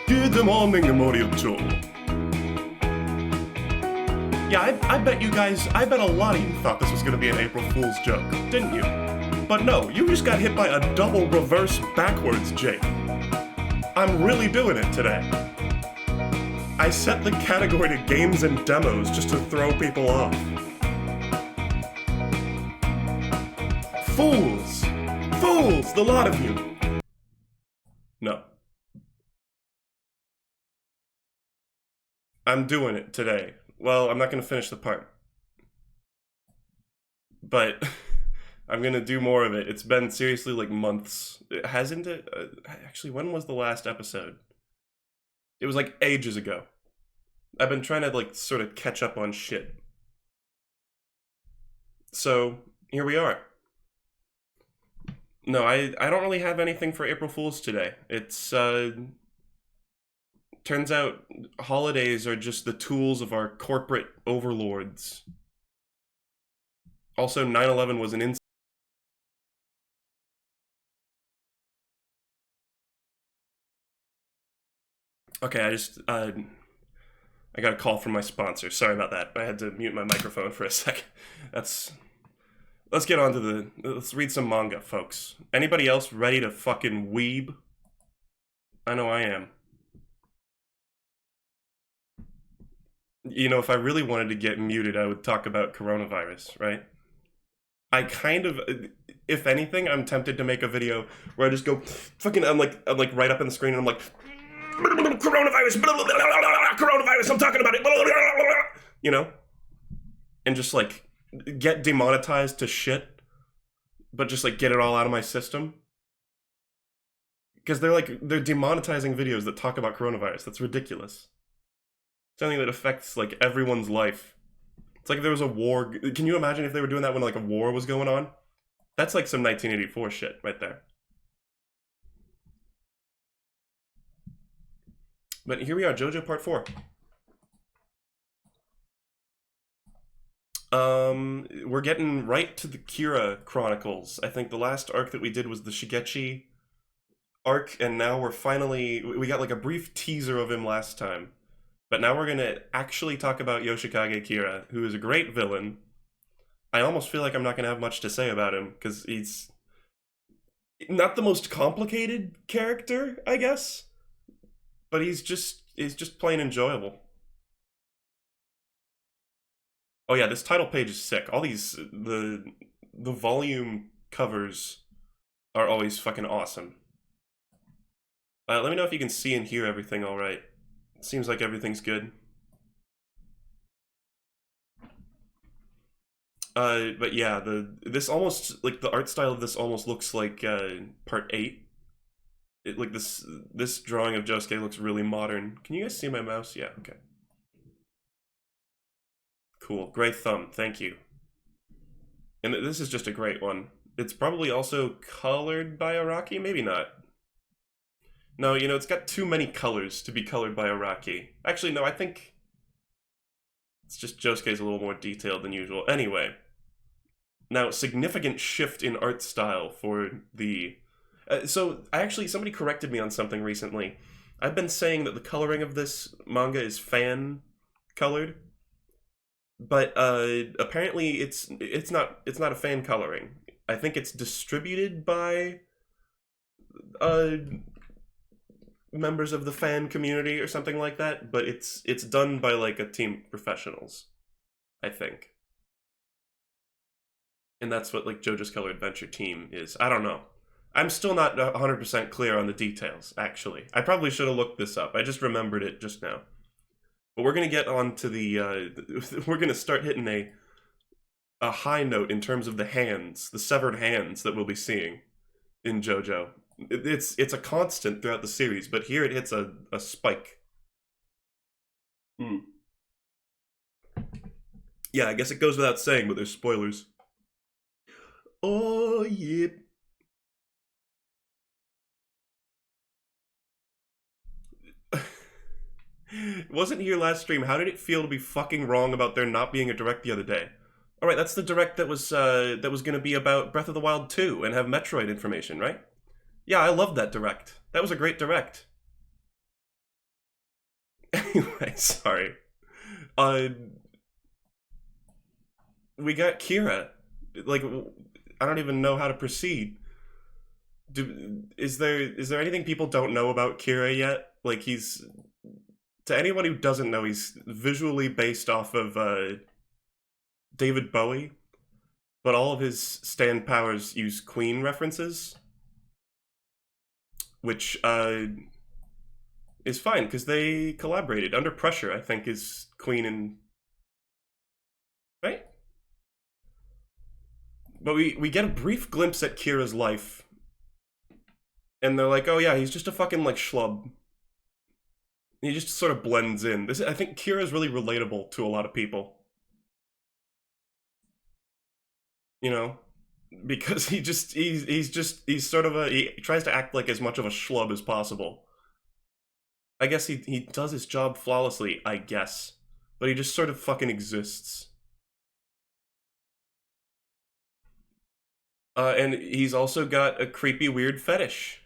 Good morning, Morioh. Yeah, I bet you guys, I bet a lot of you thought this was gonna be an April Fool's joke, didn't you? But no, you just got hit by a double reverse backwards Jake. I'm really doing it today. I set the category to games and demos just to throw people off. Fools! Fools, the lot of you! No. I'm doing it today. Well, I'm not gonna finish the part. But I'm gonna do more of it. It's been seriously like months. Hasn't it? Actually, when was the last episode? It was like ages ago. I've been trying to like sort of catch up on shit. So, here we are. No, I don't really have anything for April Fool's today. It's, turns out holidays are just the tools of our corporate overlords. Also, 9/11 was an incident. Okay, I got a call from my sponsor. Sorry about that. I had to mute my microphone for a second. Let's get on to let's read some manga, folks. Anybody else ready to fucking weeb? I know I am. You know, if I really wanted to get muted, I would talk about coronavirus, right? I kind of, if anything, I'm tempted to make a video where I just go, fucking, I'm like right up in the screen and I'm like, coronavirus, coronavirus, I'm talking about it, you know? And just like, get demonetized to shit, but just like get it all out of my system. Because they're demonetizing videos that talk about coronavirus. That's ridiculous. Something that affects like everyone's life. It's like if there was a war. Can you imagine if they were doing that when like a war was going on? That's like some 1984 shit right there. But here we are, Jojo Part 4. We're getting right to the Kira Chronicles. I think the last arc that we did was the Shigechi arc, and now we got like a brief teaser of him last time. But now we're gonna actually talk about Yoshikage Kira, who is a great villain. I almost feel like I'm not gonna have much to say about him, because he's not the most complicated character, I guess. But he's just plain enjoyable. Oh yeah, this title page is sick. All these, the volume covers are always fucking awesome. Let me know if you can see and hear everything all right. Seems like everything's good. But yeah, this almost, like, the art style of this almost looks like, part 8. Like, this drawing of Josuke looks really modern. Can you guys see my mouse? Yeah, okay. Cool, great thumb, thank you. And this is just a great one. It's probably also colored by Araki? Maybe not. No, you know, it's got too many colors to be colored by Araki. Actually, no, I think it's just Josuke's a little more detailed than usual. Anyway, now, significant shift in art style for the... so, somebody corrected me on something recently. I've been saying that the coloring of this manga is fan-colored, but apparently it's not a fan coloring. I think it's distributed by members of the fan community or something like that, but it's done by like a team of professionals, I think. And that's what like JoJo's Color Adventure team is. I don't know. I'm still not 100% clear on the details, actually. I probably should have looked this up. I just remembered it just now. But we're going to get on to the... we're going to start hitting a high note in terms of the hands, the severed hands that we'll be seeing in JoJo. It's a constant throughout the series, but here it hits a spike. Yeah, I guess it goes without saying, but there's spoilers. Oh, yeah. Wasn't here last stream. How did it feel to be fucking wrong about there not being a direct the other day? Alright, that's the direct that was gonna be about Breath of the Wild 2 and have Metroid information, right? Yeah, I loved that direct. That was a great direct. Anyway, sorry. Uh, we got Kira. Like, I don't even know how to proceed. Is there anything people don't know about Kira yet? Like, he's, to anyone who doesn't know, he's visually based off of David Bowie, but all of his stand powers use Queen references, which is fine because they collaborated. Under Pressure, I think, is Queen and right. But we get a brief glimpse at Kira's life, and they're like, "Oh yeah, he's just a fucking like schlub." He just sort of blends in. This, I think, Kira's really relatable to a lot of people. You know, because he's sort of he tries to act like as much of a schlub as possible. I guess he does his job flawlessly, I guess, but he just sort of fucking exists. And he's also got a creepy, weird fetish.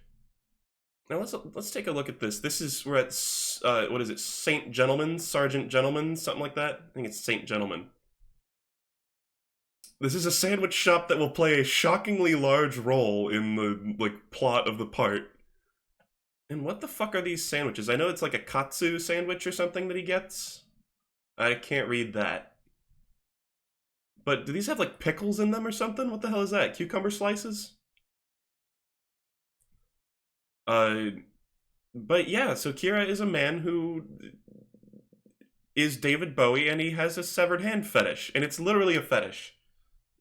Now let's take a look at this. This is, we're at what is it, Saint Gentleman, Sergeant Gentleman, something like that. I think it's Saint Gentleman. This is a sandwich shop that will play a shockingly large role in the like plot of the part. And what the fuck are these sandwiches? I know it's like a katsu sandwich or something that he gets. I can't read that. But do these have like pickles in them or something? What the hell is that? Cucumber slices? But yeah, so Kira is a man who is David Bowie, and he has a severed hand fetish, and it's literally a fetish,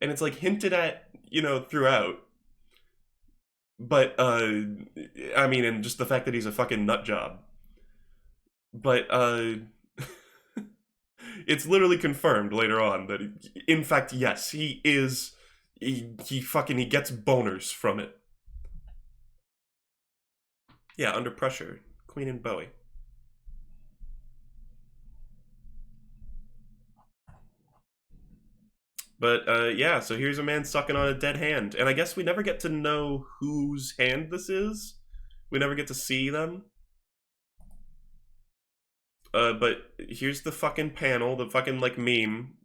and it's like hinted at, you know, throughout. But I mean, and just the fact that he's a fucking nut job. But it's literally confirmed later on that, in fact, yes, he is. He fucking he gets boners from it. Yeah, Under Pressure, Queen and Bowie. But yeah, so here's a man sucking on a dead hand, and I guess we never get to know whose hand this is. We never get to see them. But here's the fucking panel, the fucking like meme.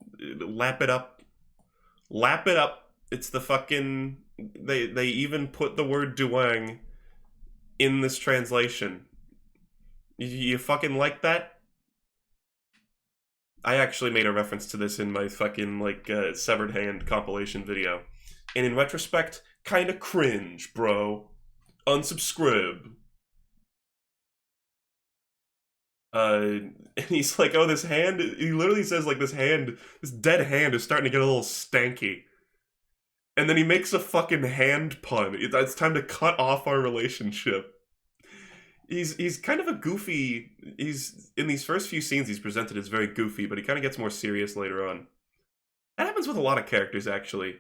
Lap it up, lap it up. It's the fucking. They even put the word duang in this translation. You fucking like that? I actually made a reference to this in my fucking like severed hand compilation video, and in retrospect, kind of cringe, bro. Unsubscribe. And he's like, "Oh, this hand." He literally says like, "This hand, this dead hand is starting to get a little stanky." And then he makes a fucking hand pun. It's time to cut off our relationship. He's kind of a goofy. He's in these first few scenes he's presented as very goofy, but he kind of gets more serious later on. That happens with a lot of characters, actually.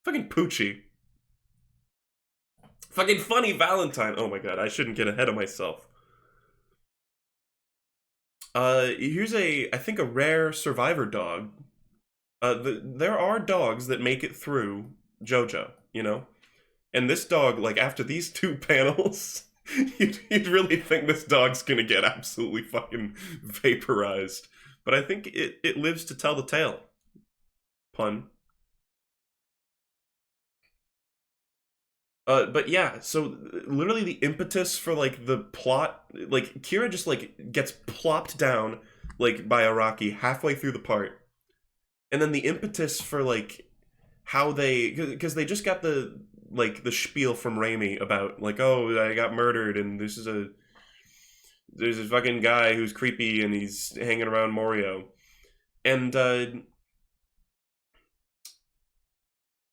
Fucking Poochie. Fucking Funny Valentine. Oh my god, I shouldn't get ahead of myself. Here's I think a rare survivor dog. There are dogs that make it through Jojo, you know? And this dog, like, after these two panels, you'd really think this dog's gonna get absolutely fucking vaporized. But I think it lives to tell the tale. Pun. But yeah, so literally the impetus for like the plot, like Kira just like gets plopped down like by Araki halfway through the part, and then the impetus for like how they, because they just got the like the spiel from Reimi about like, oh, I got murdered and there's a fucking guy who's creepy and he's hanging around Morioh, and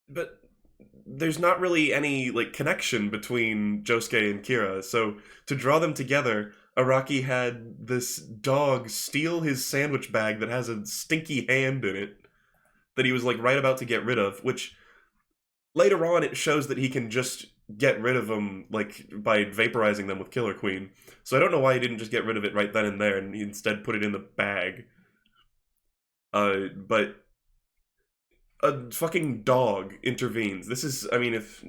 but there's not really any like connection between Josuke and Kira. So to draw them together, Araki had this dog steal his sandwich bag that has a stinky hand in it that he was like right about to get rid of, which later on it shows that he can just get rid of them like by vaporizing them with Killer Queen. So I don't know why he didn't just get rid of it right then and there and he instead put it in the bag. But a fucking dog intervenes. This is, I mean, if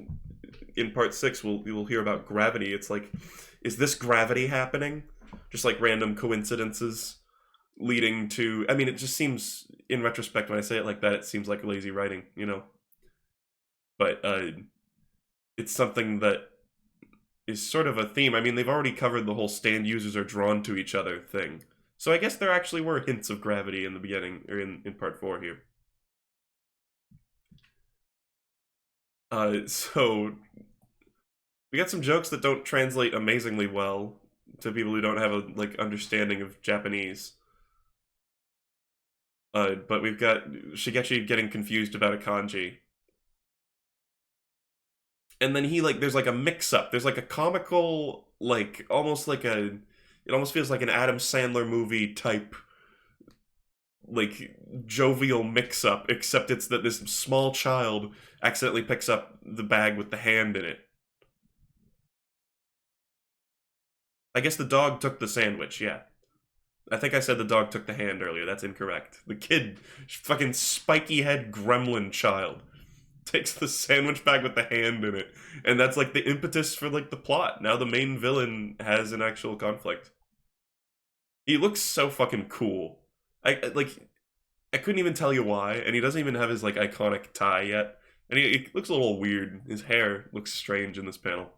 in part 6 we'll hear about gravity. It's like, is this gravity happening? Just like random coincidences leading to, I mean, it just seems, in retrospect, when I say it like that, it seems like lazy writing, you know? But it's something that is sort of a theme. I mean, they've already covered the whole stand users are drawn to each other thing. So I guess there actually were hints of gravity in the beginning, or in part 4 here. So we got some jokes that don't translate amazingly well to people who don't have a like understanding of Japanese. But we've got Shigechi getting confused about a kanji. And then he like there's like a mix-up. There's like a comical, like almost like a, it almost feels like an Adam Sandler movie type, like jovial mix-up, except it's that this small child accidentally picks up the bag with the hand in it. I guess the dog took the sandwich, yeah. I think I said the dog took the hand earlier. That's incorrect. The kid, fucking spiky head gremlin child, takes the sandwich bag with the hand in it. And that's like the impetus for like the plot. Now the main villain has an actual conflict. He looks so fucking cool. I couldn't even tell you why, and he doesn't even have his like iconic tie yet. And he looks a little weird. His hair looks strange in this panel.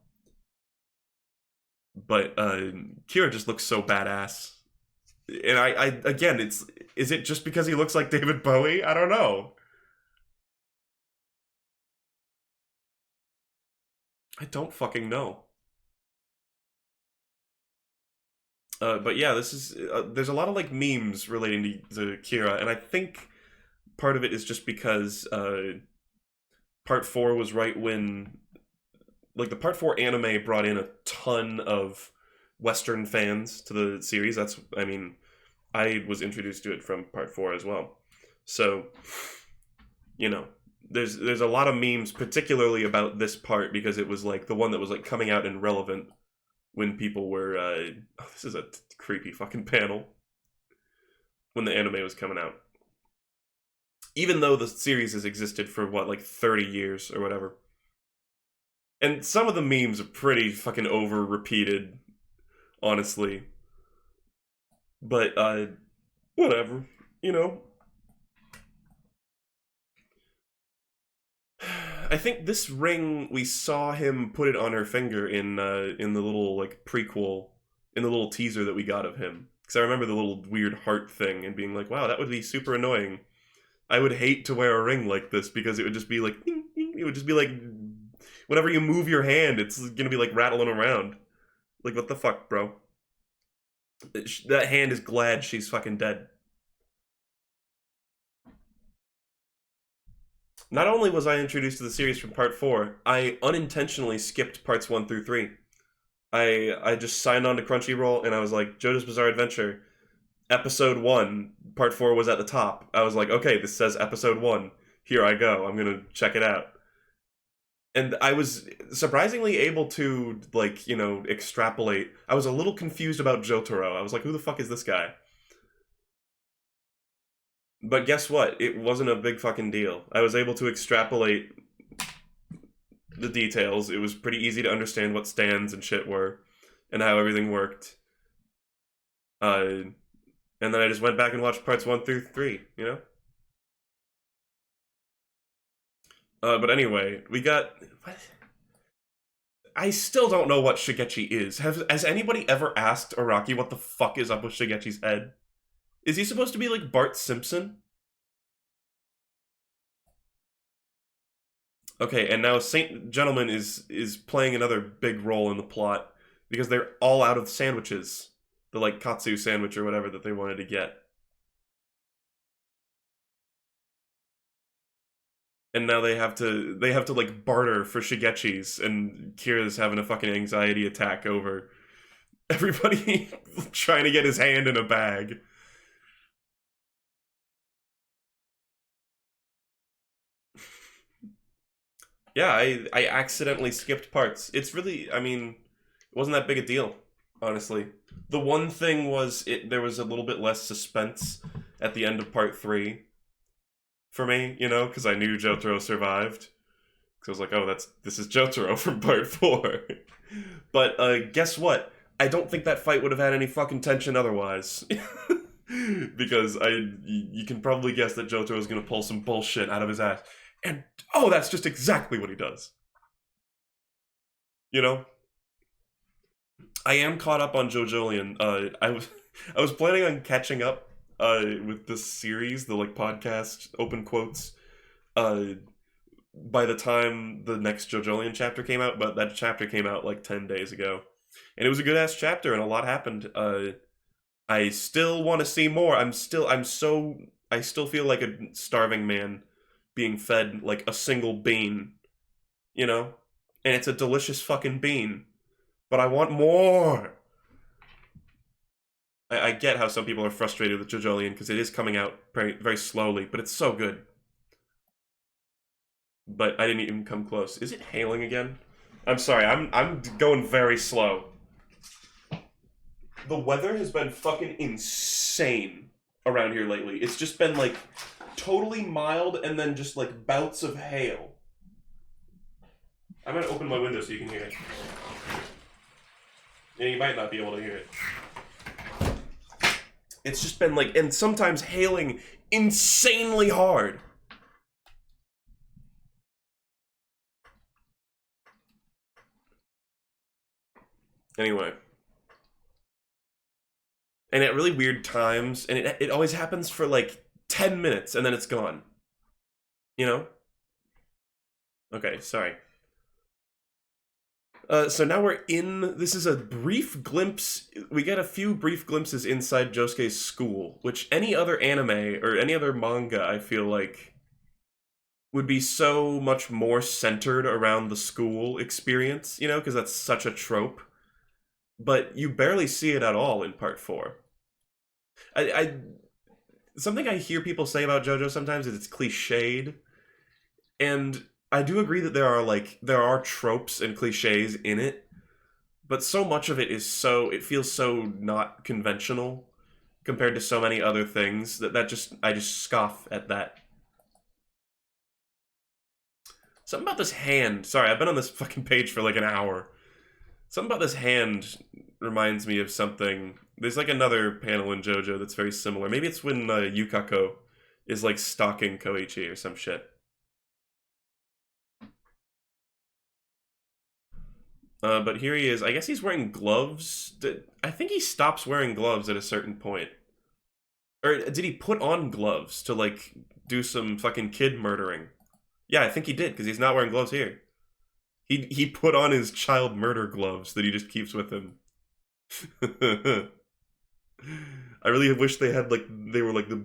But Kira just looks so badass. And I again, is it just because he looks like David Bowie? I don't know. I don't fucking know. But yeah, this is there's a lot of like memes relating to Kira, and I think part of it is just because part 4 was right when like the part 4 anime brought in a ton of Western fans to the series. That's, I mean, I was introduced to it from part 4 as well. So, you know, there's a lot of memes, particularly about this part, because it was like the one that was like coming out and relevant when people were, oh, this is a creepy fucking panel, when the anime was coming out. Even though the series has existed for, what, like 30 years or whatever. And some of the memes are pretty fucking over-repeated, honestly. But, whatever, you know. I think this ring, we saw him put it on her finger in the little, like, prequel, in the little teaser that we got of him. Because I remember the little weird heart thing and being like, wow, that would be super annoying. I would hate to wear a ring like this because it would just be like, it would just be like, whenever you move your hand, it's gonna be like rattling around. Like, what the fuck, bro? That hand is glad she's fucking dead. Not only was I introduced to the series from part 4, I unintentionally skipped parts 1 through 3. I just signed on to Crunchyroll and I was like, JoJo's Bizarre Adventure, episode 1, part 4 was at the top. I was like, okay, this says episode 1. Here I go. I'm gonna check it out. And I was surprisingly able to, like, you know, extrapolate. I was a little confused about Jotaro. I was like, who the fuck is this guy? But guess what? It wasn't a big fucking deal. I was able to extrapolate the details. It was pretty easy to understand what stands and shit were and how everything worked. And then I just went back and watched parts 1 through 3, you know? But anyway, we got... What? I still don't know what Shigechi is. Has anybody ever asked Araki what the fuck is up with Shigechi's head? Is he supposed to be like Bart Simpson? Okay, and now Saint Gentleman is playing another big role in the plot because they're all out of sandwiches. The like katsu sandwich or whatever that they wanted to get. And now they have to like barter for Shigechi's, and Kira's having a fucking anxiety attack over everybody trying to get his hand in a bag. Yeah, I accidentally skipped parts. It's really, I mean, it wasn't that big a deal, honestly. The one thing was there was a little bit less suspense at the end of part 3 for me, you know, because I knew Jotaro survived. So I was like, oh, this is Jotaro from part 4. But guess what? I don't think that fight would have had any fucking tension otherwise. Because you can probably guess that Jotaro is gonna pull some bullshit out of his ass. And oh, that's just exactly what he does. You know? I am caught up on JoJolion. I was planning on catching up with this series, the like podcast open quotes, uh by the time the next JoJolion chapter came out, but that chapter came out like 10 days ago. And it was a good ass chapter and a lot happened. I still want to see more. I still feel like a starving man being fed like a single bean, you know? And it's a delicious fucking bean. But I want more. I get how some people are frustrated with JoJolion because it is coming out very, very slowly, but it's so good. But I didn't even come close. Is it hailing again? I'm sorry, I'm going very slow. The weather has been fucking insane around here lately. It's just been like totally mild and then just like bouts of hail. I'm gonna open my window so you can hear it. Yeah, you might not be able to hear it. It's just been like, and sometimes hailing insanely hard. Anyway. And at really weird times, and it always happens for like 10 minutes and then it's gone. You know? Okay, sorry. So now we're in, this is a brief glimpse, we get a few brief glimpses inside Josuke's school, which any other anime or any other manga, I feel like, would be so much more centered around the school experience, you know, because that's such a trope. But you barely see it at all in part 4. Something I hear people say about JoJo sometimes is it's cliched, and I do agree that there are tropes and cliches in it, but so much of it is it feels so not conventional compared to so many other things that I just scoff at that. Something about this hand. Sorry, I've been on this fucking page for like an hour. Something about this hand reminds me of something. There's like another panel in JoJo that's very similar. Maybe it's when Yukako is like stalking Koichi or some shit. But here he is. I guess he's wearing gloves. I think he stops wearing gloves at a certain point. Or did he put on gloves to like do some fucking kid murdering? Yeah, I think he did, because he's not wearing gloves here. He put on his child murder gloves that he just keeps with him. I really wish they had they were like the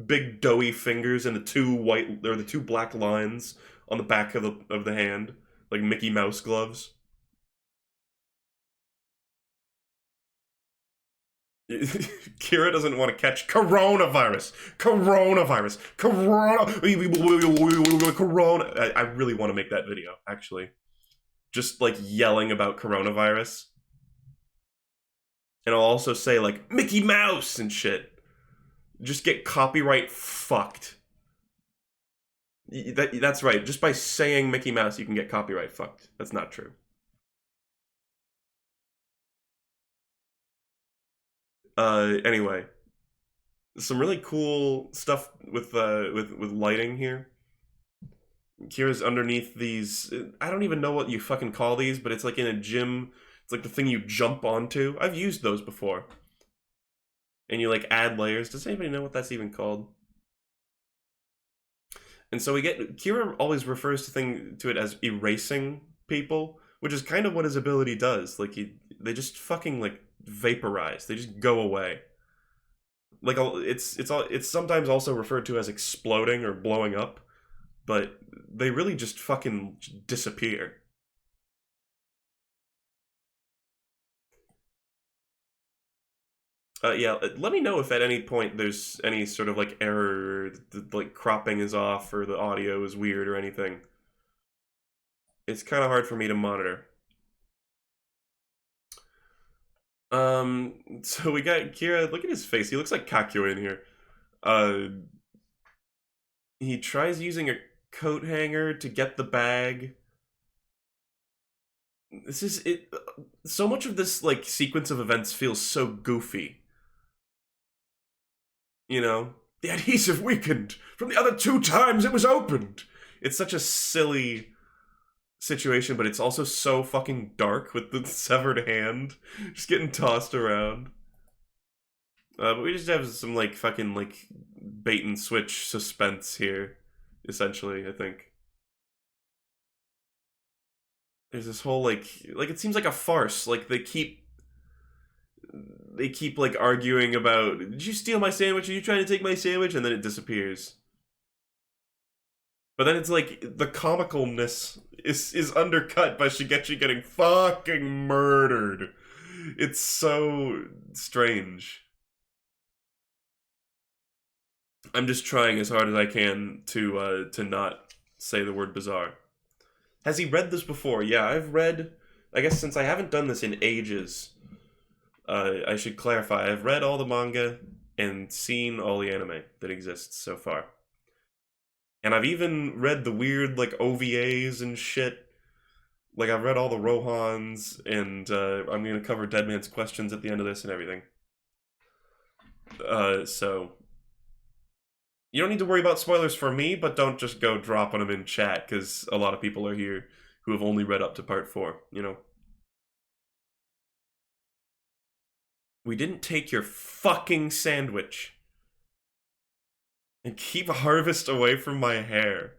big doughy fingers and the two black lines on the back of the hand, like Mickey Mouse gloves. Kira doesn't want to catch coronavirus. Corona. I really want to make that video, actually. Just like yelling about coronavirus. And I'll also say like Mickey Mouse and shit. Just get copyright fucked. That's right. Just by saying Mickey Mouse, you can get copyright fucked. That's not true. Anyway, some really cool stuff with lighting here. Kira's underneath these. I don't even know what you fucking call these, but it's like in a gym. It's like the thing you jump onto. I've used those before. And you like add layers. Does anybody know what that's even called? And so Kira always refers to it as erasing people, which is kind of what his ability does. Like they just fucking like vaporize. They just go away. Like it's sometimes also referred to as exploding or blowing up, but they really just fucking disappear. Yeah, let me know if at any point there's any sort of like error, like cropping is off or the audio is weird or anything. It's kind of hard for me to monitor. So we got Kira. Look at his face. He looks like Kakyo in here. He tries using a coat hanger to get the bag. This is it. So much of this like sequence of events feels so goofy. You know, the adhesive weakened from the other 2 times it was opened. It's such a silly situation, but it's also so fucking dark with the severed hand just getting tossed around. But we just have some like fucking like bait and switch suspense here, essentially. I think there's this whole like it seems like a farce. Like they keep like arguing about, did you steal my sandwich? Are you trying to take my sandwich? And then it disappears. But then it's like the comicalness is undercut by Shigechi getting fucking murdered. It's so strange. I'm just trying as hard as I can to not say the word bizarre. Has he read this before? Yeah, I've read, I guess since I haven't done this in ages, I should clarify, I've read all the manga and seen all the anime that exists so far. And I've even read the weird, like, OVAs and shit. Like, I've read all the Rohans, and I'm going to cover Dead Man's Questions at the end of this and everything. So you don't need to worry about spoilers for me, but don't just go dropping them in chat, because a lot of people are here who have only read up to part 4, you know? We didn't take your fucking sandwich. And keep Harvest away from my hair.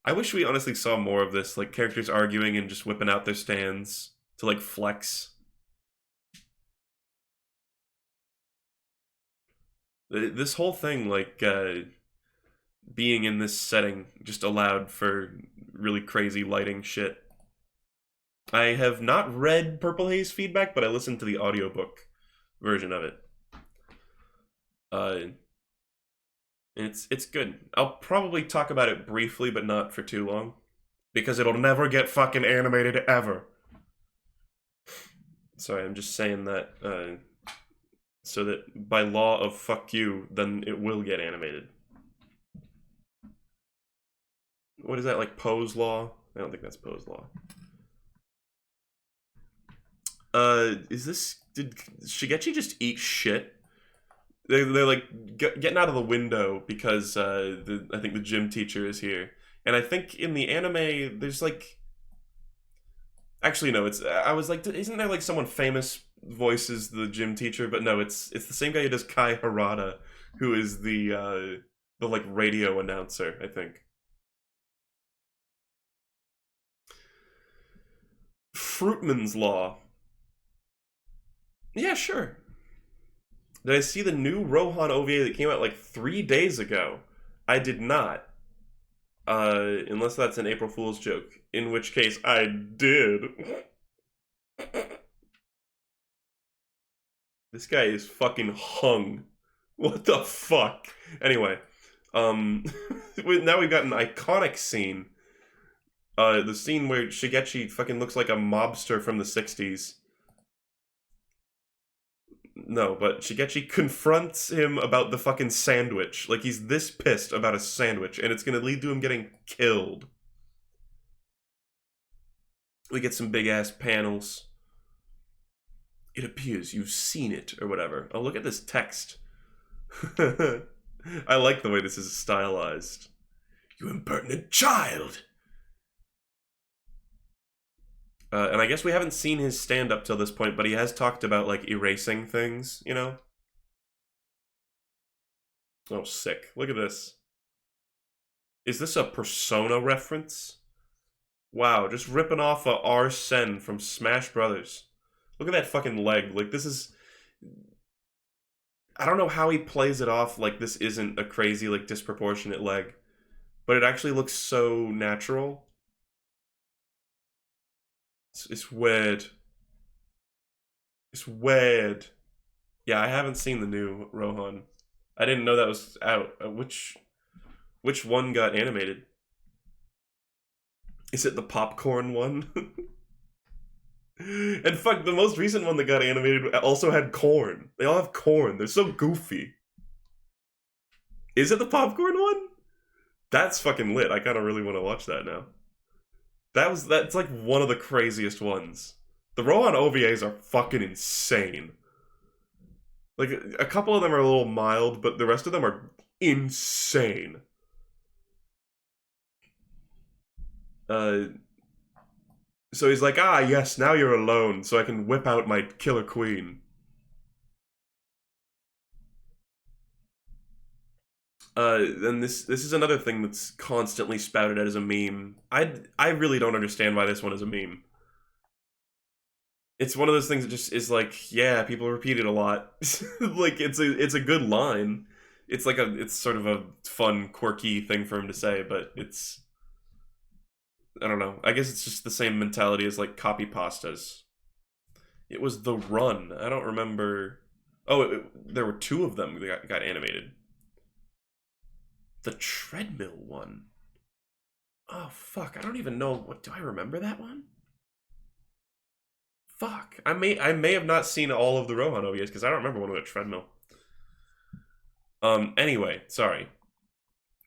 I wish we honestly saw more of this, like characters arguing and just whipping out their stands to like flex. This whole thing, like, being in this setting just allowed for really crazy lighting shit. I have not read Purple Haze feedback, but I listened to the audiobook version of it. It's good. I'll probably talk about it briefly, but not for too long. Because it'll never get fucking animated ever. Sorry, I'm just saying that, so that by law of fuck you, then it will get animated. What is that, like Poe's law? I don't think that's Poe's law. Did Shigechi just eat shit? They're like getting out of the window because I think the gym teacher is here. And I think in the anime, there's like... Actually, no, I was like, isn't there like someone famous voices the gym teacher? But no, it's the same guy who does Kai Harada, who is the like radio announcer, I think. Fruitman's Law. Yeah, sure. Did I see the new Rohan OVA that came out like 3 days ago? I did not. Unless that's an April Fool's joke. In which case, I did. This guy is fucking hung. What the fuck? Anyway, now we've got an iconic scene. The scene where Shigechi fucking looks like a mobster from the 60s. No, but Shigechi confronts him about the fucking sandwich. Like, he's this pissed about a sandwich, and it's gonna lead to him getting killed. We get some big-ass panels. It appears you've seen it, or whatever. Oh, look at this text. I like the way this is stylized. You impertinent child! And I guess we haven't seen his stand-up till this point, but he has talked about, like, erasing things, you know? Oh, sick. Look at this. Is this a Persona reference? Wow, just ripping off a Arsene from Smash Brothers. Look at that fucking leg. Like, this is... I don't know how he plays it off like this isn't a crazy, like, disproportionate leg. But it actually looks so natural. It's weird. It's weird. Yeah, I haven't seen the new Rohan. I didn't know that was out. Which one got animated? Is it the popcorn one? And fuck, the most recent one that got animated also had corn. They all have corn. They're so goofy. Is it the popcorn one? That's fucking lit. I kind of really want to watch that now. That's like one of the craziest ones. The Rohan OVAs are fucking insane. Like, a couple of them are a little mild, but the rest of them are insane. So he's like, ah, yes, now you're alone, so I can whip out my killer queen. And this is another thing that's constantly spouted out as a meme. I really don't understand why this one is a meme. It's one of those things that just is like, yeah, people repeat it a lot. Like, it's a good line. It's sort of a fun, quirky thing for him to say, but it's, I don't know. I guess it's just the same mentality as like copy pastas. It was The Run. I don't remember. Oh, there were two of them that got animated. The treadmill one. Oh fuck! I don't even know. What do I remember that one? Fuck! I may have not seen all of the Rohan OVAs because I don't remember one with a treadmill. Anyway, sorry.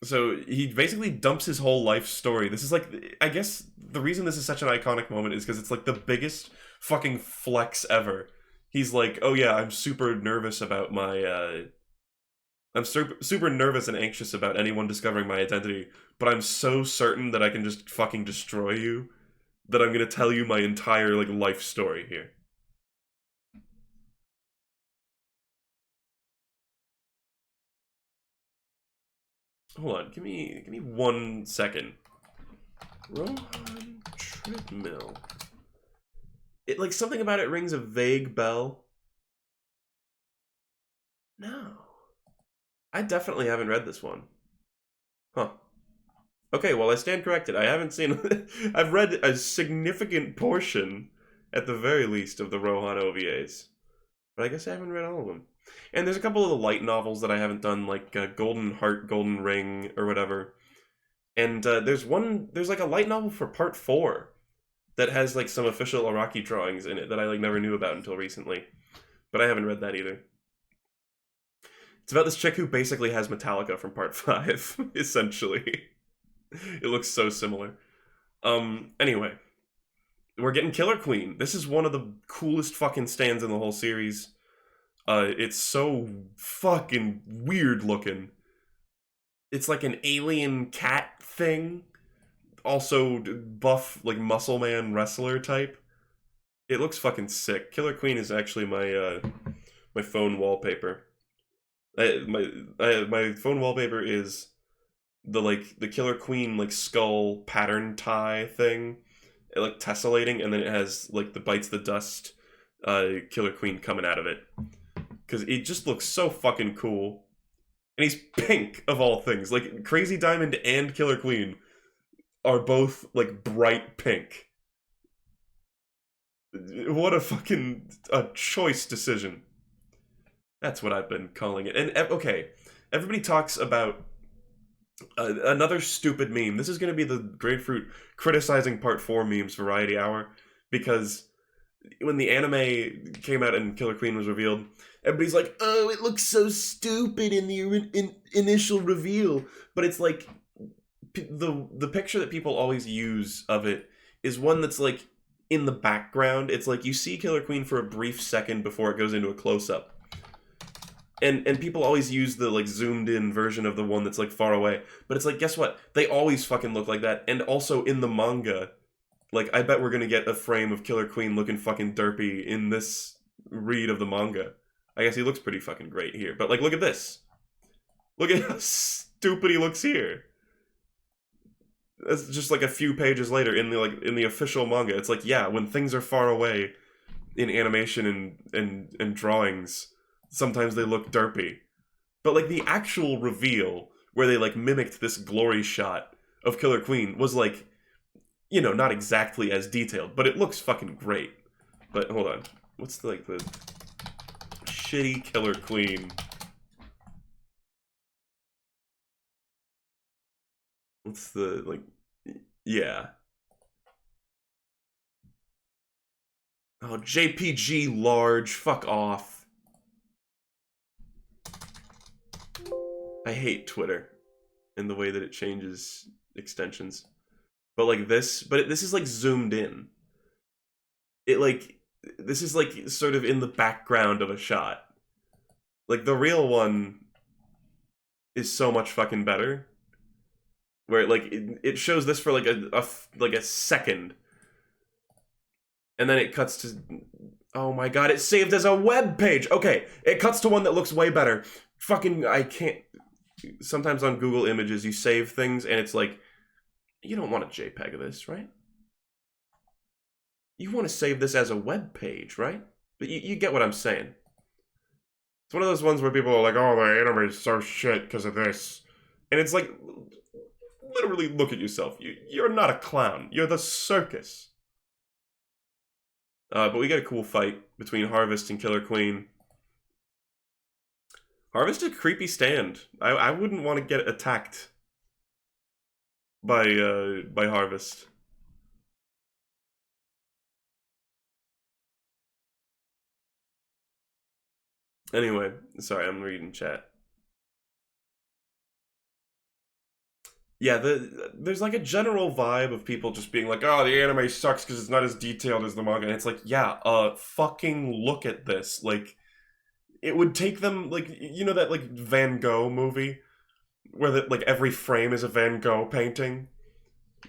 So he basically dumps his whole life story. This is like, I guess the reason this is such an iconic moment is because it's like the biggest fucking flex ever. He's like, oh yeah, I'm super nervous about my, I'm super nervous and anxious about anyone discovering my identity, but I'm so certain that I can just fucking destroy you that I'm gonna tell you my entire, like, life story here. Hold on, give me 1 second. Rohan treadmill. It, like, something about it rings a vague bell. No. I definitely haven't read this one. Huh. Okay, well, I stand corrected. I haven't seen... I've read a significant portion, at the very least, of the Rohan OVAs. But I guess I haven't read all of them. And there's a couple of the light novels that I haven't done, like Golden Heart, Golden Ring, or whatever. And there's like a light novel for part 4 that has like some official Araki drawings in it that I like never knew about until recently. But I haven't read that either. It's about this chick who basically has Metallica from part 5, essentially. It looks so similar. Anyway. We're getting Killer Queen. This is one of the coolest fucking stands in the whole series. It's so fucking weird looking. It's like an alien cat thing. Also buff, like, muscle man wrestler type. It looks fucking sick. Killer Queen is actually my phone wallpaper. My phone wallpaper is the Killer Queen, like, skull pattern tie thing. It, like, tessellating, and then it has like the bites the dust Killer Queen coming out of it. Because it just looks so fucking cool. And he's pink, of all things. Like, Crazy Diamond and Killer Queen are both, like, bright pink. What a fucking choice decision. That's what I've been calling it. And, okay, everybody talks about another stupid meme. This is going to be the Grayfruit criticizing Part 4 memes Variety Hour. Because when the anime came out and Killer Queen was revealed, everybody's like, oh, it looks so stupid in the initial reveal. But it's like, the picture that people always use of it is one that's like in the background. It's like you see Killer Queen for a brief second before it goes into a close-up. And people always use the, like, zoomed in version of the one that's, like, far away. But it's like, guess what? They always fucking look like that. And also in the manga, like, I bet we're gonna get a frame of Killer Queen looking fucking derpy in this read of the manga. I guess he looks pretty fucking great here. But, like, look at this. Look at how stupid he looks here. That's just, like, a few pages later in the official manga. It's like, yeah, when things are far away in animation and drawings, sometimes they look derpy. But, like, the actual reveal, where they, like, mimicked this glory shot of Killer Queen was, like, you know, not exactly as detailed, but it looks fucking great. But, hold on. What's, the shitty Killer Queen? What's the, like, yeah. Oh, JPG large, fuck off. I hate Twitter. in the way that it changes extensions. But like this, this is like zoomed in. It like, this is like sort of in the background of a shot. Like the real one is so much fucking better. Where like it shows this for like a second, and then it cuts to, oh my god, it's saved as a web page. Okay, it cuts to one that looks way better. Fucking, I can't. Sometimes on Google Images you save things and it's like, you don't want a JPEG of this, right? You want to save this as a web page, right? But you get what I'm saying. It's one of those ones where people are like, oh, the anime is so shit because of this. And it's like, literally look at yourself. You're not a clown. You're the circus. But we get a cool fight between Harvest and Killer Queen. Harvest a creepy stand. I wouldn't want to get attacked by Harvest. Anyway, sorry, I'm reading chat. Yeah, there's like a general vibe of people just being like, oh, the anime sucks because it's not as detailed as the manga. And it's like, yeah, fucking look at this. Like, it would take them, like, you know that, like, Van Gogh movie? Where, like, every frame is a Van Gogh painting?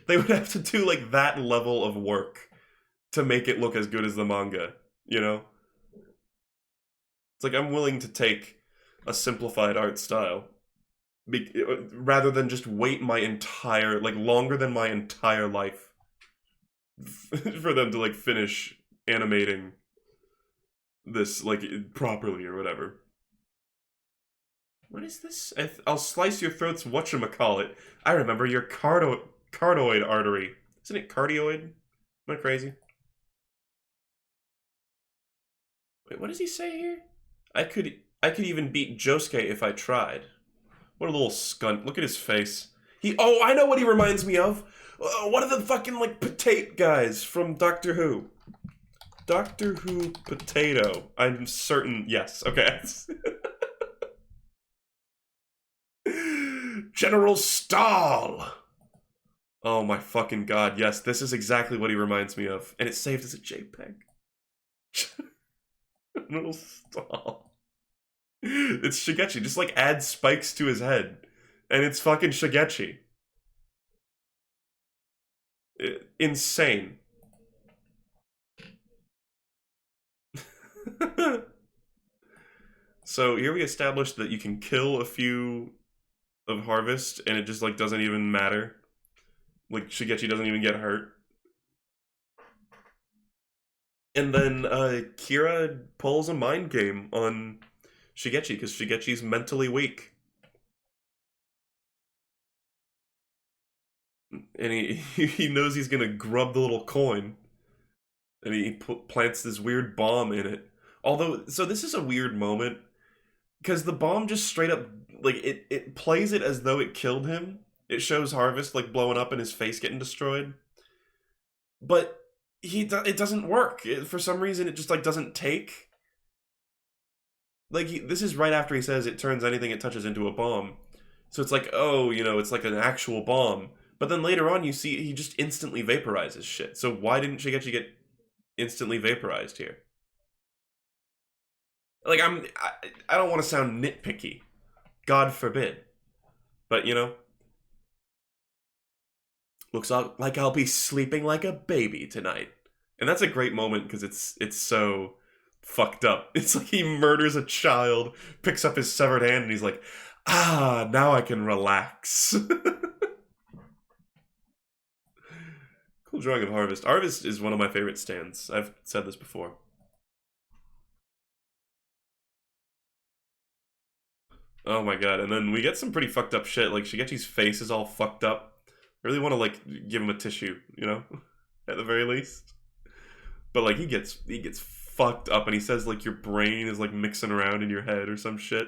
They would have to do, like, that level of work to make it look as good as the manga, you know? It's like, I'm willing to take a simplified art style rather than just wait my entire, like, longer than my entire life for them to, like, finish animating this, like, properly or whatever. What is this? I'll slice your throat's whatchamacallit. I remember your cardoid artery. Isn't it cardioid? Am I crazy? Wait, what does he say here? I could even beat Josuke if I tried. What a little scunt. Look at his face. Oh, I know what he reminds me of. One of the fucking, like, potato guys from Doctor Who. Doctor Who Potato. I'm certain. Yes. Okay. General Stahl. Oh my fucking god. Yes, this is exactly what he reminds me of. And it's saved as a JPEG. General Stahl. It's Shigechi. Just, like, add spikes to his head. And it's fucking Shigechi. Insane. So here we established that you can kill a few of Harvest and it just, like, doesn't even matter. Like, Shigechi doesn't even get hurt. And then Kira pulls a mind game on Shigechi because Shigechi's mentally weak. And he knows he's gonna grub the little coin. And he plants this weird bomb in it. Although, so this is a weird moment. Because the bomb just straight up, like, it plays it as though it killed him. It shows Harvest, like, blowing up and his face getting destroyed. But it doesn't work. For some reason, it just, like, doesn't take. Like, this is right after he says it turns anything it touches into a bomb. So it's like, oh, you know, it's like an actual bomb. But then later on, you see he just instantly vaporizes shit. So why didn't Shigechi get instantly vaporized here? Like, I don't want to sound nitpicky. God forbid. But, you know, looks like I'll be sleeping like a baby tonight. And that's a great moment because it's so fucked up. It's like he murders a child, picks up his severed hand, and he's like, ah, now I can relax. Cool drawing of Harvest. Harvest is one of my favorite stands. I've said this before. Oh my god, and then we get some pretty fucked up shit. Like, Shigechi's face is all fucked up. I really want to, like, give him a tissue, you know? At the very least. But, like, he gets fucked up, and he says, like, your brain is, like, mixing around in your head or some shit.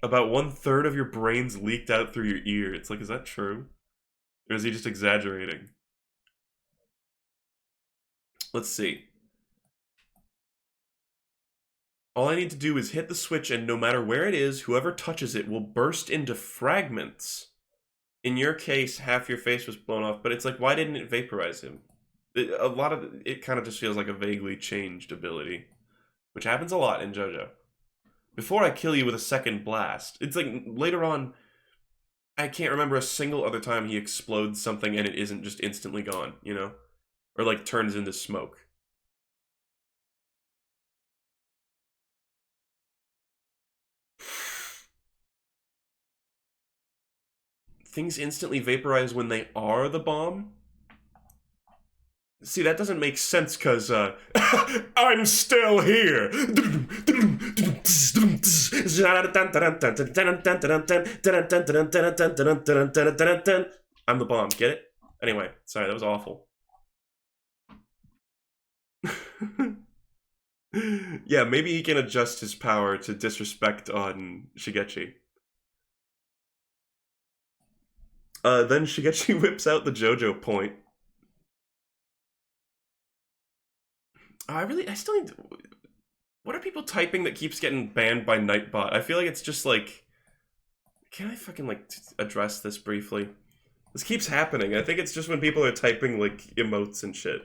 About 1/3 of your brain's leaked out through your ear. It's like, is that true? Or is he just exaggerating? Let's see. All I need to do is hit the switch, and no matter where it is, whoever touches it will burst into fragments. In your case, half your face was blown off, but it's like, why didn't it vaporize him? A lot of it kind of just feels like a vaguely changed ability, which happens a lot in JoJo. Before I kill you with a second blast, it's like later on, I can't remember a single other time he explodes something and it isn't just instantly gone, you know? Or like turns into smoke. Things instantly vaporize when they are the bomb? See, that doesn't make sense because, I'm still here! I'm the bomb, get it? Anyway, sorry, that was awful. Yeah, maybe he can adjust his power to disrespect on Shigechi. Then Shigechi whips out the Jojo point. I still need to, what are people typing that keeps getting banned by Nightbot? I feel like it's just like, can I fucking like address this briefly? This keeps happening. I think it's just when people are typing like emotes and shit.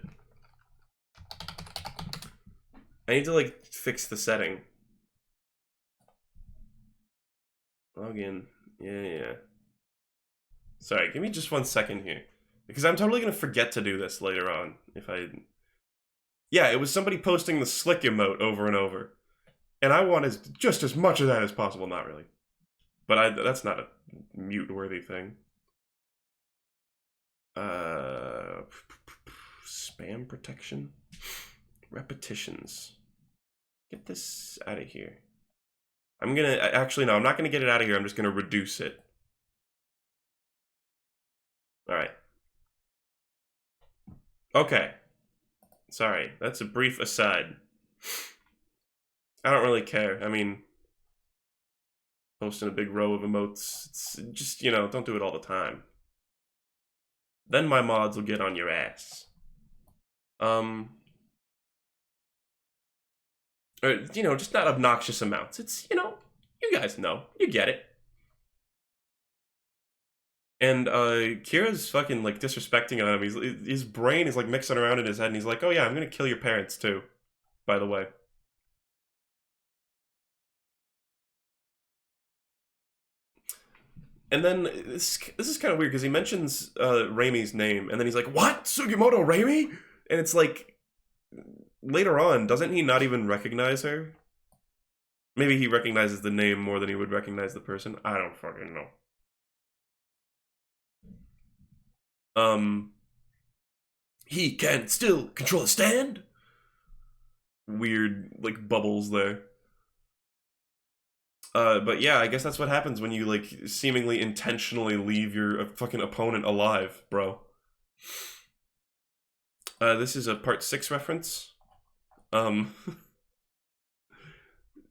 I need to like fix the setting. Login. Yeah. Sorry, give me just 1 second here. Because I'm totally gonna forget to do this later on if I... Yeah, it was somebody posting the slick emote over and over. And I wanted just as much of that as possible. Not really. But that's not a mute-worthy thing. Spam protection? Repetitions. Get this out of here. I'm gonna... Actually, no, I'm not gonna get it out of here. I'm just gonna reduce it. Alright. Okay. Sorry, that's a brief aside. I don't really care. I mean, posting a big row of emotes, it's just, you know, don't do it all the time. Then my mods will get on your ass. Or, you know, just not obnoxious amounts. It's, you know, you guys know. You get it. And Kira's fucking like disrespecting on him. His brain is like mixing around in his head, and he's like, "Oh yeah, I'm gonna kill your parents too." By the way. And then this is kind of weird because he mentions Reimi's name, and then he's like, "What? Sugimoto Reimi?" And it's like later on, doesn't he not even recognize her? Maybe he recognizes the name more than he would recognize the person. I don't fucking know. He can still control a stand? Weird, like, bubbles there. But yeah, I guess that's what happens when you, like, seemingly intentionally leave your fucking opponent alive, bro. This is a part 6 reference.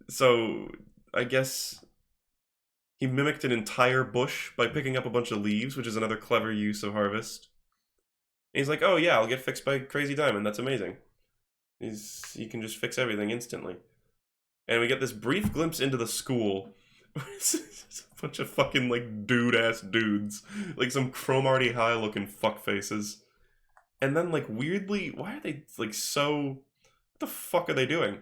So, I guess he mimicked an entire bush by picking up a bunch of leaves, which is another clever use of harvest. And he's like, oh yeah, I'll get fixed by Crazy Diamond, that's amazing. He can just fix everything instantly. And we get this brief glimpse into the school. It's a bunch of fucking, like, dude-ass dudes. Like, some Chrome-Arty high-looking fuckfaces. And then, like, weirdly, why are they, like, so... What the fuck are they doing?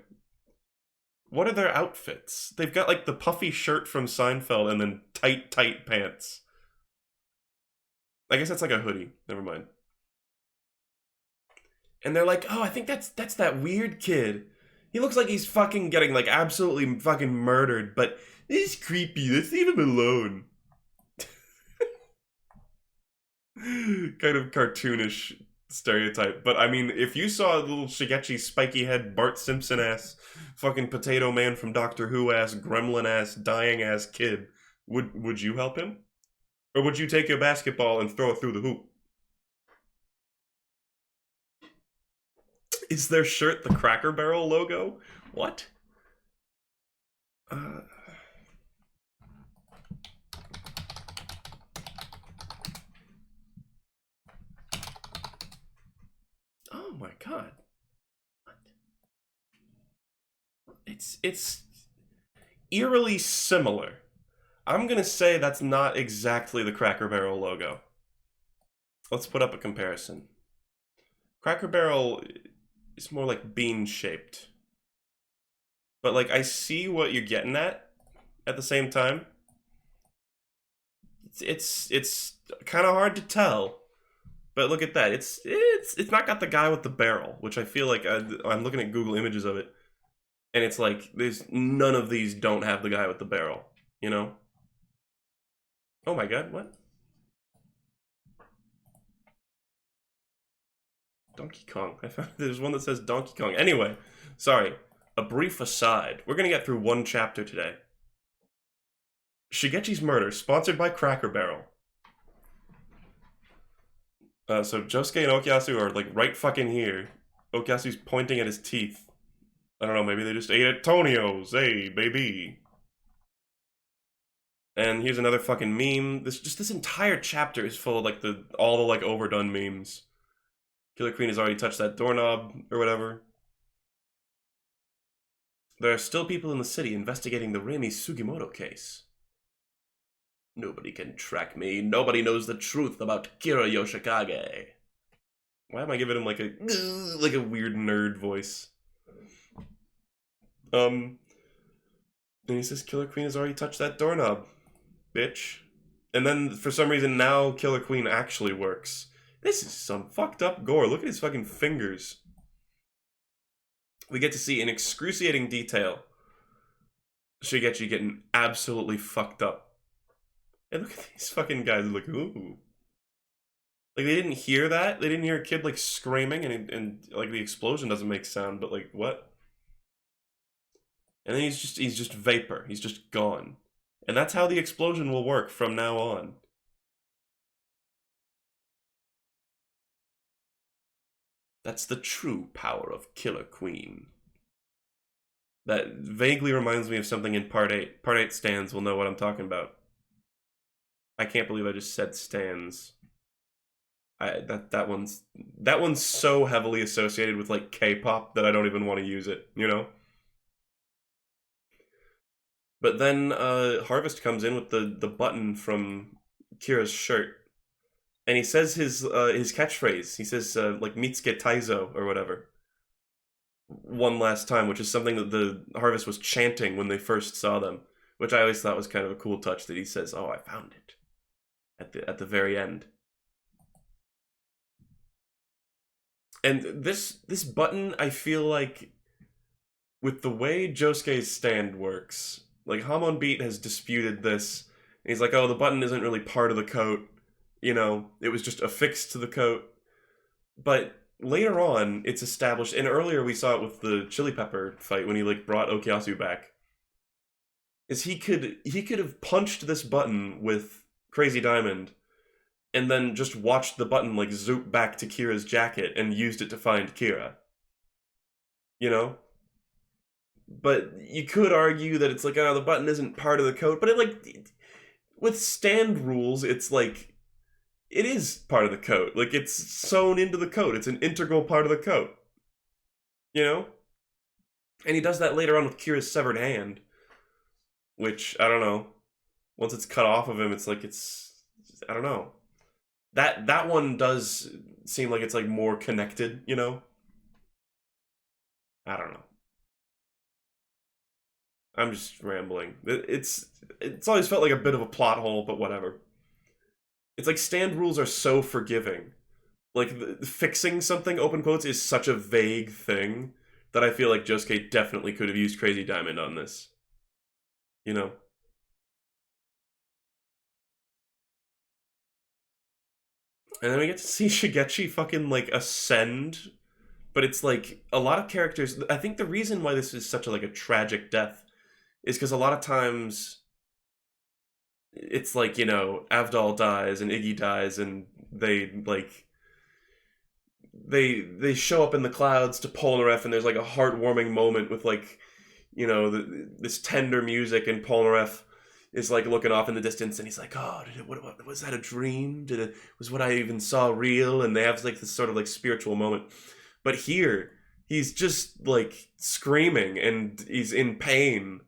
What are their outfits? They've got, like, the puffy shirt from Seinfeld and then tight pants. I guess that's like a hoodie. Never mind. And they're like, oh, I think that's that weird kid. He looks like he's fucking getting, like, absolutely fucking murdered, but he's creepy. Let's leave him alone. Kind of cartoonish stereotype. But, I mean, if you saw a little Shigechi spiky head, Bart Simpson ass, fucking potato man from Doctor Who ass, gremlin ass, dying ass kid, would you help him? Or would you take your basketball and throw it through the hoop? Is their shirt the Cracker Barrel logo? What? Oh my god. What? It's eerily similar. I'm gonna say that's not exactly the Cracker Barrel logo. Let's put up a comparison. Cracker Barrel is more like bean-shaped. But, like, I see what you're getting at the same time. It's kind of hard to tell. But look at that. It's not got the guy with the barrel, which I feel like I'm looking at Google images of it, and it's like there's none of these don't have the guy with the barrel, you know? Oh my god, what? Donkey Kong. I found there's one that says Donkey Kong. Anyway, sorry. A brief aside. We're gonna get through one chapter today. Shigechi's Murder, sponsored by Cracker Barrel. So Josuke and Okuyasu are like right fucking here. Okuyasu's pointing at his teeth. I don't know, maybe they just ate at Tonio's. Hey, baby. And here's another fucking meme. This entire chapter is full of like all the like overdone memes. Killer Queen has already touched that doorknob or whatever. There are still people in the city investigating the Reimi Sugimoto case. Nobody can track me. Nobody knows the truth about Kira Yoshikage. Why am I giving him like a weird nerd voice? And he says Killer Queen has already touched that doorknob, bitch. And then for some reason now Killer Queen actually works. This is some fucked up gore. Look at his fucking fingers. We get to see in excruciating detail Shigechi getting absolutely fucked up. And look at these fucking guys, like, ooh. Like, they didn't hear that? They didn't hear a kid, like, screaming, and like, the explosion doesn't make sound, but, like, what? And then he's just vapor. He's just gone. And that's how the explosion will work from now on. That's the true power of Killer Queen. That vaguely reminds me of something in Part 8. Part 8 stands will know what I'm talking about. I can't believe I just said stands. That one's so heavily associated with like K-pop that I don't even want to use it, you know? But then Harvest comes in with the button from Kira's shirt. And he says his catchphrase. He says like Mitsuke Taizo or whatever. One last time, which is something that the Harvest was chanting when they first saw them, which I always thought was kind of a cool touch that he says, "Oh, I found it." At the very end. And this button, I feel like, with the way Josuke's stand works, like Hamon Beat has disputed this. And he's like, oh, the button isn't really part of the coat. You know, it was just affixed to the coat. But later on, it's established, and earlier we saw it with the Chili Pepper fight when he like brought Okuyasu back. Is he could have punched this button with Crazy Diamond and then just watched the button like zoop back to Kira's jacket and used it to find Kira. You know? But you could argue that it's like, oh, the button isn't part of the coat, but with stand rules, it's like, it is part of the coat. Like, it's sewn into the coat. It's an integral part of the coat. You know? And he does that later on with Kira's severed hand. Which, I don't know. Once it's cut off of him, it's like I don't know. That one does seem like it's like more connected, you know? I don't know. I'm just rambling. It's always felt like a bit of a plot hole, but whatever. It's like stand rules are so forgiving. Like, fixing something, open quotes, is such a vague thing that I feel like Josuke definitely could have used Crazy Diamond on this. You know? And then we get to see Shigechi fucking, like, ascend. But it's like, a lot of characters... I think the reason why this is such a, like, a tragic death is because a lot of times it's like, you know, Avdol dies and Iggy dies and they, like... They show up in the clouds to Polnareff and there's, like, a heartwarming moment with, like... You know, this tender music, and Polnareff is like looking off in the distance, and he's like, "Oh, what was that a dream? Was what I even saw real?" And they have like this sort of like spiritual moment. But here, he's just like screaming, and he's in pain,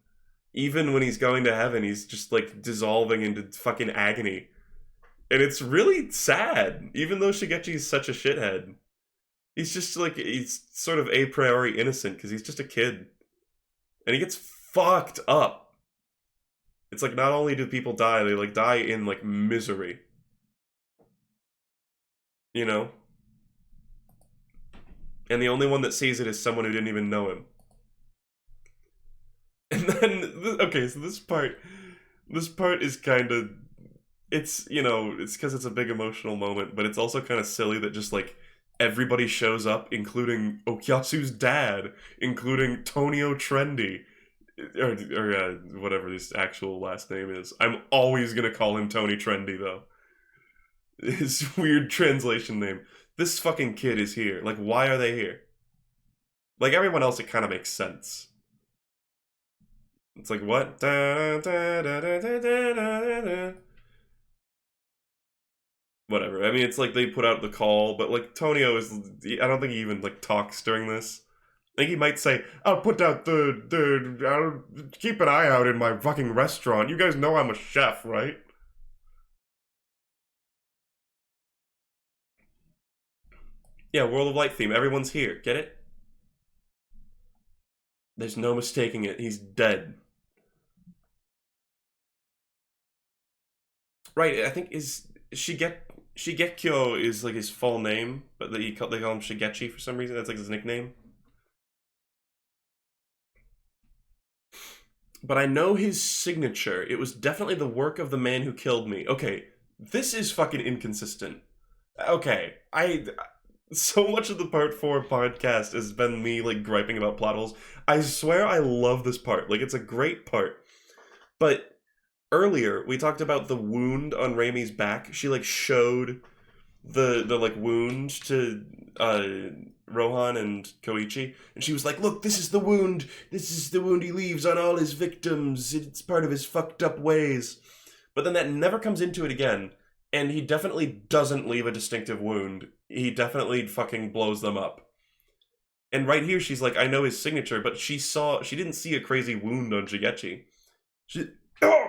Even when he's going to heaven, he's just like dissolving into fucking agony. And it's really sad, even though Shigechi's such a shithead. He's just like, he's sort of a priori innocent because he's just a kid. And he gets fucked up. It's like, not only do people die, they like die in like misery. You know? And the only one that sees it is someone who didn't even know him. And then, okay, so this part is kind of, it's, you know, it's because it's a big emotional moment, but it's also kind of silly that just like, everybody shows up, including Okyasu's dad, including Tonio Trendy, or whatever his actual last name is. I'm always gonna call him Tony Trendy, though. His weird translation name. This fucking kid is here. Like, why are they here? Like, everyone else, it kind of makes sense. It's like, what? Whatever. I mean, it's like they put out the call, but like Tonio is, I don't think he even like talks during this. I think he might say, I'll put out I'll keep an eye out in my fucking restaurant. You guys know I'm a chef, right? Yeah, World of Light theme. Everyone's here. Get it? There's no mistaking it. He's dead. Right, I think Shigekyo is like his full name, but they call him Shigechi for some reason. That's like his nickname. But I know his signature. It was definitely the work of the man who killed me. Okay, this is fucking inconsistent. Okay, so much of the part 4 podcast has been me like griping about plot holes. I swear I love this part. Like, it's a great part. But earlier we talked about the wound on Reimi's back. She like showed the like wound to Rohan and Koichi, and she was like, "Look, this is the wound. This is the wound he leaves on all his victims. It's part of his fucked up ways." But then that never comes into it again, and he definitely doesn't leave a distinctive wound. He definitely fucking blows them up. And right here, she's like, "I know his signature," but she didn't see a crazy wound on Shigechi. She, oh!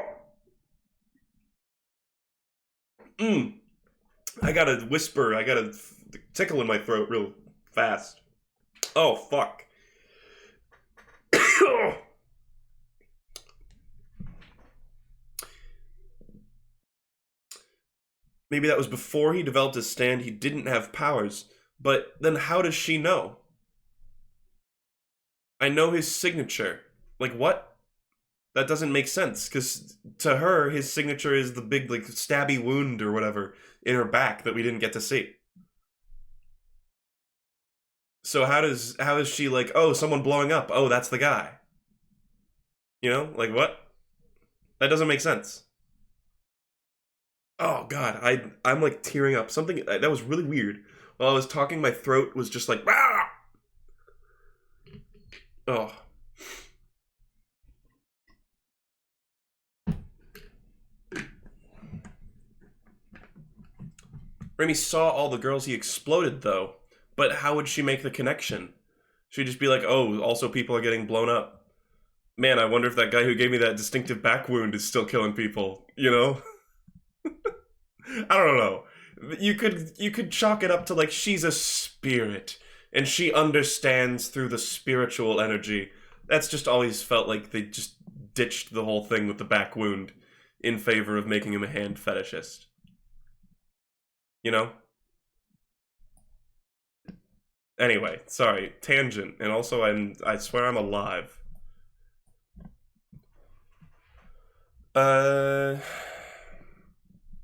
I gotta whisper. I gotta tickle in my throat real fast. Oh, fuck. Maybe that was before he developed his stand. He didn't have powers. But then how does she know? I know his signature. Like, what? That doesn't make sense. Because to her, his signature is the big, like, stabby wound or whatever in her back that we didn't get to see. So how is she like, oh, someone blowing up? Oh, that's the guy. You know? Like, what? That doesn't make sense. Oh god, I'm like tearing up. Something that was really weird. While I was talking, my throat was just like, ah! Oh. Reimi saw all the girls he exploded, though. But how would she make the connection? She'd just be like, oh, also people are getting blown up. Man, I wonder if that guy who gave me that distinctive back wound is still killing people, you know? I don't know. You could chalk it up to like, she's a spirit and she understands through the spiritual energy. That's just always felt like they just ditched the whole thing with the back wound in favor of making him a hand fetishist. You know? Anyway, sorry, tangent. And also I swear I'm alive.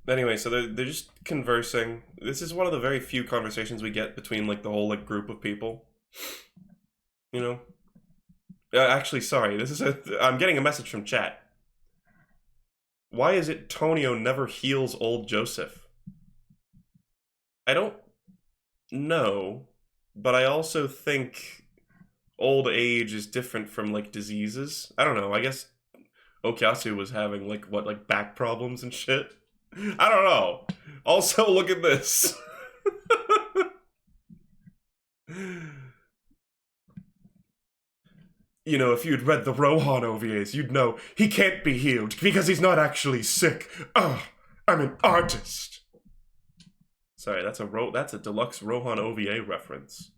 Anyway, so they're just conversing. This is one of the very few conversations we get between like the whole like group of people. You know? Actually, sorry. I'm getting a message from chat. Why is it Tonio never heals old Joseph? I don't know, but I also think old age is different from like diseases. I don't know. I guess Okyasu was having like what, like back problems and shit. I don't know. Also, look at this. you know, if you'd read the Rohan OVAs, you'd know he can't be healed because he's not actually sick. Ugh, I'm an artist. Sorry, that's a deluxe Rohan OVA reference.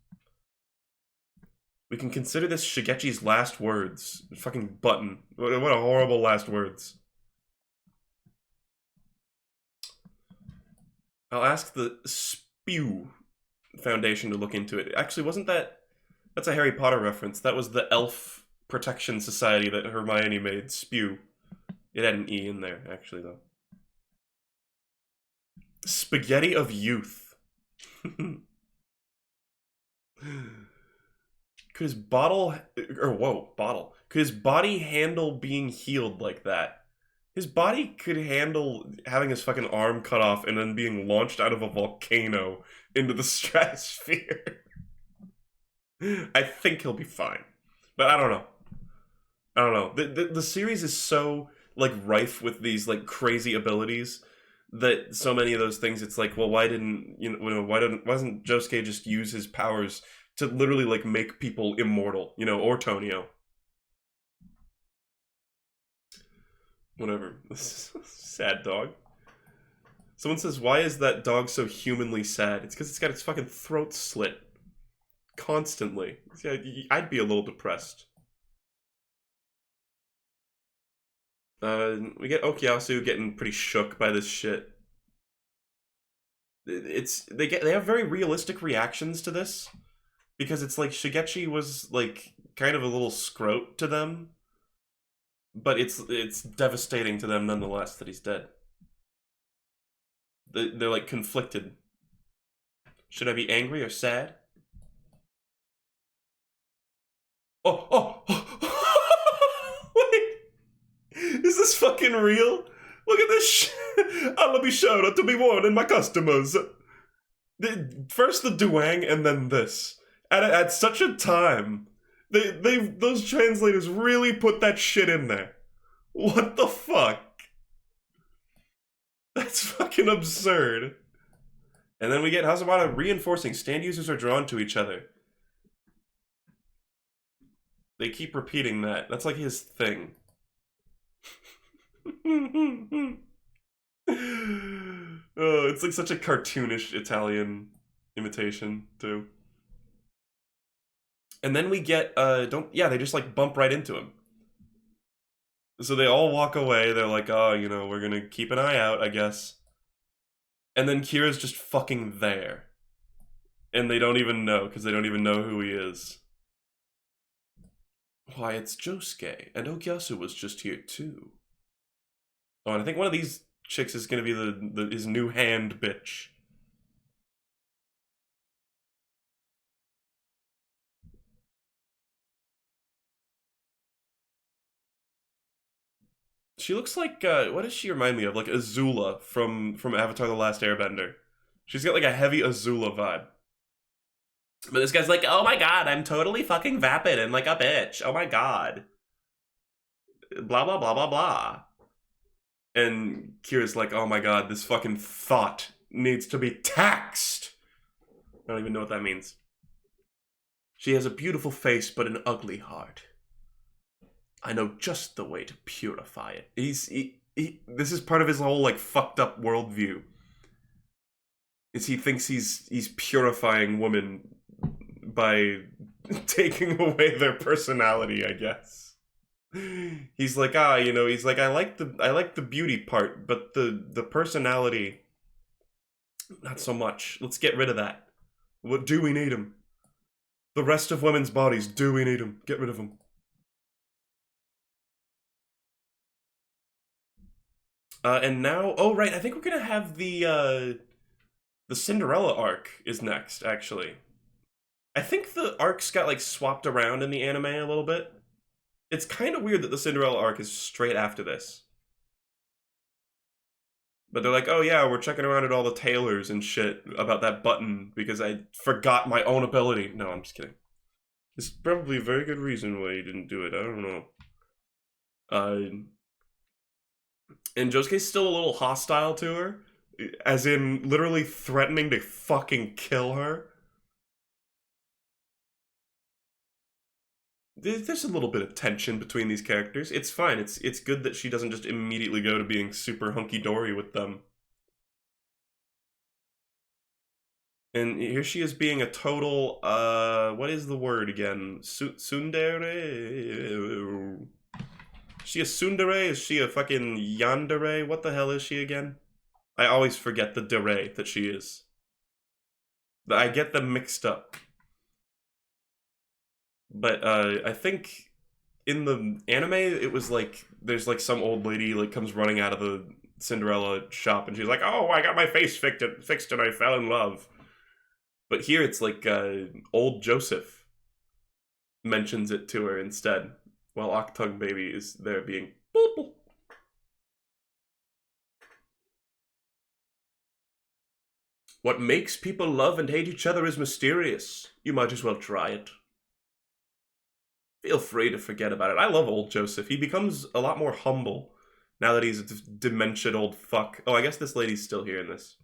We can consider this Shigechi's last words. Fucking button. What a horrible last words. I'll ask the Spew Foundation to look into it. Actually, wasn't that... That's a Harry Potter reference. That was the Elf Protection Society that Hermione made. Spew. It had an E in there, actually, though. Spaghetti of Youth. Could his bottle... Could his body handle being healed like that? His body could handle having his fucking arm cut off and then being launched out of a volcano into the stratosphere. I think he'll be fine. But I don't know. I don't know. The series is so, like, rife with these, like, crazy abilities that so many of those things, it's like, well, why doesn't Josuke just use his powers to literally, like, make people immortal, you know, or Tonio. Whatever. Sad dog. Someone says, why is that dog so humanly sad? It's because it's got its fucking throat slit. Constantly. Yeah, I'd be a little depressed. We get Okuyasu getting pretty shook by this shit. They have very realistic reactions to this. Because it's like Shigechi was like kind of a little scrote to them. But it's devastating to them nonetheless that he's dead. They're like conflicted. Should I be angry or sad? Oh! Wait! Is this fucking real? Look at this shit! I'll be sure to be warning my customers. First the Duang and then this. At such a time. Those translators really put that shit in there. What the fuck? That's fucking absurd. And then we get Hazawada reinforcing stand users are drawn to each other. They keep repeating that. That's like his thing. Oh, it's like such a cartoonish Italian imitation, too. And then we get, they just, like, bump right into him. So they all walk away, they're like, oh, you know, we're gonna keep an eye out, I guess. And then Kira's just fucking there. And they don't even know, because they don't even know who he is. Why, it's Josuke, and Okuyasu was just here, too. Oh, and I think one of these chicks is gonna be his new hand bitch. She looks like, what does she remind me of? Like Azula from Avatar The Last Airbender. She's got like a heavy Azula vibe. But this guy's like, oh my god, I'm totally fucking vapid and like a bitch. Oh my god. Blah, blah, blah, blah, blah. And Kira's like, oh my god, this fucking thought needs to be taxed. I don't even know what that means. She has a beautiful face, but an ugly heart. I know just the way to purify it. This is part of his whole, like, fucked up worldview. Is he thinks he's purifying women by taking away their personality, I guess. He's like, you know, he's like, I like the beauty part, but the personality, not so much. Let's get rid of that. What do we need him? The rest of women's bodies, do we need him? Get rid of them. And now, oh right, I think we're gonna have the Cinderella arc is next, actually. I think the arcs got, like, swapped around in the anime a little bit. It's kind of weird that the Cinderella arc is straight after this. But they're like, oh yeah, we're checking around at all the tailors and shit about that button because I forgot my own ability. No, I'm just kidding. There's probably a very good reason why you didn't do it, I don't know. And Josuke's still a little hostile to her, as in literally threatening to fucking kill her. there's a little bit of tension between these characters. It's fine. It's good that she doesn't just immediately go to being super hunky-dory with them. And here she is being a total, what is the word again? Tsundere? Is she a tsundere? Is she a fucking yandere? What the hell is she again? I always forget the dere that she is. I get them mixed up. But, I think in the anime, it was like, there's like some old lady like comes running out of the Cinderella shop and she's like, oh, I got my face fixed and I fell in love. But here it's like old Joseph mentions it to her instead, while Octung Baby is there being boop, boop. What makes people love and hate each other is mysterious. You might as well try it. Feel free to forget about it. I love old Joseph. He becomes a lot more humble now that he's a dementiated old fuck. Oh, I guess this lady's still here in this.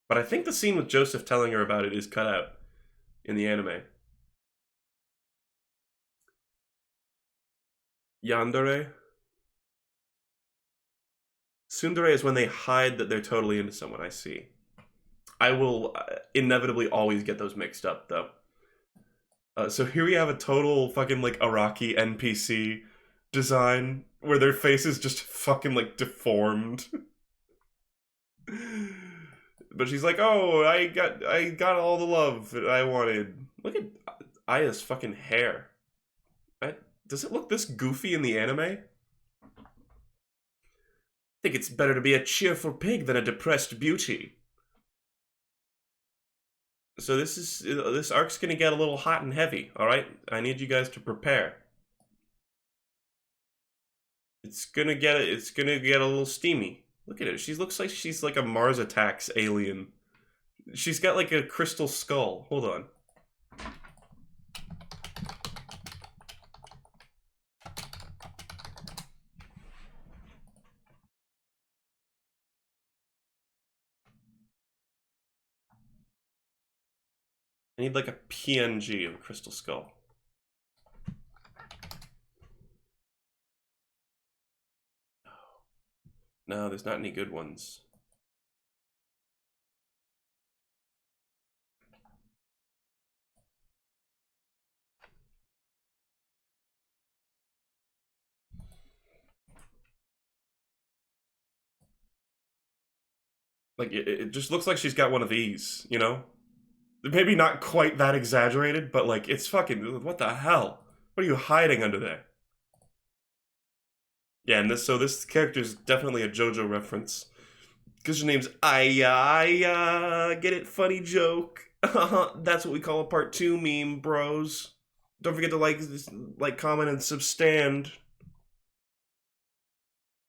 But I think the scene with Joseph telling her about it is cut out in the anime. Yandere? Tsundere is when they hide that they're totally into someone, I see. I will inevitably always get those mixed up, though. So here we have a total fucking, like, Araki NPC design, where their face is just fucking, like, deformed. But she's like, oh, I got all the love that I wanted. Look at Aya's fucking hair. Does it look this goofy in the anime? I think it's better to be a cheerful pig than a depressed beauty. So this arc's gonna get a little hot and heavy, alright? I need you guys to prepare. It's gonna get a little steamy. Look at it. She looks like she's like a Mars Attacks alien. She's got like a crystal skull. Hold on. I need like a PNG of a crystal skull. No, there's not any good ones. Like, it just looks like she's got one of these, you know? Maybe not quite that exaggerated, but like, it's fucking, what the hell? What are you hiding under there? Yeah, and this character's definitely a Jojo reference. Because her name's Aya, Aya, get it? Funny joke. That's what we call a part 2 meme, bros. Don't forget to like, comment, and substand.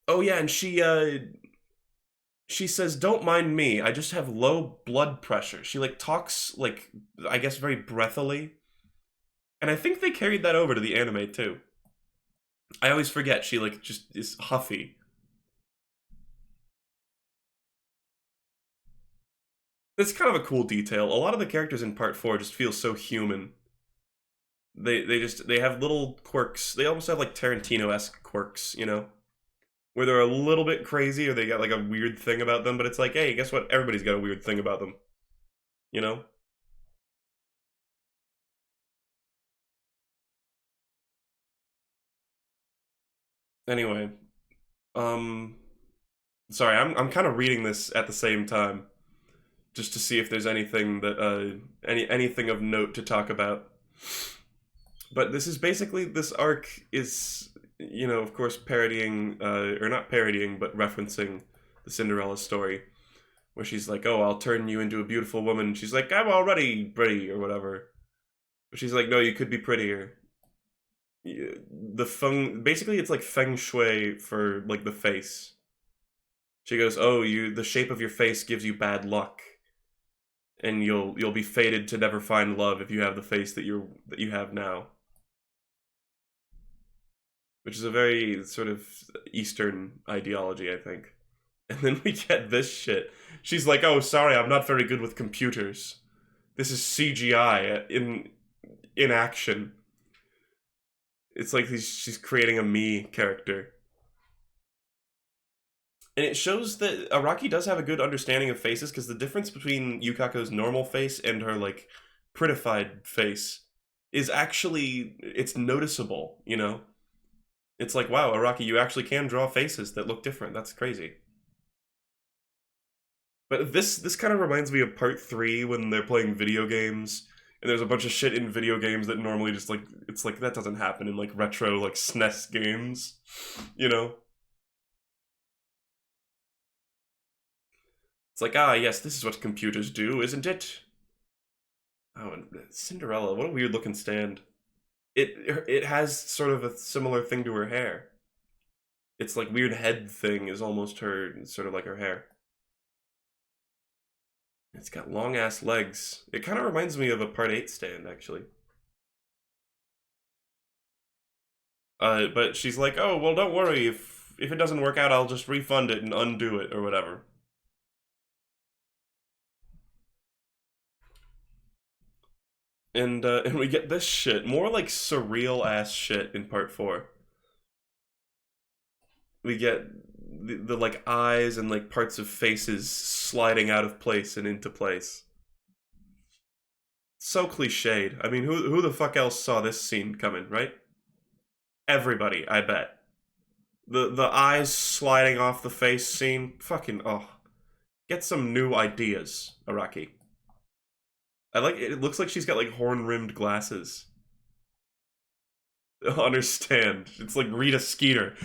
Oh yeah, and she says, don't mind me, I just have low blood pressure. She, like, talks, like, I guess very breathily. And I think they carried that over to the anime, too. I always forget, she, like, just is huffy. It's kind of a cool detail. A lot of the characters in Part 4 just feel so human. They have little quirks. They almost have, like, Tarantino-esque quirks, you know? Where they're a little bit crazy, or they got like a weird thing about them, but it's like, hey, guess what? Everybody's got a weird thing about them. You know? Anyway. Sorry, I'm kind of reading this at the same time. Just to see if there's anything that, anything of note to talk about. But this is basically, this arc is, you know, of course, parodying, or not parodying, but referencing the Cinderella story, where she's like, oh, I'll turn you into a beautiful woman. She's like, I'm already pretty, or whatever. But she's like, no, you could be prettier. Basically, it's like feng shui for, like, the face. She goes, oh, the shape of your face gives you bad luck. And you'll be fated to never find love if you have the face that you have now. Which is a very sort of Eastern ideology, I think. And then we get this shit. She's like, oh, sorry, I'm not very good with computers. This is CGI in action. It's like she's creating a me character. And it shows that Araki does have a good understanding of faces, because the difference between Yukako's normal face and her, like, prettified face is actually, it's noticeable, you know? It's like, wow, Araki, you actually can draw faces that look different. That's crazy. But this kind of reminds me of part 3 when they're playing video games, and there's a bunch of shit in video games that normally just, like, it's like, that doesn't happen in, like, retro, like, SNES games, you know? It's like, ah, yes, this is what computers do, isn't it? Oh, and Cinderella, what a weird looking stand. It has sort of a similar thing to her hair. It's like weird head thing is almost her, sort of like her hair. It's got long ass legs. It kind of reminds me of a part 8 stand, actually. But she's like, oh, well, don't worry, if it doesn't work out, I'll just refund it and undo it or whatever. And we get this shit, more like surreal ass shit in part 4. We get the like eyes and like parts of faces sliding out of place and into place. So cliched. I mean, who the fuck else saw this scene coming, right? Everybody, I bet. The eyes sliding off the face scene, fucking, oh. Get some new ideas, Araki. I like it. It looks like she's got like horn-rimmed glasses. Understand. It's like Rita Skeeter.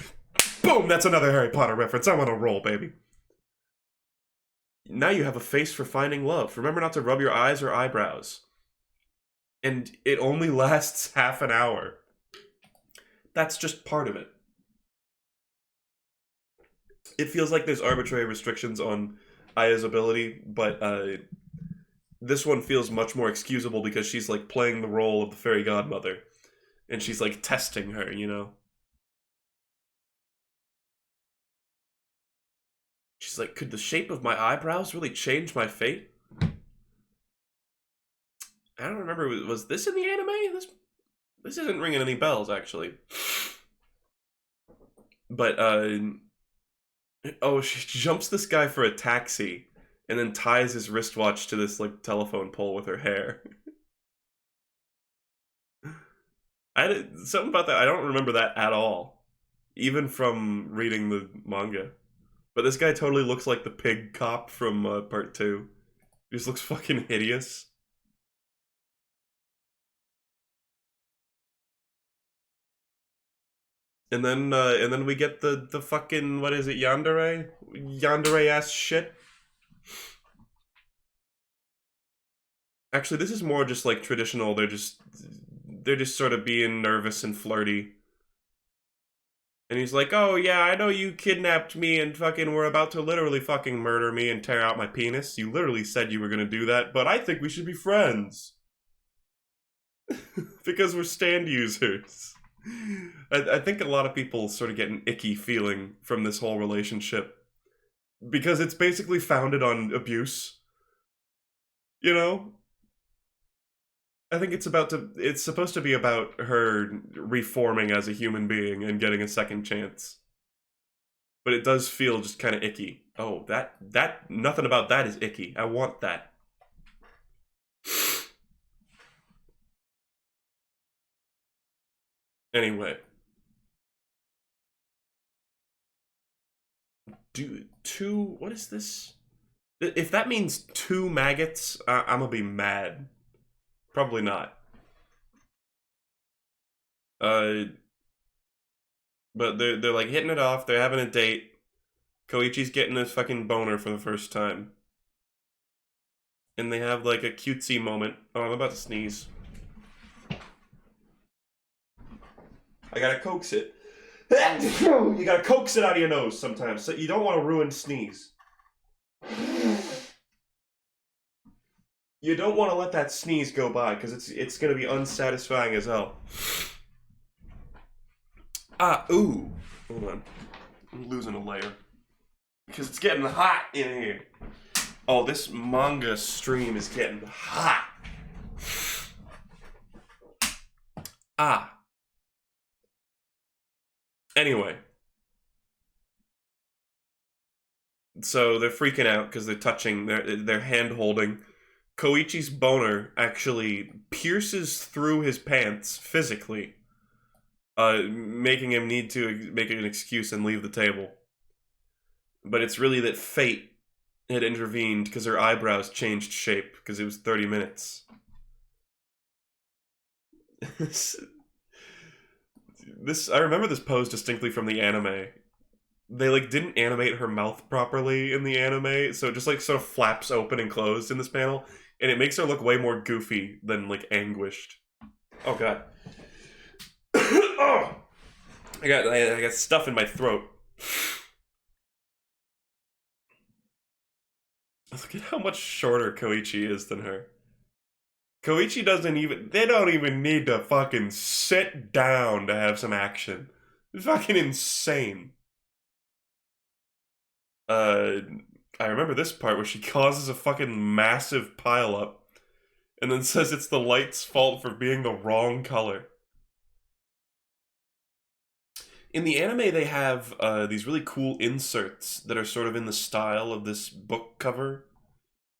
Boom! That's another Harry Potter reference. I'm on a roll, baby. Now you have a face for finding love. Remember not to rub your eyes or eyebrows. And it only lasts half an hour. That's just part of it. It feels like there's arbitrary restrictions on Aya's ability, but this one feels much more excusable because she's like playing the role of the fairy godmother. And she's like testing her, you know? She's like, could the shape of my eyebrows really change my fate? I don't remember, was this in the anime? This isn't ringing any bells, actually. But, oh, she jumps this guy for a taxi, and then ties his wristwatch to this, like, telephone pole with her hair. Something about that, I don't remember that at all. Even from reading the manga. But this guy totally looks like the pig cop from part 2. He just looks fucking hideous. And then we get the fucking, what is it, yandere? Yandere ass shit. Actually, this is more just like traditional. They're just sort of being nervous and flirty. And he's like, oh yeah, I know you kidnapped me and fucking were about to literally fucking murder me and tear out my penis. You literally said you were gonna do that, but I think we should be friends. Because we're stand users. I think a lot of people sort of get an icky feeling from this whole relationship. Because it's basically founded on abuse. You know? I think it's supposed to be about her reforming as a human being and getting a second chance. But it does feel just kind of icky. Oh, nothing about that is icky. I want that. Anyway. What is this? If that means 2 maggots, I'm gonna be mad. Probably not. But they're like hitting it off, they're having a date. Koichi's getting a fucking boner for the first time. And they have like a cutesy moment. Oh, I'm about to sneeze. I gotta coax it. You gotta coax it out of your nose sometimes. So you don't want to ruin sneeze. You don't want to let that sneeze go by, because it's going to be unsatisfying as hell. Ooh. Hold on. I'm losing a layer. Because it's getting hot in here. Oh, this manga stream is getting hot. Anyway, so they're freaking out because they're touching, they're hand holding. Koichi's boner actually pierces through his pants physically, making him need to make an excuse and leave the table. But it's really that fate had intervened because her eyebrows changed shape because it was 30 minutes. This I remember this pose distinctly from the anime. They like didn't animate her mouth properly in the anime, so it just like sort of flaps open and closed in this panel, and it makes her look way more goofy than like anguished. Oh god. Oh, I got stuff in my throat. Look at how much shorter Koichi is than her. Koichi doesn't even, they don't even need to fucking sit down to have some action. It's fucking insane. I remember this part where she causes a fucking massive pileup and then says it's the light's fault for being the wrong color. In the anime, they have these really cool inserts that are sort of in the style of this book cover.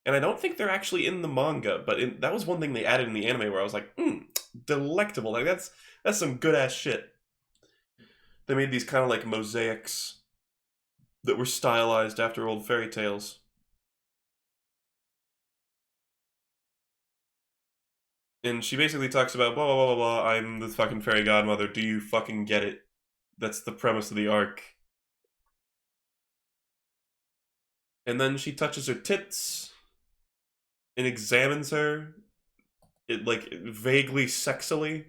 And I don't think they're actually in the manga, but that was one thing they added in the anime where I was like, delectable. Like, that's some good-ass shit. They made these kind of like mosaics that were stylized after old fairy tales. And she basically talks about, blah, blah, blah, blah, blah, I'm the fucking fairy godmother, do you fucking get it? That's the premise of the arc. And then she touches her tits and examines her, it like vaguely sexily.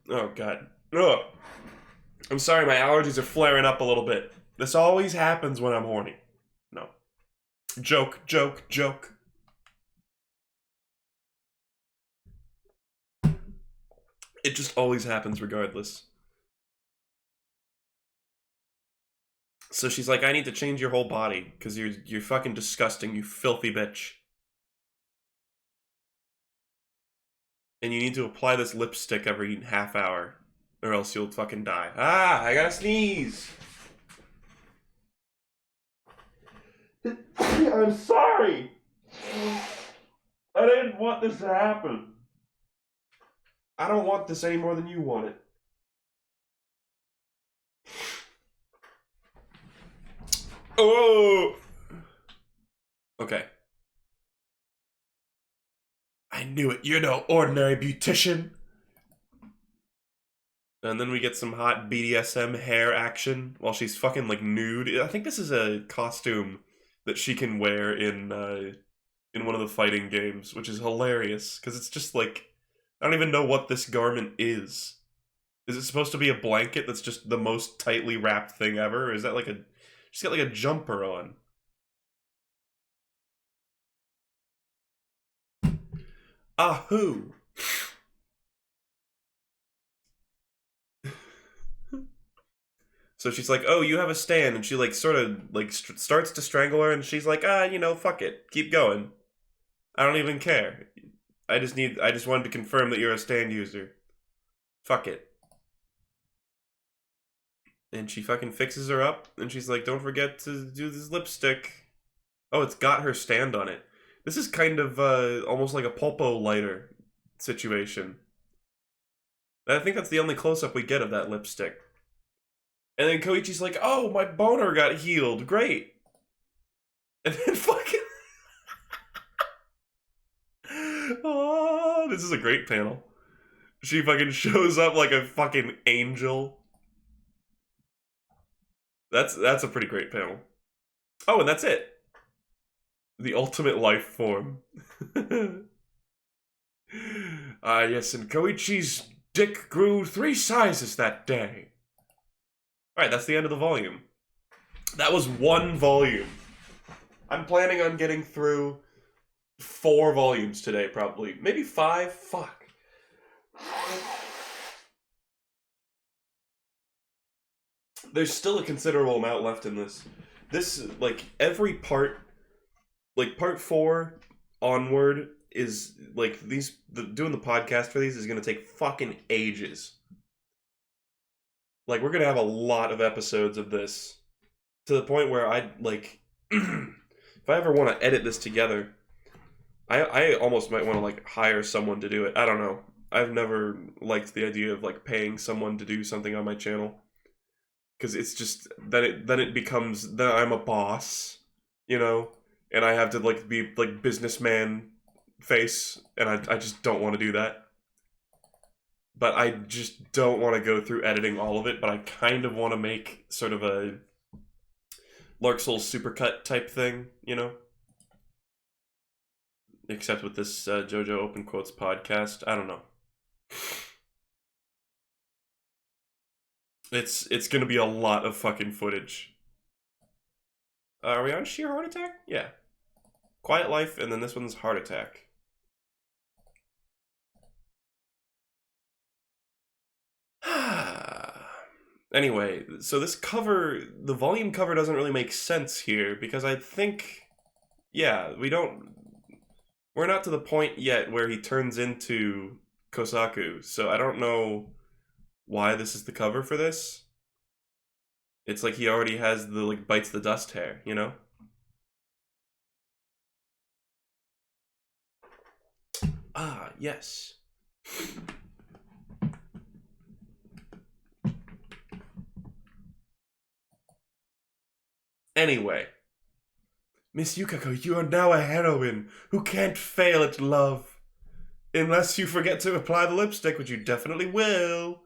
Oh god. Ugh. I'm sorry, my allergies are flaring up a little bit. This always happens when I'm horny. No. Joke, joke, joke. It just always happens regardless. So she's like, I need to change your whole body, because you're fucking disgusting, you filthy bitch. And you need to apply this lipstick every half hour, or else you'll fucking die. Ah, I gotta sneeze! I'm sorry! I didn't want this to happen. I don't want this any more than you want it. Oh! Okay. I knew it. You're no ordinary beautician. And then we get some hot BDSM hair action while she's fucking like nude. I think this is a costume that she can wear in one of the fighting games, which is hilarious because it's just like I don't even know what this garment is. Is it supposed to be a blanket that's just the most tightly wrapped thing ever? Or is that like she's got like a jumper on? Ahoo! So she's like, "Oh, you have a stand," and she like sort of like starts to strangle her, and she's like, fuck it, keep going. I don't even care. I just wanted to confirm that you're a stand user. Fuck it. And she fucking fixes her up, and she's like, don't forget to do this lipstick. Oh, it's got her stand on it. This is kind of almost like a pulpo lighter situation. I think that's the only close-up we get of that lipstick. And then Koichi's like, oh, my boner got healed, great. And then fucking... oh, this is a great panel. She fucking shows up like a fucking angel. That's a pretty great panel. Oh, and that's it. The ultimate life form. Yes, and Koichi's dick grew 3 sizes that day. Alright, that's the end of the volume. That was 1 volume. I'm planning on getting through 4 volumes today, probably. Maybe 5? Fuck. There's still a considerable amount left in this. This, like, every part, like, part 4 onward is, like, doing the podcast for these is gonna take fucking ages. Like, we're gonna have a lot of episodes of this, to the point where I'd, like, if I ever want to edit this together, I almost might want to, like, hire someone to do it. I don't know. I've never liked the idea of, like, paying someone to do something on my channel. Because it's just, then it becomes, then I'm a boss, you know? And I have to, like, be, like, businessman face, and I just don't want to do that. But I just don't want to go through editing all of it, but I kind of want to make sort of a Lark Souls supercut type thing, you know? Except with this Jojo Open Quotes podcast. I don't know. It's gonna be a lot of fucking footage. Are we on Sheer Heart Attack? Yeah. Quiet Life, and then this one's Heart Attack. Anyway, so this cover, the volume cover doesn't really make sense here, because I think, yeah, we're not to the point yet where he turns into Kosaku, so I don't know why this is the cover for this. It's like he already has the, like, bites the dust hair, you know? Ah, yes. Anyway. Miss Yukako, you are now a heroine who can't fail at love. Unless you forget to apply the lipstick, which you definitely will.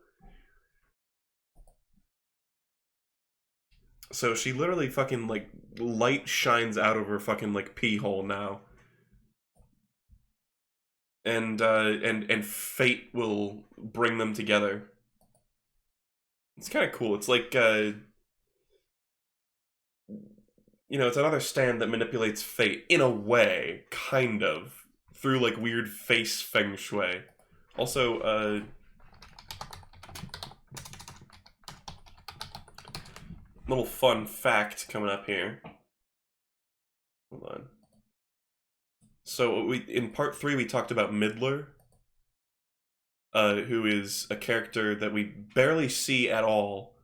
So she literally fucking, like, light shines out of her fucking, like, pee hole now. And fate will bring them together. It's kind of cool. It's like, you know, it's another stand that manipulates fate, in a way, kind of, through, like, weird face feng shui. Also, little fun fact coming up here. Hold on. So in part 3 we talked about Midler, who is a character that we barely see at all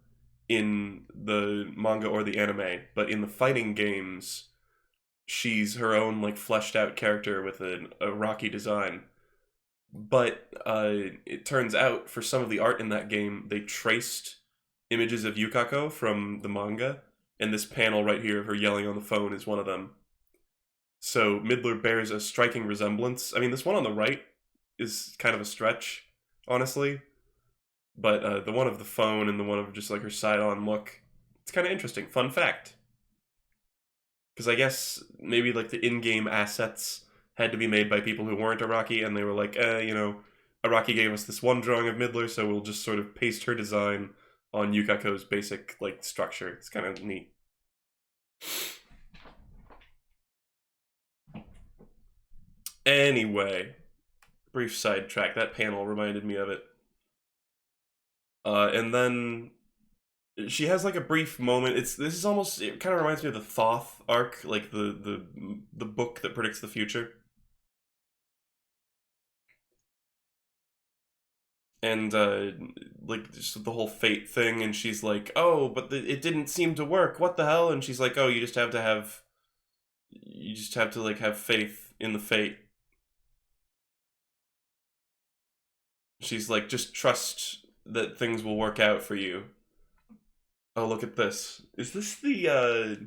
in the manga or the anime, but in the fighting games, she's her own, like, fleshed out character with a rocky design. But it turns out, for some of the art in that game, they traced images of Yukako from the manga, and this panel right here of her yelling on the phone is one of them. So Midler bears a striking resemblance. I mean, this one on the right is kind of a stretch, honestly. But the one of the phone and the one of just, like, her side-on look, it's kind of interesting. Fun fact. Because I guess maybe, like, the in-game assets had to be made by people who weren't Araki, and they were like, you know, Araki gave us this one drawing of Midler, so we'll just sort of paste her design on Yukako's basic, like, structure. It's kind of neat. Anyway, brief sidetrack. That panel reminded me of it. And then she has, like, a brief moment. This is almost, it kind of reminds me of the Thoth arc, like the book that predicts the future. And like, just the whole fate thing, and she's like, oh, but it didn't seem to work. What the hell? And she's like, oh, you just have to like have faith in the fate. She's like, just trust that things will work out for you. Oh, look at this. Is this the,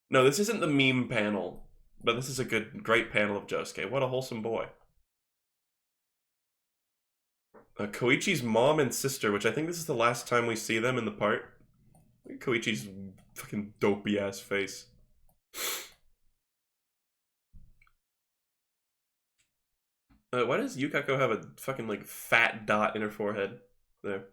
No, this isn't the meme panel, but this is a great panel of Josuke. What a wholesome boy. Koichi's mom and sister, which I think this is the last time we see them in the part. Look at Koichi's fucking dopey-ass face. Why does Yukako have a fucking, like, fat dot in her forehead? There.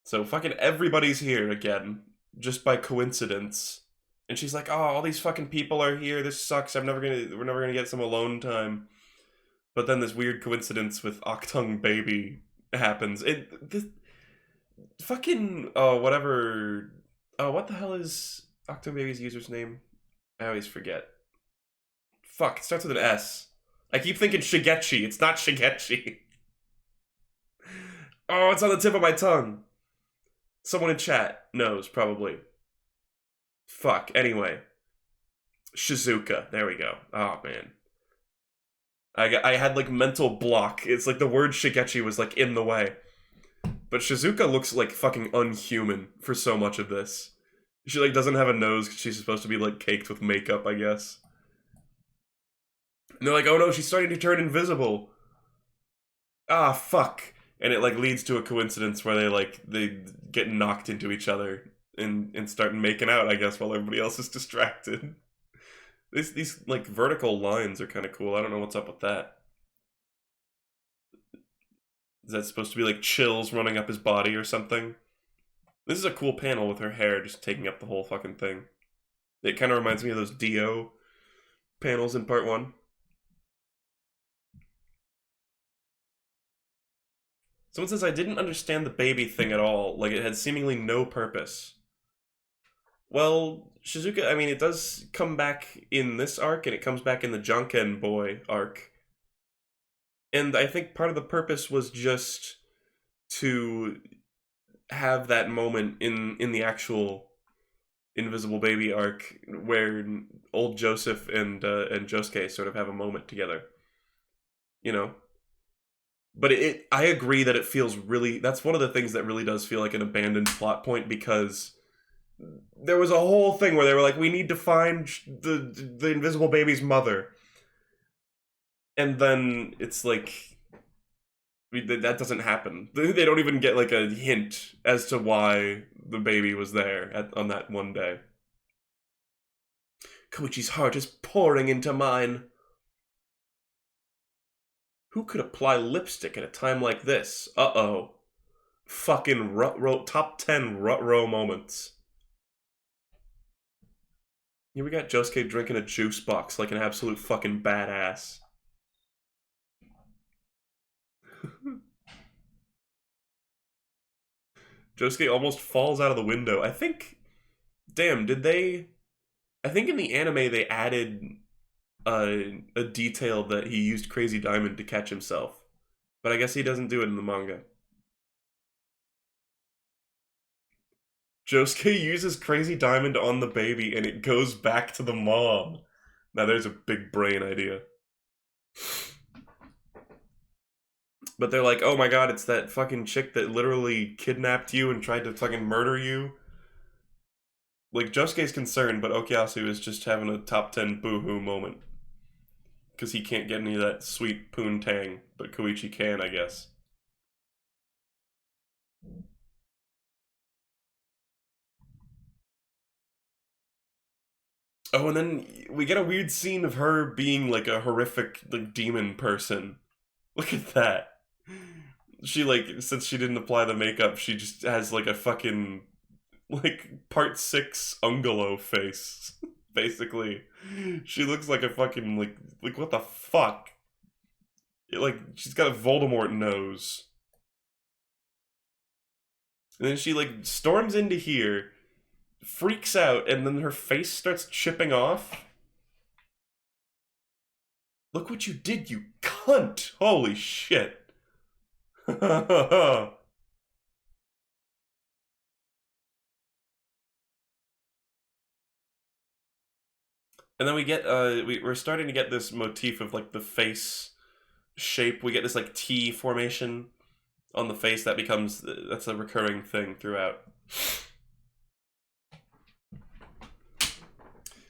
So fucking everybody's here again, just by coincidence. And she's like, oh, all these fucking people are here, this sucks, we're never gonna get some alone time. But then this weird coincidence with Octung Baby happens. Fucking, whatever, what the hell is Octung Baby's user's name? I always forget. Fuck, it starts with an S. I keep thinking Shigechi, it's not Shigechi. Oh, it's on the tip of my tongue. Someone in chat knows, probably. Fuck, anyway. Shizuka, there we go. Oh, man. I had, like, mental block. It's like the word Shigechi was, like, in the way. But Shizuka looks, like, fucking unhuman for so much of this. She, like, doesn't have a nose because she's supposed to be, like, caked with makeup, I guess. And they're like, oh no, she's starting to turn invisible. Ah, fuck. And it, like, leads to a coincidence where they get knocked into each other and start making out, I guess, while everybody else is distracted. These like, vertical lines are kind of cool. I don't know what's up with that. Is that supposed to be, like, chills running up his body or something? This is a cool panel with her hair just taking up the whole fucking thing. It kind of reminds me of those Dio panels in part 1. Someone says, I didn't understand the baby thing at all. Like, it had seemingly no purpose. Well, Shizuka, I mean, it does come back in this arc, and it comes back in the Junken Boy arc. And I think part of the purpose was just to have that moment in the actual Invisible Baby arc where old Joseph and Josuke sort of have a moment together. You know? But I agree that it feels really... That's one of the things that really does feel like an abandoned plot point, because there was a whole thing where they were like, we need to find the Invisible Baby's mother. And then it's like... that doesn't happen. They don't even get, like, a hint as to why the baby was there on that one day. Koichi's heart is pouring into mine. Who could apply lipstick at a time like this? Uh-oh. Fucking top 10 rut-row moments. Here we got Josuke drinking a juice box like an absolute fucking badass. Josuke almost falls out of the window. I think... Damn, did they... I think in the anime they added a detail that he used Crazy Diamond to catch himself. But I guess he doesn't do it in the manga. Josuke uses Crazy Diamond on the baby and it goes back to the mom. Now there's a big brain idea. But they're like, oh my god, it's that fucking chick that literally kidnapped you and tried to fucking murder you. Like, Josuke's concerned, but Okuyasu is just having a top 10 boohoo moment. Because he can't get any of that sweet poontang, but Koichi can, I guess. Oh, and then we get a weird scene of her being, like, a horrific, like, demon person. Look at that. She, like, since she didn't apply the makeup, she just has, like, a fucking, like, part 6 Ungalo face, basically. She looks like a fucking, like what the fuck? Like, she's got a Voldemort nose. And then she, like, storms into here, freaks out, and then her face starts chipping off. Look what you did, you cunt! Holy shit. And then we get, we're starting to get this motif of, like, the face shape. We get this, like, T formation on the face that becomes, that's a recurring thing throughout.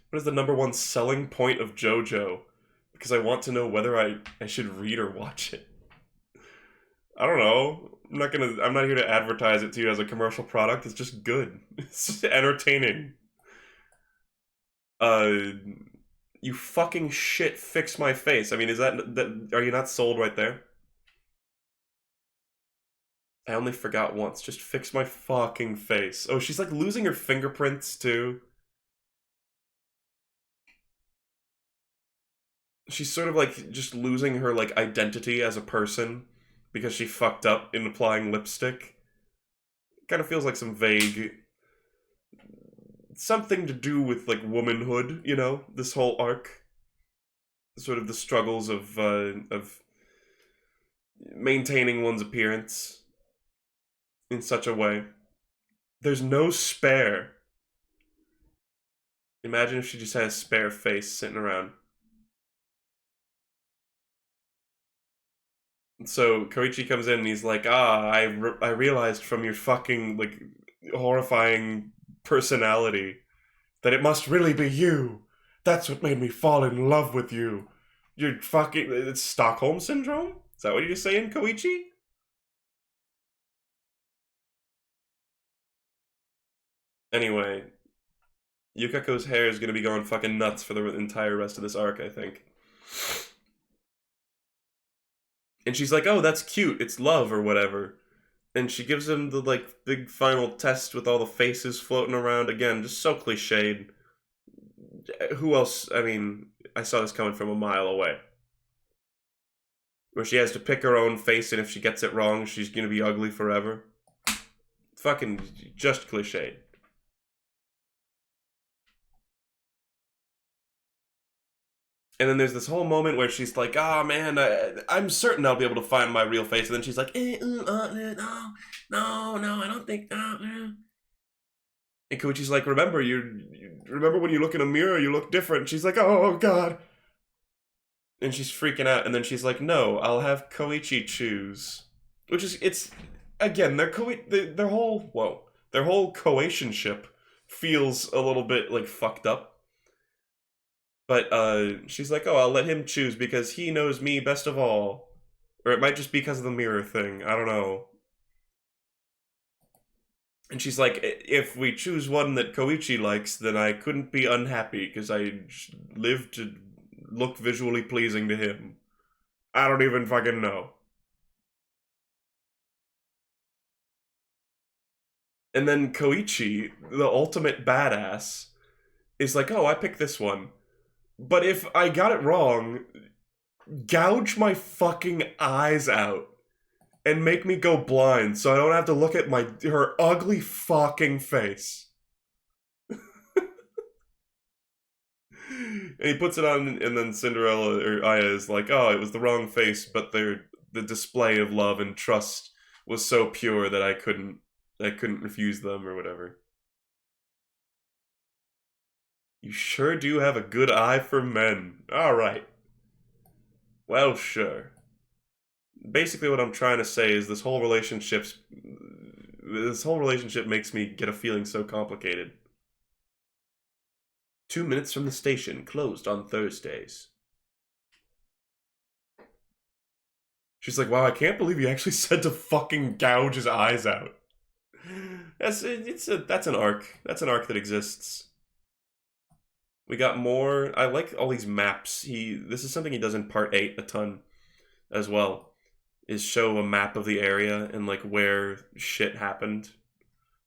What is the #1 selling point of Jojo? Because I want to know whether I should read or watch it. I don't know. I'm not here to advertise it to you as a commercial product. It's just good. It's just entertaining. You fucking shit, fix my face. I mean, is that are you not sold right there? I only forgot once. Just fix my fucking face. Oh, she's, like, losing her fingerprints, too. She's sort of, like, just losing her, like, identity as a person because she fucked up in applying lipstick. Kind of feels like some vague... something to do with, like, womanhood, you know? This whole arc. Sort of the struggles of maintaining one's appearance. in such a way. There's no spare. Imagine if she just had a spare face sitting around. So Koichi comes in and he's like, I realized from your fucking, like, horrifying personality that it must really be you. That's what made me fall in love with you. You're fucking, it's Stockholm Syndrome? Is that what you're saying, Koichi? Anyway, Yukako's hair is gonna be going fucking nuts for the entire rest of this arc, I think. And she's like, oh, that's cute, it's love or whatever. And she gives him the, like, big final test with all the faces floating around. Again, just so cliched. Who else? I mean, I saw this coming from a mile away. Where she has to pick her own face, and if she gets it wrong, she's gonna be ugly forever. Fucking just cliched. And then there's this whole moment where she's like, "Ah, man, I'm certain I'll be able to find my real face." And then she's like, no, I don't think that. And Koichi's like, remember when you look in a mirror, you look different." And she's like, "Oh God." And she's freaking out. And then she's like, "No, I'll have Koichi choose." Which is, it's, again, their whole coationship feels a little bit, like, fucked up. But she's like, "Oh, I'll let him choose because he knows me best of all." Or it might just be because of the mirror thing. I don't know. And she's like, "If we choose one that Koichi likes, then I couldn't be unhappy because I live to look visually pleasing to him." I don't even fucking know. And then Koichi, the ultimate badass, is like, "Oh, I picked this one. But if I got it wrong, gouge my fucking eyes out and make me go blind so I don't have to look at her ugly fucking face." And he puts it on, and then Cinderella or Aya is like, "Oh, it was the wrong face, but the display of love and trust was so pure that I couldn't refuse them," or whatever. You sure do have a good eye for men. All right. Well, sure. Basically, what I'm trying to say is this whole relationship makes me get a feeling so complicated. 2 minutes from the station, closed on Thursdays. She's like, "Wow, I can't believe he actually said to fucking gouge his eyes out." That's an arc. That's an arc that exists. We got more. I like all these maps. This is something he does in part 8 a ton as well. Is show a map of the area and, like, where shit happened.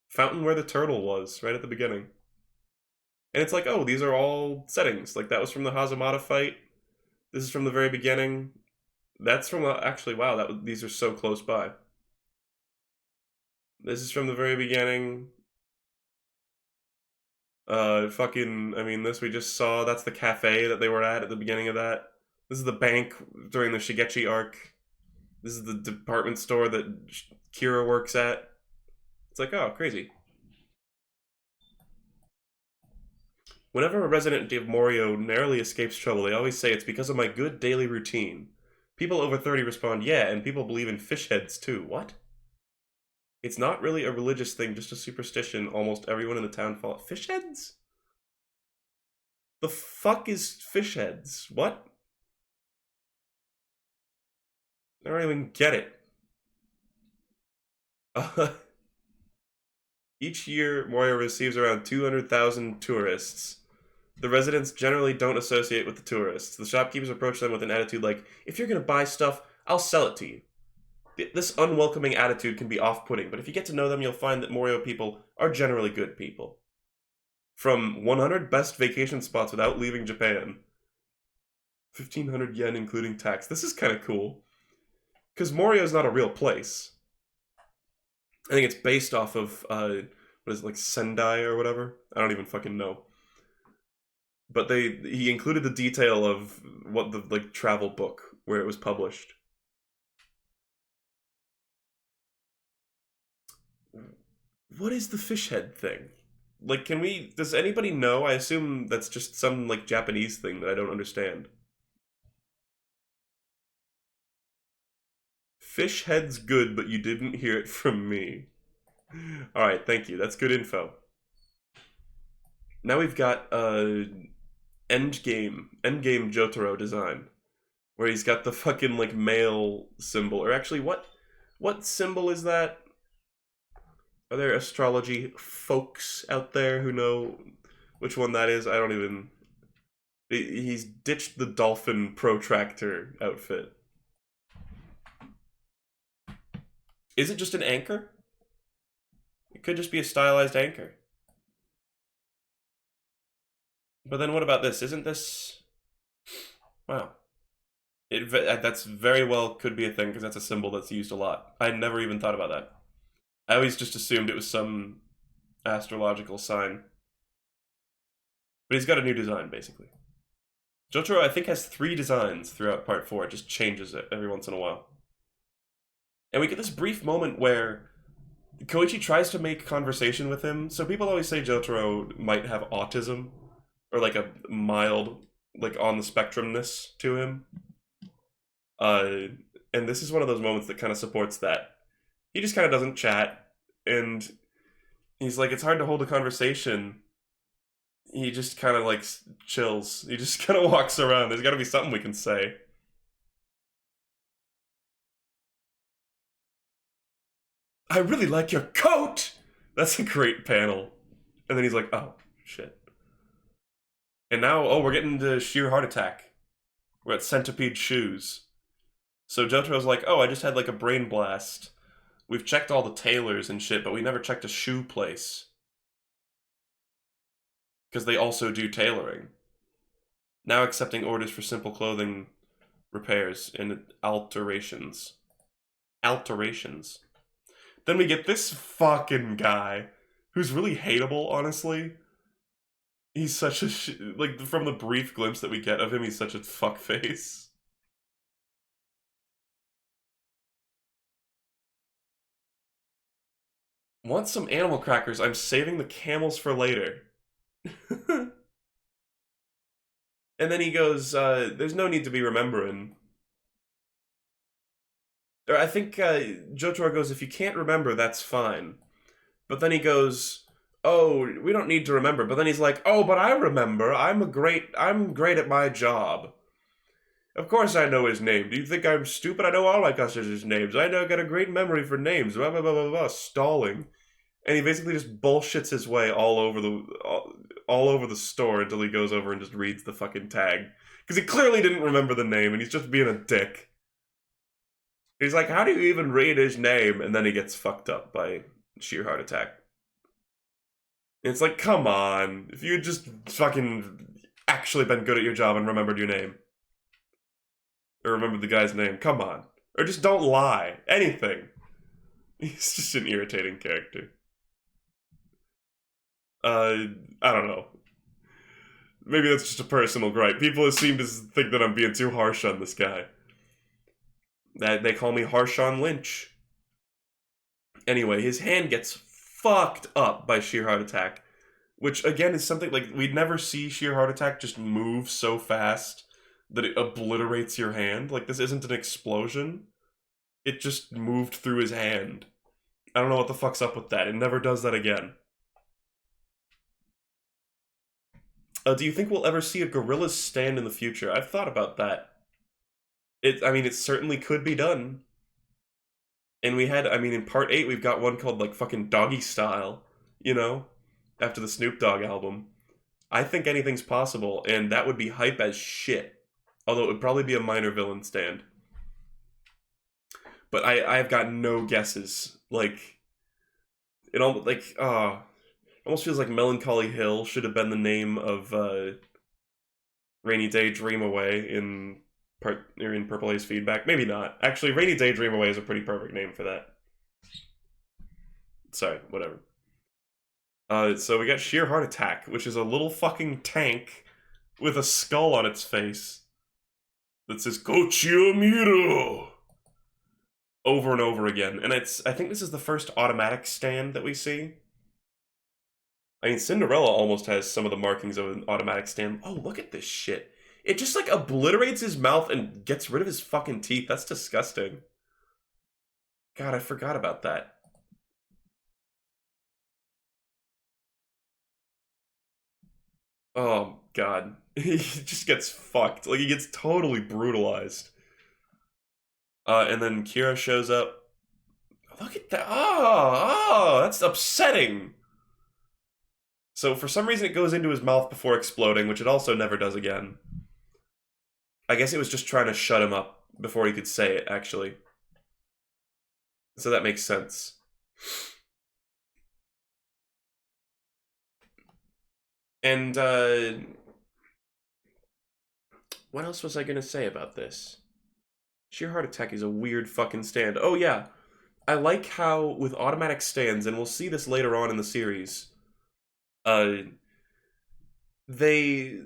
Fountain where the turtle was right at the beginning. And it's like, oh, these are all settings. Like, that was from the Hazamata fight. This is from the very beginning. That's from actually, wow, these are so close by. This is from the very beginning. I mean, this we just saw. That's the cafe that they were at the beginning of that. This is the bank during the Shigechi arc. This is the department store that Kira works at. It's like, oh, crazy. Whenever a resident of Morioh narrowly escapes trouble, they always say it's because of my good daily routine. People over 30 respond, yeah, and people believe in fish heads too. What? It's not really a religious thing, just a superstition. Almost everyone in the town follows. Fish heads? The fuck is fish heads? What? I don't even get it. Each year, Morioh receives around 200,000 tourists. The residents generally don't associate with the tourists. The shopkeepers approach them with an attitude like, if you're gonna buy stuff, I'll sell it to you. This unwelcoming attitude can be off-putting, but if you get to know them, you'll find that Morioh people are generally good people. From 100 best vacation spots without leaving Japan. 1,500 yen including tax. This is kind of cool. Because Morioh is not a real place. I think it's based off of, what is it, like Sendai or whatever? I don't even fucking know. But he included the detail of what the, like, travel book where it was published. What is the fish head thing? Like, does anybody know? I assume that's just some, like, Japanese thing that I don't understand. Fish head's good, but you didn't hear it from me. Alright, thank you. That's good info. Now we've got, Endgame Jotaro design. Where he's got the fucking, like, male symbol. Or actually, what symbol is that? Are there astrology folks out there who know which one that is? I don't even... He's ditched the dolphin protractor outfit. Is it just an anchor? It could just be a stylized anchor. But then what about this? Isn't this... Wow. That's very well could be a thing, because that's a symbol that's used a lot. I never even thought about that. I always just assumed it was some astrological sign. But he's got a new design, basically. Jotaro, I think, has 3 designs throughout Part 4. It just changes it every once in a while. And we get this brief moment where Koichi tries to make conversation with him. So people always say Jotaro might have autism, or like a mild, like on the spectrumness to him. And this is one of those moments that kind of supports that. He just kind of doesn't chat, and he's like, it's hard to hold a conversation. He just kind of like chills. He just kind of walks around. There's got to be something we can say. I really like your coat! That's a great panel. And then he's like, oh, shit. And now, oh, we're getting to sheer heart attack. We're at centipede shoes. So Jotaro's like, oh, I just had like a brain blast. We've checked all the tailors and shit, but we never checked a shoe place. Because they also do tailoring. Now accepting orders for simple clothing repairs and alterations. Alterations. Then we get this fucking guy, who's really hateable, honestly. He's such a like, from the brief glimpse that we get of him, he's such a fuckface. Want some animal crackers? I'm saving the camels for later. And then he goes, there's no need to be remembering. Or I think Jotaro goes, if you can't remember, that's fine. But then he goes, oh, we don't need to remember. But then he's like, oh, but I remember. I'm great at my job. Of course I know his name. Do you think I'm stupid? I know all my customers' names. I know got a great memory for names. Blah, blah, blah, blah, blah. Stalling. And he basically just bullshits his way all over the store until he goes over and just reads the fucking tag. Because he clearly didn't remember the name, and he's just being a dick. He's like, how do you even read his name? And then he gets fucked up by sheer heart attack. And it's like, come on. If you had just fucking actually been good at your job and remembered your name. Or remembered the guy's name. Come on. Or just don't lie. Anything. He's just an irritating character. I don't know. Maybe that's just a personal gripe. People seem to think that I'm being too harsh on this guy. That they call me harsh on Lynch. Anyway, his hand gets fucked up by sheer heart attack. Which, again, is something, like, we'd never see sheer heart attack just move so fast that it obliterates your hand. Like, this isn't an explosion. It just moved through his hand. I don't know what the fuck's up with that. It never does that again. Do you think we'll ever see a gorilla's stand in the future? I've thought about that. I mean, it certainly could be done. And we had, I mean, in Part 8, we've got one called, like, fucking Doggy Style, you know? After the Snoop Dogg album. I think anything's possible, and that would be hype as shit. Although it would probably be a minor villain stand. But I've got no guesses. Like, it almost, like, almost feels like Melancholy Hill should have been the name of Rainy Day Dream Away in Purple Haze Feedback. Maybe not. Actually, Rainy Day Dream Away is a pretty perfect name for that. Sorry, whatever. So we got Sheer Heart Attack, which is a little fucking tank with a skull on its face that says Koichi Amuro over and over again. And I think this is the first automatic stand that we see. I mean, Cinderella almost has some of the markings of an automatic stand. Oh, look at this shit. It just, like, obliterates his mouth and gets rid of his fucking teeth. That's disgusting. God, I forgot about that. Oh, God. He just gets fucked. Like, he gets totally brutalized. And then Kira shows up. Look at that. Oh, that's upsetting. So for some reason it goes into his mouth before exploding, which it also never does again. I guess it was just trying to shut him up before he could say it, actually. So that makes sense. And, what else was I gonna say about this? Sheer Heart Attack is a weird fucking stand. Oh, yeah. I like how, with automatic stands, and we'll see this later on in the series, uh, they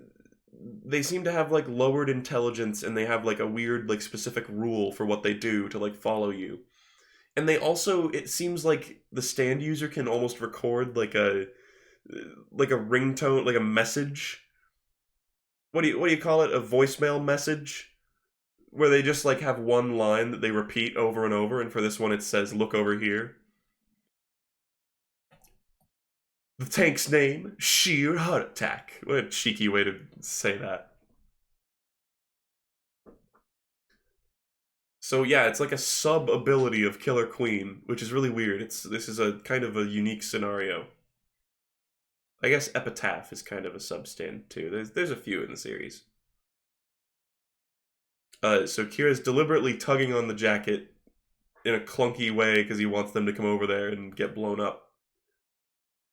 seem to have, like, lowered intelligence, and they have, like, a weird, like, specific rule for what they do to, like, follow you. And they also, it seems like the stand user can almost record, like a ringtone, like a message. What do you call it? A voicemail message? Where they just, like, have one line that they repeat over and over, and for this one it says, "Look over here." The tank's name, Sheer Heart Attack. What a cheeky way to say that. So yeah, it's like a sub-ability of Killer Queen, which is really weird. This is a kind of a unique scenario. I guess Epitaph is kind of a sub-stand too. There's a few in the series. So Kira's deliberately tugging on the jacket in a clunky way because he wants them to come over there and get blown up.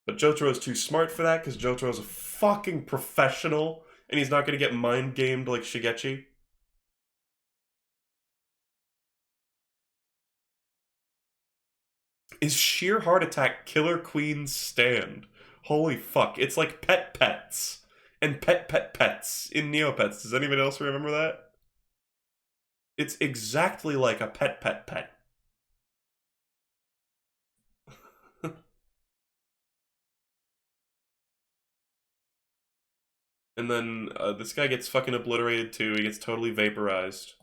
But Jotaro's too smart for that because Jotaro's a fucking professional and he's not going to get mind-gamed like Shigechi. Is Sheer Heart Attack Killer Queen's stand? Holy fuck, it's like Pet Pets and Pet Pet Pets in Neopets. Does anybody else remember that? It's exactly like a Pet Pet Pet. And then this guy gets fucking obliterated too. He gets totally vaporized.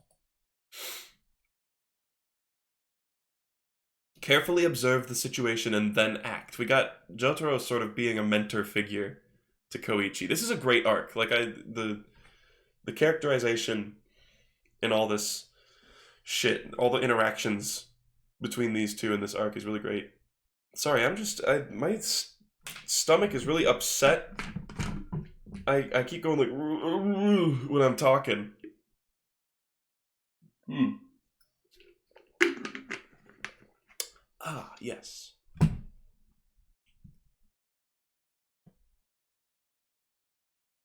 Carefully observe the situation and then act. We got Jotaro sort of being a mentor figure to Koichi. This is a great arc. Like the characterization and all this shit, all the interactions between these two in this arc is really great. Sorry, my stomach is really upset. I keep going like when I'm talking. Ah, yes.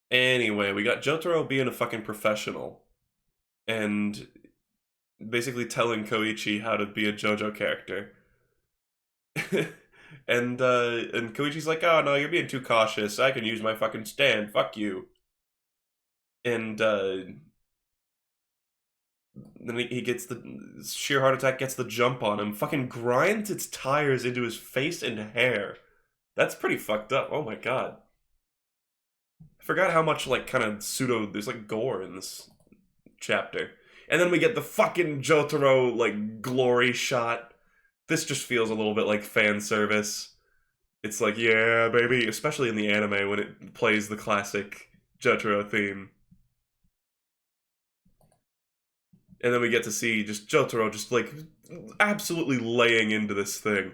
Anyway, we got Jotaro being a fucking professional and basically telling Koichi how to be a JoJo character. and Koichi's like, "Oh no, you're being too cautious. I can use my fucking stand. Fuck you." And then he gets the Sheer Heart Attack gets the jump on him. Fucking grinds its tires into his face and hair. That's pretty fucked up. Oh my god. I forgot how much, like, kind of there's, like, gore in this chapter. And then we get the fucking Jotaro, like, glory shot. This just feels a little bit like fan service. It's like, yeah, baby, especially in the anime when it plays the classic Jotaro theme. And then we get to see just Jotaro just, like, absolutely laying into this thing.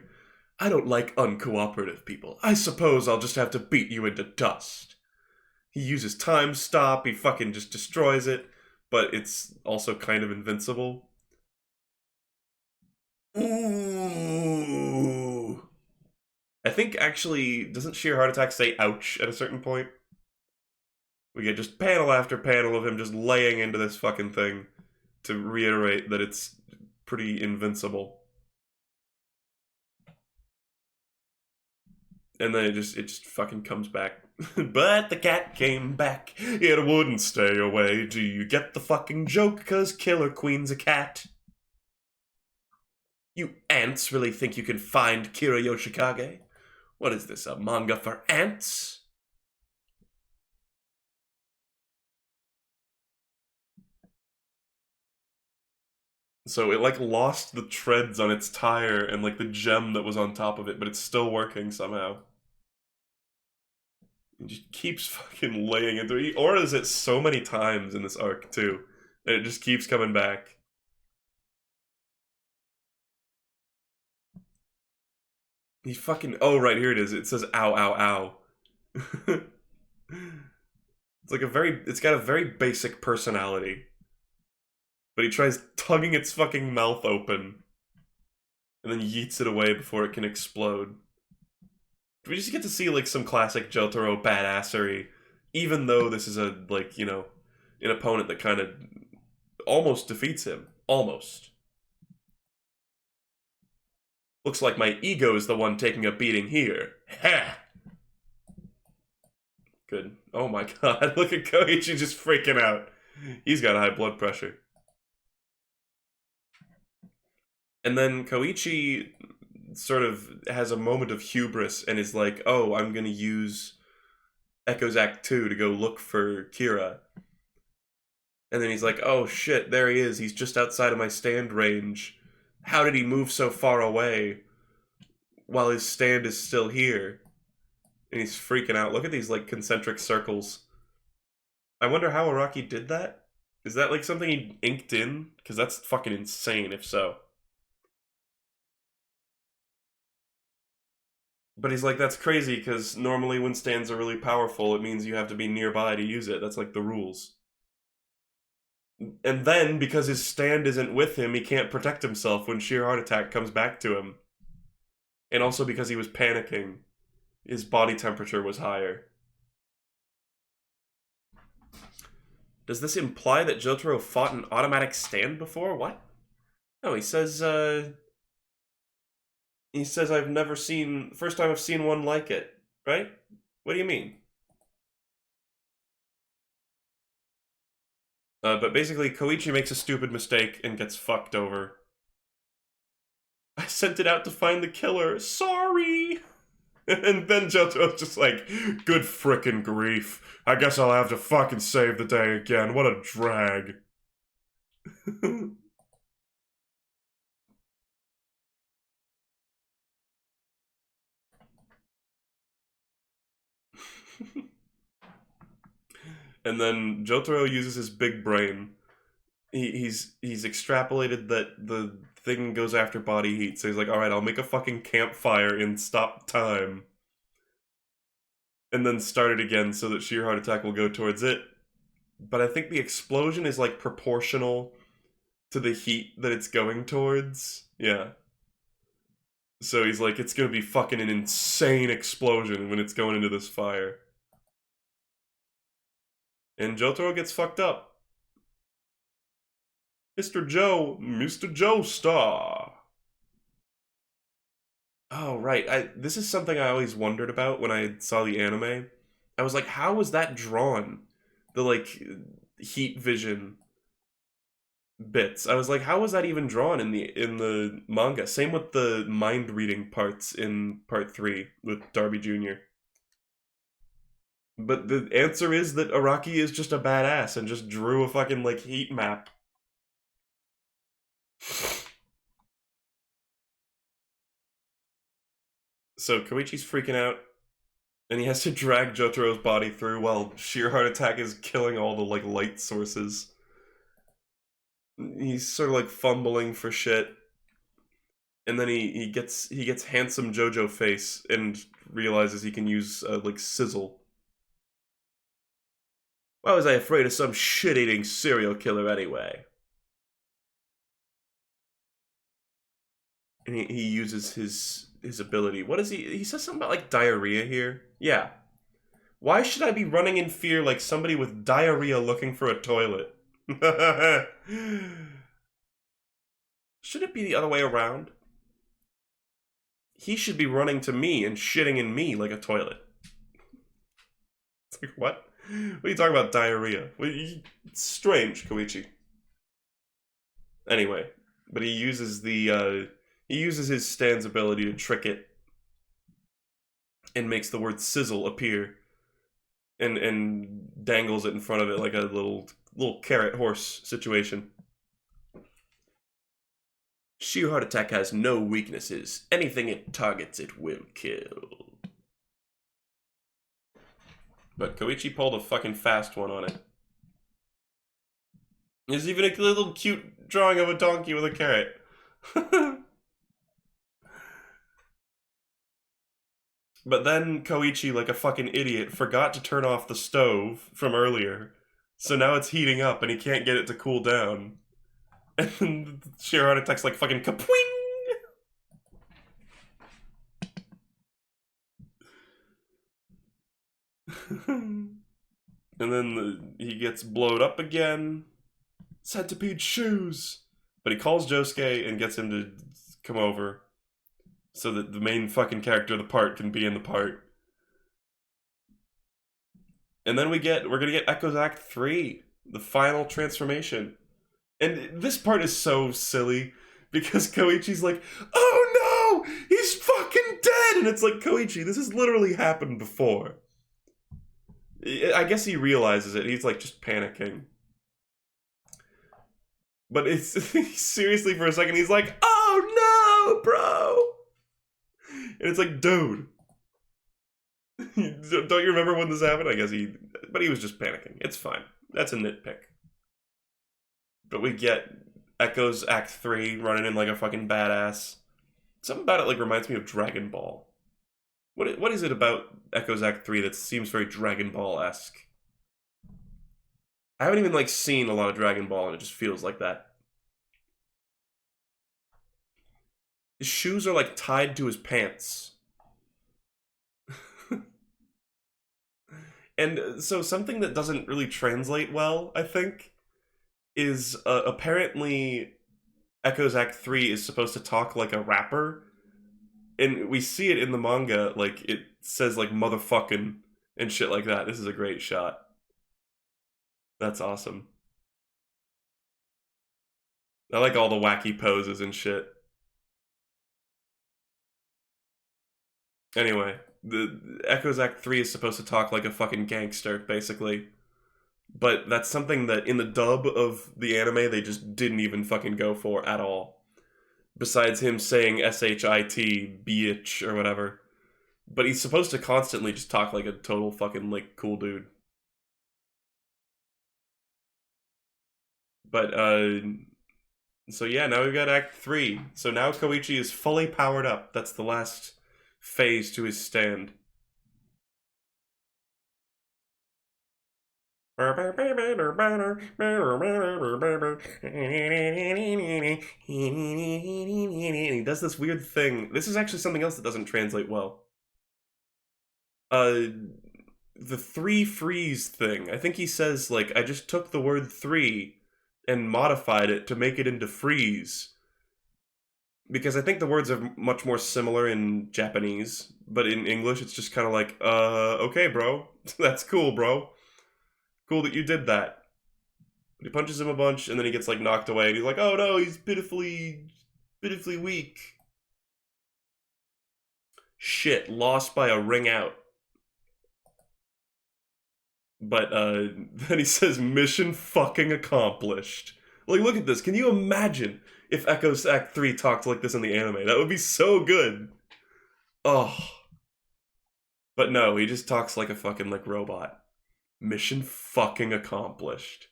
I don't like uncooperative people. I suppose I'll just have to beat you into dust. He uses time stop, he fucking just destroys it, but it's also kind of invincible. Ooh. I think actually, doesn't Sheer Heart Attack say ouch at a certain point? We get just panel after panel of him just laying into this fucking thing to reiterate that it's pretty invincible. And then it just fucking comes back. But the cat came back. It wouldn't stay away. Do you get the fucking joke? 'Cause Killer Queen's a cat. You ants really think you can find Kira Yoshikage? What is this, a manga for ants? So it like lost the treads on its tire and like the gem that was on top of it, but it's still working somehow. It just keeps fucking laying into it. He auras it so many times in this arc too. And it just keeps coming back. He fucking, oh right, here it is. It says ow ow ow. It's like it's got a very basic personality. But he tries tugging its fucking mouth open. And then yeets it away before it can explode. We just get to see, like, some classic Jotaro badassery. Even though this is a, like, you know, an opponent that kind of almost defeats him. Almost. Looks like my ego is the one taking a beating here. Ha! Good. Oh my god, look at Koichi just freaking out. He's got high blood pressure. And then Koichi sort of has a moment of hubris and is like, oh, I'm gonna use Echo's Act 2 to go look for Kira. And then he's like, oh shit, there he is. He's just outside of my stand range. How did he move so far away while his stand is still here? And he's freaking out. Look at these, like, concentric circles. I wonder how Araki did that? Is that, like, something he inked in? Because that's fucking insane if so. But he's like, that's crazy, because normally when stands are really powerful, it means you have to be nearby to use it. That's like the rules. And then, because his stand isn't with him, he can't protect himself when sheer heart attack comes back to him. And also because he was panicking. His body temperature was higher. Does this imply that Jotaro fought an automatic stand before? What? No, he says, I've never seen... First time I've seen one like it. Right? What do you mean? But basically, Koichi makes a stupid mistake and gets fucked over. I sent it out to find the killer. Sorry! And then Jotaro's just like, good frickin' grief. I guess I'll have to fucking save the day again. What a drag. And then Jotaro uses his big brain. He's extrapolated that the thing goes after body heat, so he's like, alright, I'll make a fucking campfire in stop time. And then start it again so that sheer heart attack will go towards it. But I think the explosion is like proportional to the heat that it's going towards. Yeah. So he's like, it's gonna be fucking an insane explosion when it's going into this fire. And Jotaro gets fucked up. Mr. Joestar. Oh, right. This is something I always wondered about when I saw the anime. I was like, how was that drawn? The, like, heat vision bits. I was like, how was that even drawn in the manga? Same with the mind reading parts in part 3 with Darby Jr. But the answer is that Araki is just a badass and just drew a fucking, like, heat map. So Koichi's freaking out, and he has to drag Jotaro's body through while sheer heart attack is killing all the, like, light sources. He's sort of, like, fumbling for shit. And then he gets handsome Jojo face and realizes he can use, like, sizzle. Why was I afraid of some shit-eating serial killer anyway? And he uses his ability. What is he says something about, like, diarrhea here? Yeah. Why should I be running in fear like somebody with diarrhea looking for a toilet? Should it be the other way around? He should be running to me and shitting in me like a toilet. It's like, what? What are you talking about, diarrhea? It's strange, Koichi. Anyway, but he uses his stand's ability to trick it. and makes the word sizzle appear and dangles it in front of it like a little carrot horse situation. Sheer Heart Attack has no weaknesses. Anything it targets, it will kill. But Koichi pulled a fucking fast one on it. There's even a little cute drawing of a donkey with a carrot. But then Koichi, like a fucking idiot, forgot to turn off the stove from earlier. So now it's heating up and he can't get it to cool down. And Sheer Heart Attack's like fucking kapwing! And then he gets blowed up again. Centipede shoes! But he calls Josuke and gets him to come over so that the main fucking character of the part can be in the part. And then we're gonna get Echo's Act 3, the final transformation. And this part is so silly because Koichi's like, oh no! He's fucking dead! And it's like, Koichi, this has literally happened before. I guess he realizes it. He's like just panicking. But it's seriously for a second, he's like, oh no, bro! And it's like, dude. Don't you remember when this happened? I guess but he was just panicking. It's fine. That's a nitpick. But we get Echo's Act 3 running in like a fucking badass. Something about it like reminds me of Dragon Ball. What is it about Echo's Act 3 that seems very Dragon Ball-esque? I haven't even like seen a lot of Dragon Ball and it just feels like that. His shoes are like tied to his pants. And so something that doesn't really translate well, I think, is apparently Echo's Act 3 is supposed to talk like a rapper. And we see it in the manga, like, it says, like, motherfucking and shit like that. This is a great shot. That's awesome. I like all the wacky poses and shit. Anyway, the Echo's Act 3 is supposed to talk like a fucking gangster, basically. But that's something that in the dub of the anime, they just didn't even fucking go for at all. Besides him saying S-H-I-T, bitch, or whatever. But he's supposed to constantly just talk like a total fucking, like, cool dude. But, so yeah, now we've got Act 3. So now Koichi is fully powered up. That's the last phase to his stand. He does this weird thing. This is actually something else that doesn't translate well. The three freeze thing. I think he says, like, I just took the word three and modified it to make it into freeze. Because I think the words are much more similar in Japanese, but in English it's just kind of like, okay, bro. That's cool, bro. Cool that you did that. He punches him a bunch, and then he gets, like, knocked away, and he's like, oh no, he's pitifully weak. Shit, lost by a ring out. But, then he says, mission fucking accomplished. Like, look at this. Can you imagine if Echo's Act 3 talked like this in the anime? That would be so good. Oh. But no, he just talks like a fucking, like, robot. Mission fucking accomplished.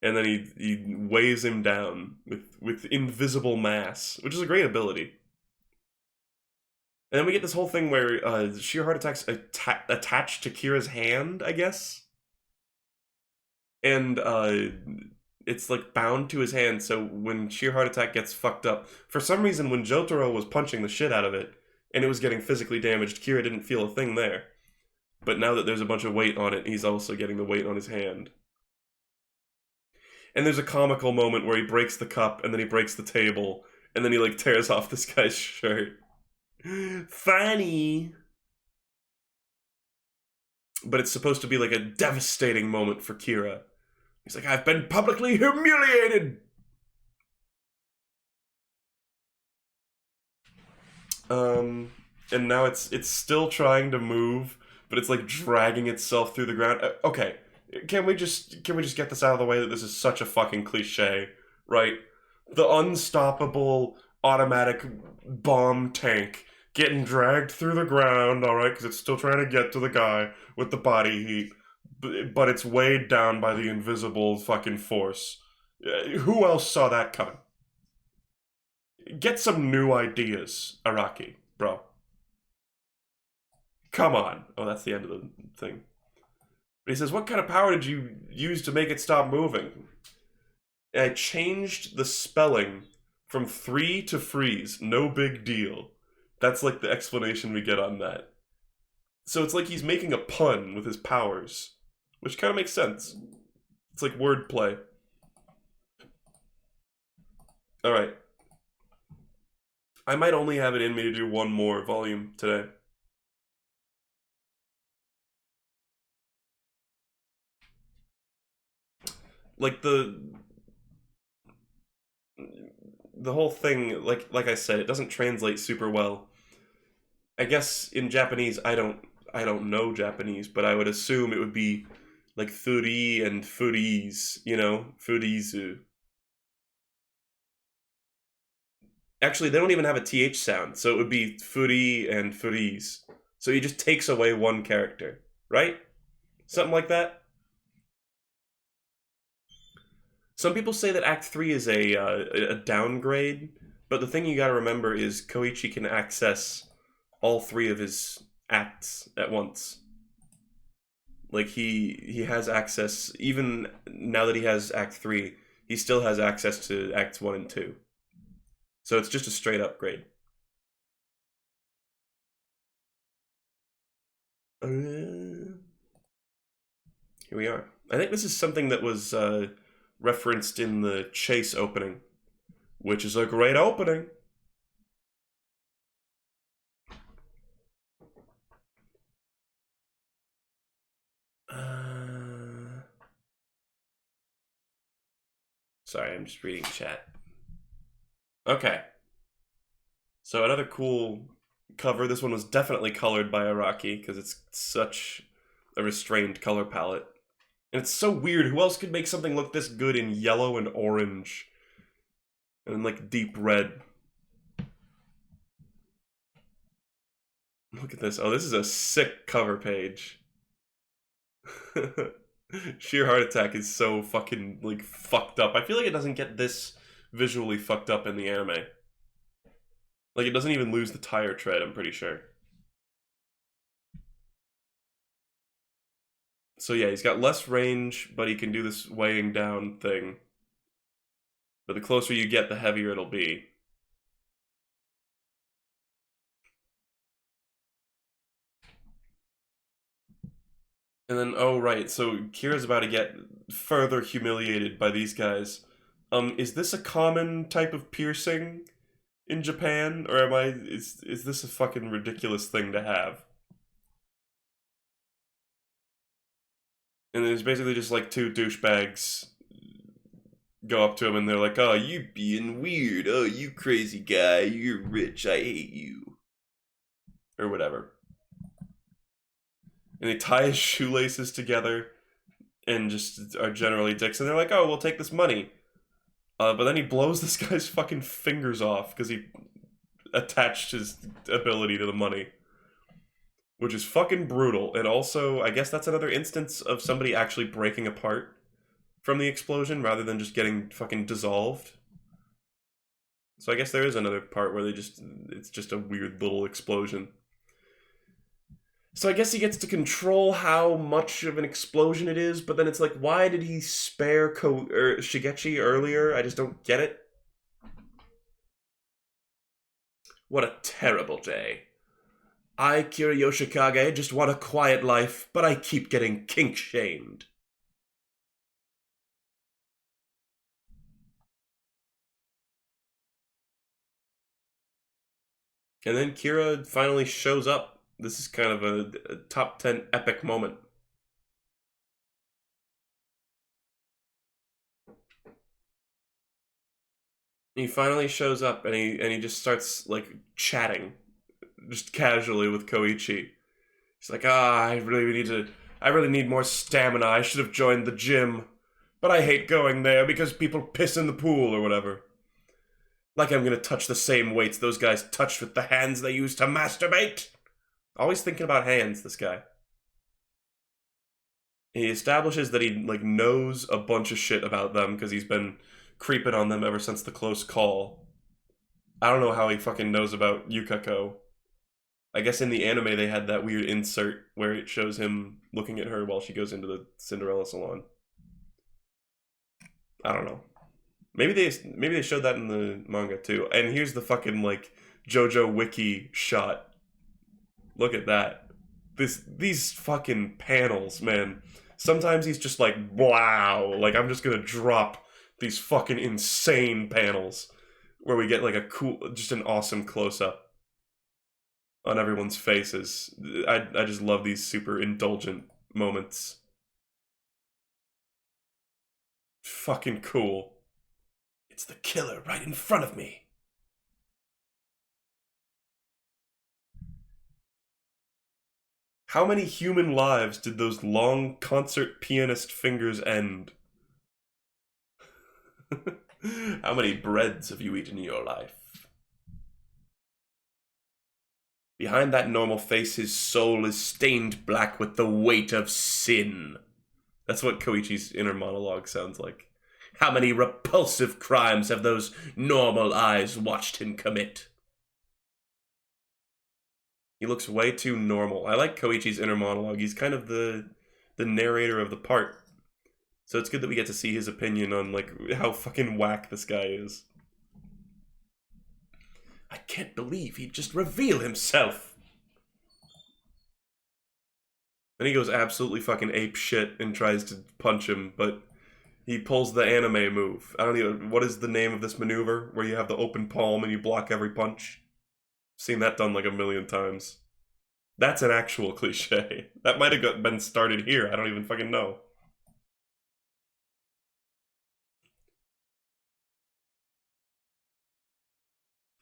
And then he weighs him down with invisible mass, which is a great ability. And then we get this whole thing where Sheer Heart Attack's attached to Kira's hand, I guess. And it's like bound to his hand, so when Sheer Heart Attack gets fucked up, for some reason when Jotaro was punching the shit out of it, and it was getting physically damaged, Kira didn't feel a thing there. But now that there's a bunch of weight on it, he's also getting the weight on his hand. And there's a comical moment where he breaks the cup, and then he breaks the table, and then he, like, tears off this guy's shirt. Funny! But it's supposed to be, like, a devastating moment for Kira. He's like, I've been publicly humiliated! and now it's still trying to move, but it's like dragging itself through the ground. Okay, can we just get this out of the way that this is such a fucking cliche, right? The unstoppable automatic bomb tank getting dragged through the ground, all right, because it's still trying to get to the guy with the body heat, but it's weighed down by the invisible fucking force. Who else saw that coming? Get some new ideas, Araki, bro. Come on. Oh, that's the end of the thing. But he says, what kind of power did you use to make it stop moving? I changed the spelling from 3 to freeze. No big deal. That's like the explanation we get on that. So it's like he's making a pun with his powers, which kind of makes sense. It's like wordplay. Alright. I might only have it in me to do one more volume today. Like the whole thing, like I said, it doesn't translate super well. I guess in Japanese, I don't know Japanese, but I would assume it would be like furi and furis, furizu. Actually, they don't even have a th sound, so it would be furi and furis. So he just takes away one character, right? Something like that. Some people say that Act 3 is a downgrade, but the thing you gotta remember is Koichi can access all three of his acts at once. Like he has access, even now that he has Act 3, he still has access to Acts 1 and 2. So it's just a straight upgrade. Here we are. I think this is something that was referenced in the Chase opening, which is a great opening. Sorry, I'm just reading chat. Okay. So another cool cover. This one was definitely colored by Araki because it's such a restrained color palette. And it's so weird. Who else could make something look this good in yellow and orange? And like deep red. Look at this. Oh, this is a sick cover page. Sheer Heart Attack is so fucking like fucked up. I feel like it doesn't get this visually fucked up in the anime. Like it doesn't even lose the tire tread, I'm pretty sure. So yeah, he's got less range, but he can do this weighing down thing. But the closer you get, the heavier it'll be. And then, oh right, so Kira's about to get further humiliated by these guys. Is this a common type of piercing in Japan, or is this a fucking ridiculous thing to have? And there's basically just like two douchebags go up to him and they're like, "Oh, you being weird. Oh, you crazy guy. You're rich. I hate you." Or whatever. And they tie his shoelaces together and just are generally dicks. And they're like, "Oh, we'll take this money." But then he blows this guy's fucking fingers off because he attached his ability to the money. Which is fucking brutal. And also, I guess that's another instance of somebody actually breaking apart from the explosion rather than just getting fucking dissolved. So I guess there is another part where it's just a weird little explosion. So I guess he gets to control how much of an explosion it is, but then it's like, why did he spare Shigechi earlier? I just don't get it. What a terrible day. I, Kira Yoshikage, just want a quiet life, but I keep getting kink-shamed. And then Kira finally shows up. This is kind of a top 10 epic moment. He finally shows up and he just starts like chatting just casually with Koichi. He's like, I really need more stamina. I should have joined the gym. But I hate going there because people piss in the pool or whatever. Like I'm gonna touch the same weights those guys touched with the hands they use to masturbate. Always thinking about hands, this guy. He establishes that he, like, knows a bunch of shit about them because he's been creeping on them ever since the close call. I don't know how he fucking knows about Yukako. I guess in the anime they had that weird insert where it shows him looking at her while she goes into the Cinderella salon. I don't know. Maybe they showed that in the manga too. And here's the fucking, like, Jojo wiki shot. Look at that. These fucking panels, man. Sometimes he's just like, wow, like I'm just gonna drop these fucking insane panels where we get like a cool, just an awesome close-up on everyone's faces. I just love these super indulgent moments. Fucking cool. It's the killer right in front of me. How many human lives did those long concert pianist fingers end? How many breads have you eaten in your life? Behind that normal face, his soul is stained black with the weight of sin. That's what Koichi's inner monologue sounds like. How many repulsive crimes have those normal eyes watched him commit? He looks way too normal. I like Koichi's inner monologue. He's kind of the narrator of the part. So it's good that we get to see his opinion on, like, how fucking whack this guy is. I can't believe he'd just reveal himself. And he goes absolutely fucking ape shit and tries to punch him, but he pulls the anime move. I don't even... What is the name of this maneuver? Where you have the open palm and you block every punch? Seen that done like a million times. That's an actual cliche. That might have been started here. I don't even fucking know.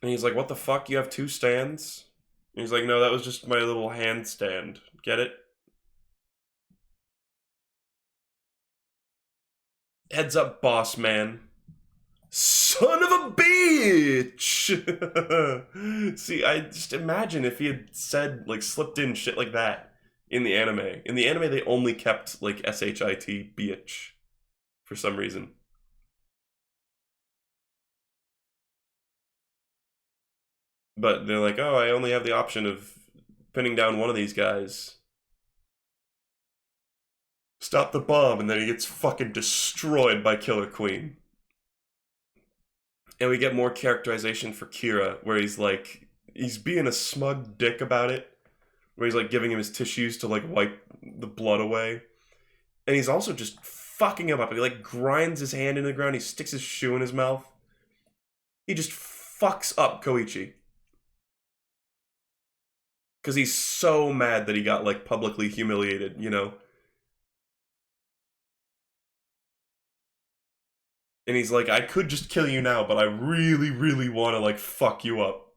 And he's like, what the fuck? You have two stands? And he's like, no, that was just my little handstand. Get it? Heads up, boss man. Son of a bitch! See, I just imagine if he had said, like, slipped in shit like that in the anime. In the anime, they only kept, like, S-H-I-T, bitch, for some reason. But they're like, oh, I only have the option of pinning down one of these guys. Stop the bomb, and then he gets fucking destroyed by Killer Queen. And we get more characterization for Kira, where he's like, he's being a smug dick about it, where he's like giving him his tissues to like wipe the blood away. And he's also just fucking him up. He like grinds his hand into the ground, he sticks his shoe in his mouth. He just fucks up Koichi. Because he's so mad that he got like publicly humiliated, you know? And he's like, I could just kill you now, but I really, really want to, like, fuck you up.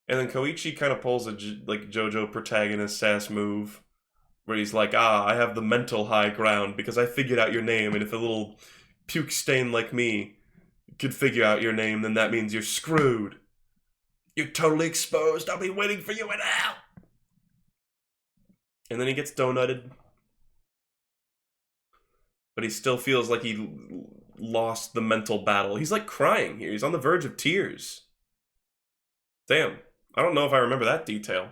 And then Koichi kind of pulls a, like, Jojo protagonist sass move, where he's like, I have the mental high ground because I figured out your name, and if a little puke stain like me could figure out your name, then that means you're screwed. You're totally exposed. I'll be waiting for you in hell. And then he gets donutted. But he still feels like he lost the mental battle. He's like crying here. He's on the verge of tears. Damn. I don't know if I remember that detail.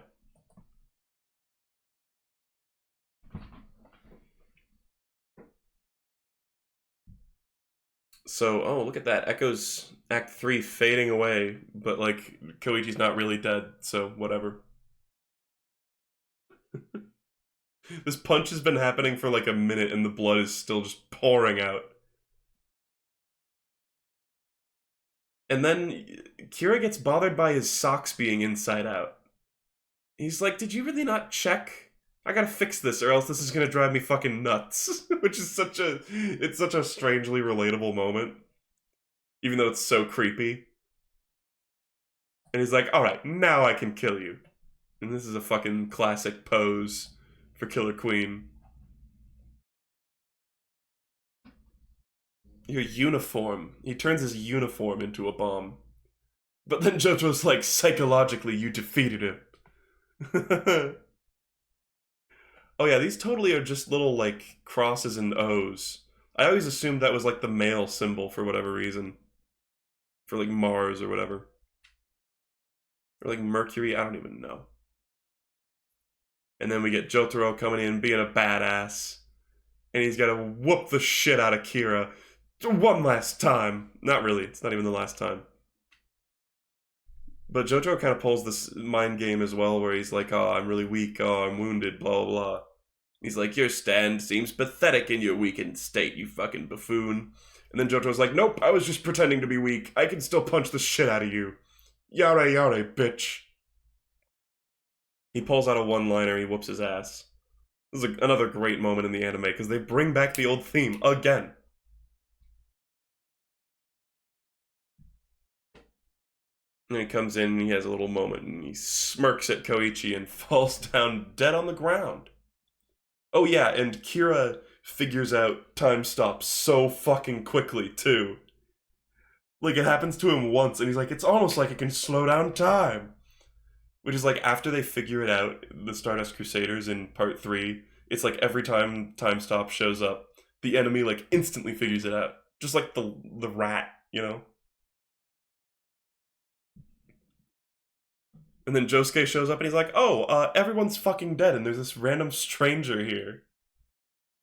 So, oh, look at that. Echo's Act 3 fading away, but, like, Koichi's not really dead, so whatever. This punch has been happening for, like, a minute, and the blood is still just pouring out. And then Kira gets bothered by his socks being inside out. He's like, did you really not check? I gotta fix this or else this is gonna drive me fucking nuts. Which is such a strangely relatable moment. Even though it's so creepy. And he's like, alright, now I can kill you. And this is a fucking classic pose for Killer Queen. Your uniform. He turns his uniform into a bomb. But then Jojo's like, psychologically, you defeated him. Oh yeah, these totally are just little, like, crosses and O's. I always assumed that was, like, the male symbol for whatever reason. For, like, Mars or whatever. Or, like, Mercury, I don't even know. And then we get Jotaro coming in, being a badass. And he's gotta whoop the shit out of Kira. One last time. Not really, it's not even the last time. But Jojo kind of pulls this mind game as well, where he's like, oh, I'm really weak, oh, I'm wounded, blah, blah, blah. He's like, your stand seems pathetic in your weakened state, you fucking buffoon. And then Jojo's like, nope, I was just pretending to be weak. I can still punch the shit out of you. Yare yare, bitch. He pulls out a one-liner, he whoops his ass. This is another great moment in the anime, because they bring back the old theme again. And he comes in and he has a little moment and he smirks at Koichi and falls down dead on the ground. Oh yeah, and Kira figures out time stops so fucking quickly too. Like, it happens to him once and he's like, it's almost like it can slow down time. Which is like, after they figure it out, the Stardust Crusaders in part 3, it's like every time time stop shows up, the enemy like instantly figures it out. Just like the rat, you know? And then Josuke shows up and he's like, oh, everyone's fucking dead and there's this random stranger here.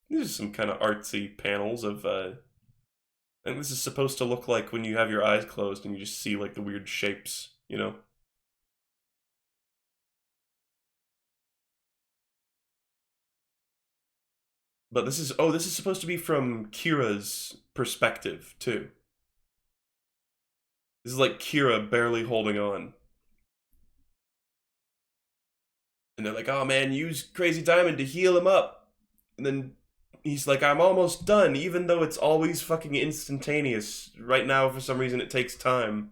These are some kind of artsy panels of, and this is supposed to look like when you have your eyes closed and you just see like the weird shapes, you know? But this is, oh, this is supposed to be from Kira's perspective, too. This is like Kira barely holding on. And they're like, oh man, use Crazy Diamond to heal him up. And then he's like, I'm almost done, even though it's always fucking instantaneous. Right now, for some reason, it takes time.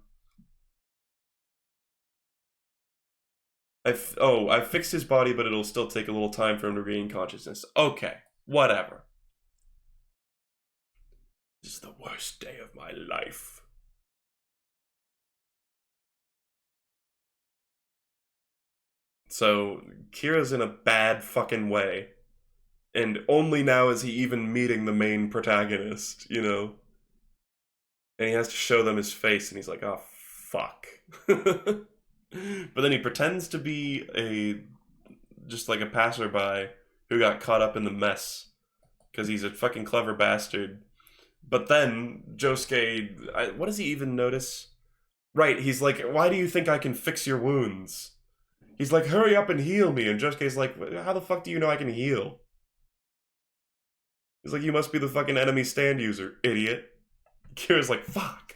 I fixed his body, but it'll still take a little time for him to regain consciousness. Okay, whatever. This is the worst day of my life. So, Kira's in a bad fucking way. And only now is he even meeting the main protagonist, you know? And he has to show them his face, and he's like, oh, fuck. But then he pretends to be just like a passerby who got caught up in the mess. Because he's a fucking clever bastard. But then, Josuke, what does he even notice? Right, he's like, why do you think I can fix your wounds? He's like, hurry up and heal me. And Josuke's like, how the fuck do you know I can heal? He's like, you must be the fucking enemy stand user, idiot. Kira's like, fuck,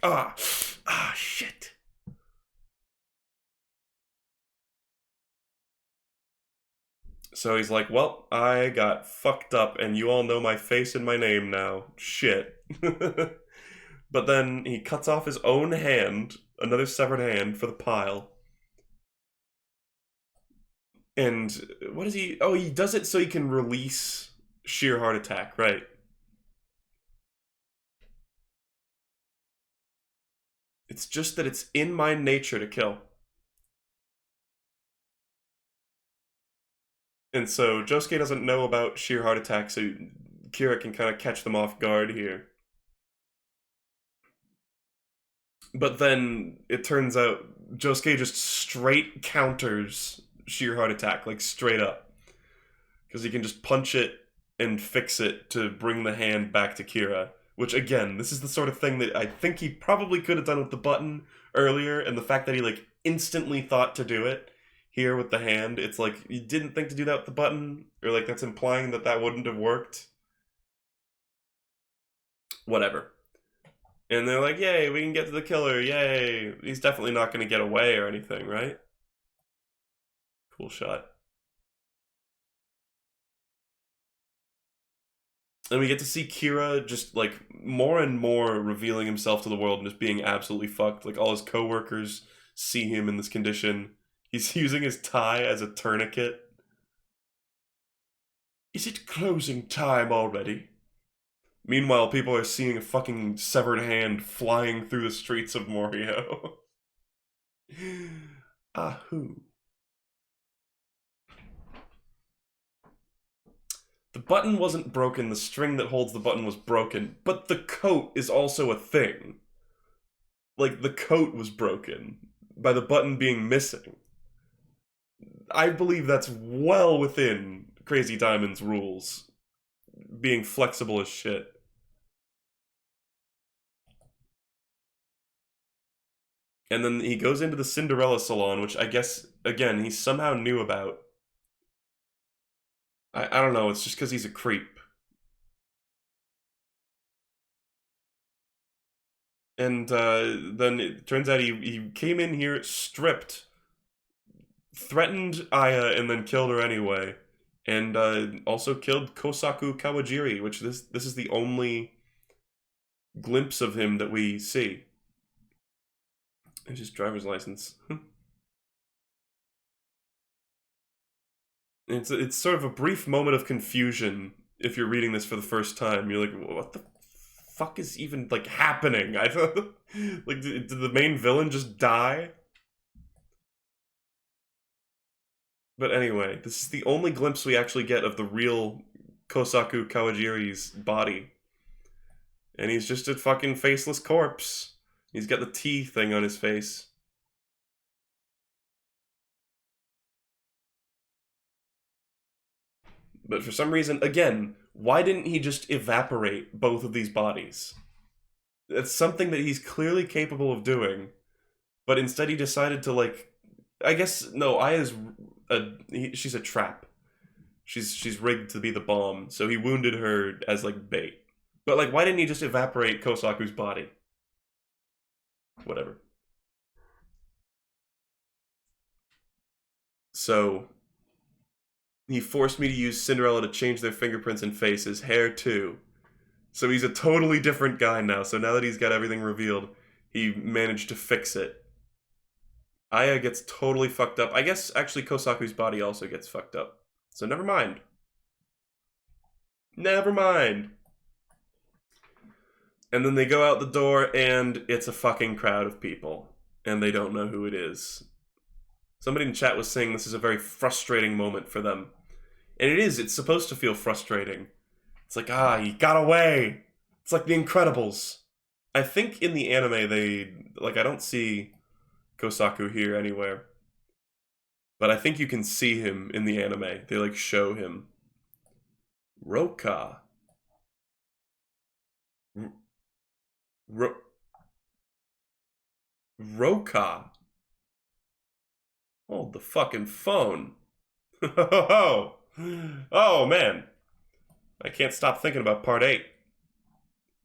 shit. So he's like, well, I got fucked up and you all know my face and my name now. Shit. But then he cuts off his own hand, another severed hand, for the pile. And what is he? Oh, he does it so he can release sheer heart attack, right? It's just that it's in my nature to kill. And so Josuke doesn't know about sheer heart attack, so Kira can kind of catch them off guard here. But then it turns out Josuke just straight counters sheer heart attack, like straight up. Because he can just punch it and fix it to bring the hand back to Kira. Which, again, this is the sort of thing that I think he probably could have done with the button earlier, and the fact that he, like, instantly thought to do it here with the hand, it's like, you didn't think to do that with the button, or, like, that's implying that that wouldn't have worked. Whatever. And they're like, yay, we can get to the killer, yay. He's definitely not going to get away or anything, right? Cool shot. And we get to see Kira just, like, more and more revealing himself to the world and just being absolutely fucked. Like, all his coworkers see him in this condition. He's using his tie as a tourniquet. Is it closing time already? Meanwhile, people are seeing a fucking severed hand flying through the streets of Morioh. Ahoo. The button wasn't broken, the string that holds the button was broken, but the coat is also a thing. Like, the coat was broken by the button being missing. I believe that's well within Crazy Diamond's rules. Being flexible as shit. And then he goes into the Cinderella salon, which I guess, again, he somehow knew about. I don't know, it's just because he's a creep. And then it turns out he came in here stripped, threatened Aya, and then killed her anyway. And also killed Kosaku Kawajiri, which this is the only glimpse of him that we see. It's his driver's license. It's sort of a brief moment of confusion if you're reading this for the first time. You're like, what the fuck is even, like, happening? I don't... Like, did the main villain just die? But anyway, this is the only glimpse we actually get of the real Kosaku Kawajiri's body. And he's just a fucking faceless corpse. He's got the T thing on his face. But for some reason, again, why didn't he just evaporate both of these bodies? It's something that he's clearly capable of doing, but instead he decided to, like... I guess, no, Aya's... she's a trap. She's rigged to be the bomb, so he wounded her as, like, bait. But, like, why didn't he just evaporate Kosaku's body? Whatever. So... he forced me to use Cinderella to change their fingerprints and faces, hair too. So he's a totally different guy now. So now that he's got everything revealed, he managed to fix it. Aya gets totally fucked up. I guess actually Kosaku's body also gets fucked up. So never mind. Never mind. And then they go out the door and it's a fucking crowd of people. And they don't know who it is. Somebody in chat was saying this is a very frustrating moment for them. And it is, it's supposed to feel frustrating. It's like, he got away! It's like The Incredibles. I think in the anime they, like, I don't see Kosaku here anywhere. But I think you can see him in the anime. They, like, show him. Roka. Roka. Hold the fucking phone. Oh, man. I can't stop thinking about part 8.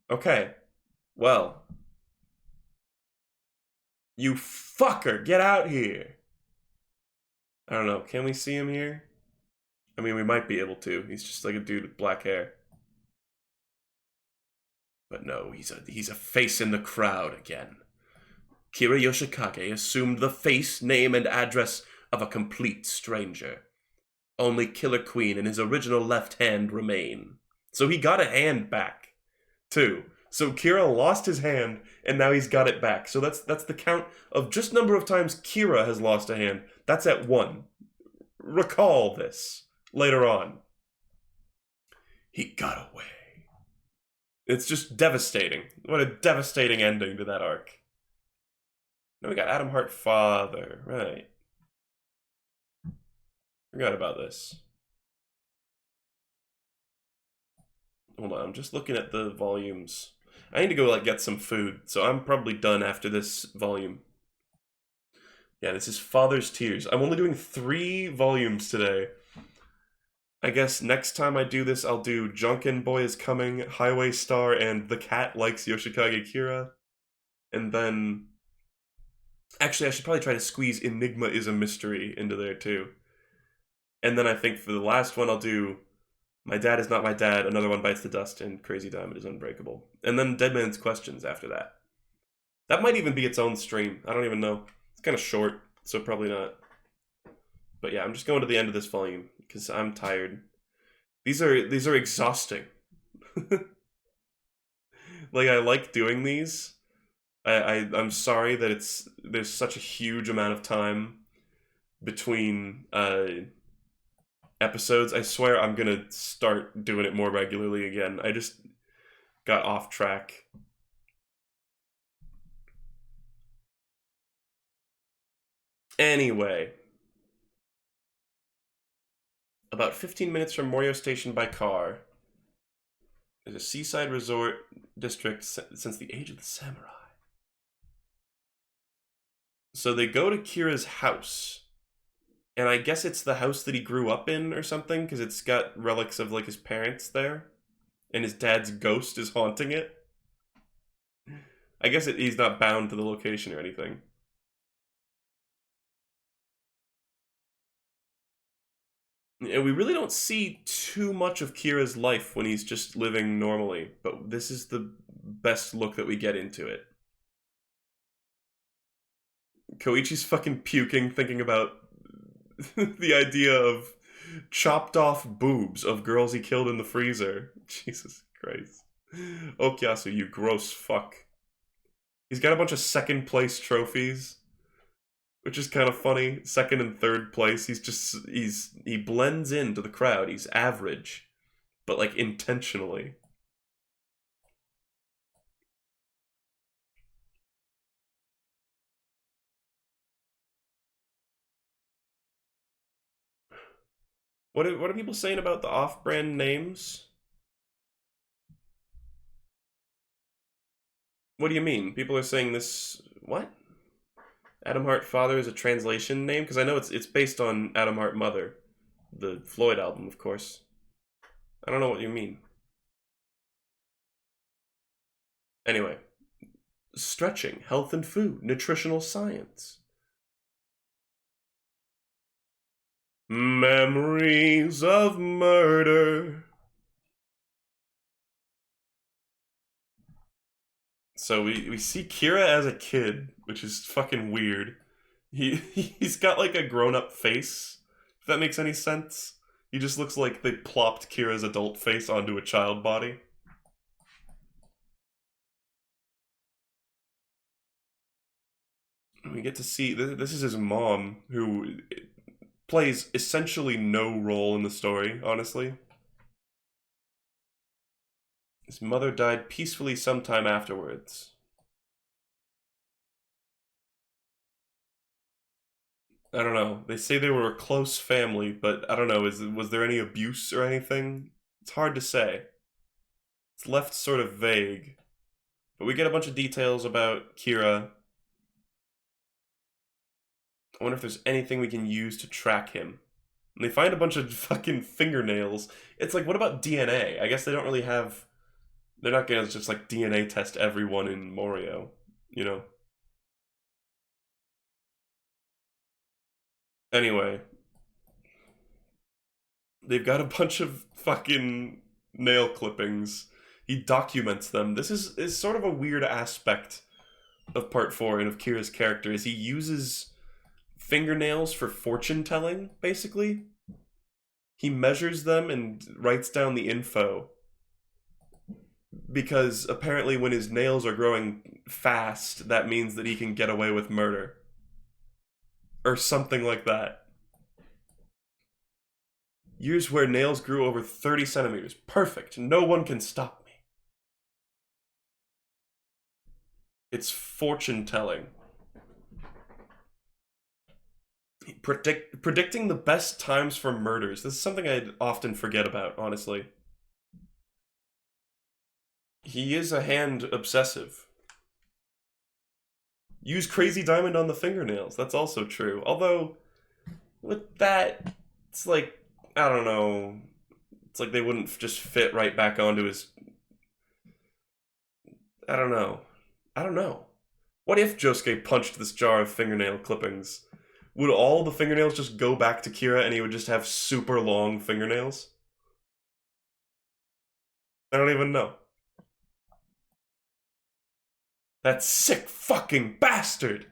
Okay. Well. You fucker, get out here. I don't know, can we see him here? I mean, we might be able to. He's just like a dude with black hair. But no, he's a face in the crowd again. Kira Yoshikage assumed the face, name, and address of a complete stranger. Only Killer Queen and his original left hand remain. So he got a hand back, too. So Kira lost his hand, and now he's got it back. So that's the count of just number of times Kira has lost a hand. That's at 1. Recall this later on. He got away. It's just devastating. What a devastating ending to that arc. Now we got Adam Hart father, right. Forgot about this. Hold on, I'm just looking at the volumes. I need to go, like, get some food, so I'm probably done after this volume. Yeah, this is Father's Tears. I'm only doing 3 volumes today. I guess next time I do this, I'll do Junkin Boy is Coming, Highway Star, and The Cat Likes Yoshikage Kira. And then... actually, I should probably try to squeeze Enigma is a Mystery into there, too. And then I think for the last one, I'll do My Dad is Not My Dad, Another One Bites the Dust, and Crazy Diamond is Unbreakable. And then Dead Man's Questions after that. That might even be its own stream. I don't even know. It's kind of short, so probably not. But yeah, I'm just going to the end of this volume because I'm tired. These are exhausting. Like, I like doing these. I'm sorry that there's such a huge amount of time between episodes. I swear I'm gonna start doing it more regularly again. I just got off track. Anyway, about 15 minutes from Morioh Station by car, there's a seaside resort district since the age of the samurai. So they go to Kira's house, and I guess it's the house that he grew up in or something, because it's got relics of like his parents there, and his dad's ghost is haunting it. I guess he's not bound to the location or anything. And we really don't see too much of Kira's life when he's just living normally, but this is the best look that we get into it. Koichi's fucking puking thinking about the idea of chopped off boobs of girls he killed in the freezer. Jesus Christ. Okyasu, you gross fuck. He's got a bunch of second place trophies, which is kind of funny. Second and third place, he blends into the crowd. He's average, but like intentionally. What are people saying about the off-brand names? What do you mean? People are saying this. What? Adam Hart Father is a translation name? Because I know it's based on Adam Hart Mother, the Floyd album, of course. I don't know what you mean. Anyway, stretching, health and food, nutritional science. Memories of murder. So we see Kira as a kid, which is fucking weird. He's got like a grown-up face, if that makes any sense. He just looks like they plopped Kira's adult face onto a child body. We get to see, this is his mom, who plays essentially no role in the story, honestly. His mother died peacefully sometime afterwards. I don't know. They say they were a close family, but I don't know. Was there any abuse or anything? It's hard to say. It's left sort of vague. But we get a bunch of details about Kira. I wonder if there's anything we can use to track him. And they find a bunch of fucking fingernails. It's like, what about DNA? I guess they don't really have... They're not gonna just like DNA test everyone in Morioh, you know? Anyway, they've got a bunch of fucking nail clippings. He documents them. This is sort of a weird aspect of part 4 and of Kira's character, is he uses fingernails for fortune telling, basically. He measures them and writes down the info. Because apparently when his nails are growing fast, that means that he can get away with murder. Or something like that. Years where nails grew over 30 centimeters. Perfect. No one can stop me. It's fortune telling. Predicting the best times for murders. This is something I'd often forget about, honestly. He is a hand obsessive. Use Crazy Diamond on the fingernails. That's also true. Although, with that, it's like, I don't know. It's like they wouldn't just fit right back onto his... I don't know. I don't know. What if Josuke punched this jar of fingernail clippings? Would all the fingernails just go back to Kira and he would just have super long fingernails? I don't even know. That sick fucking bastard!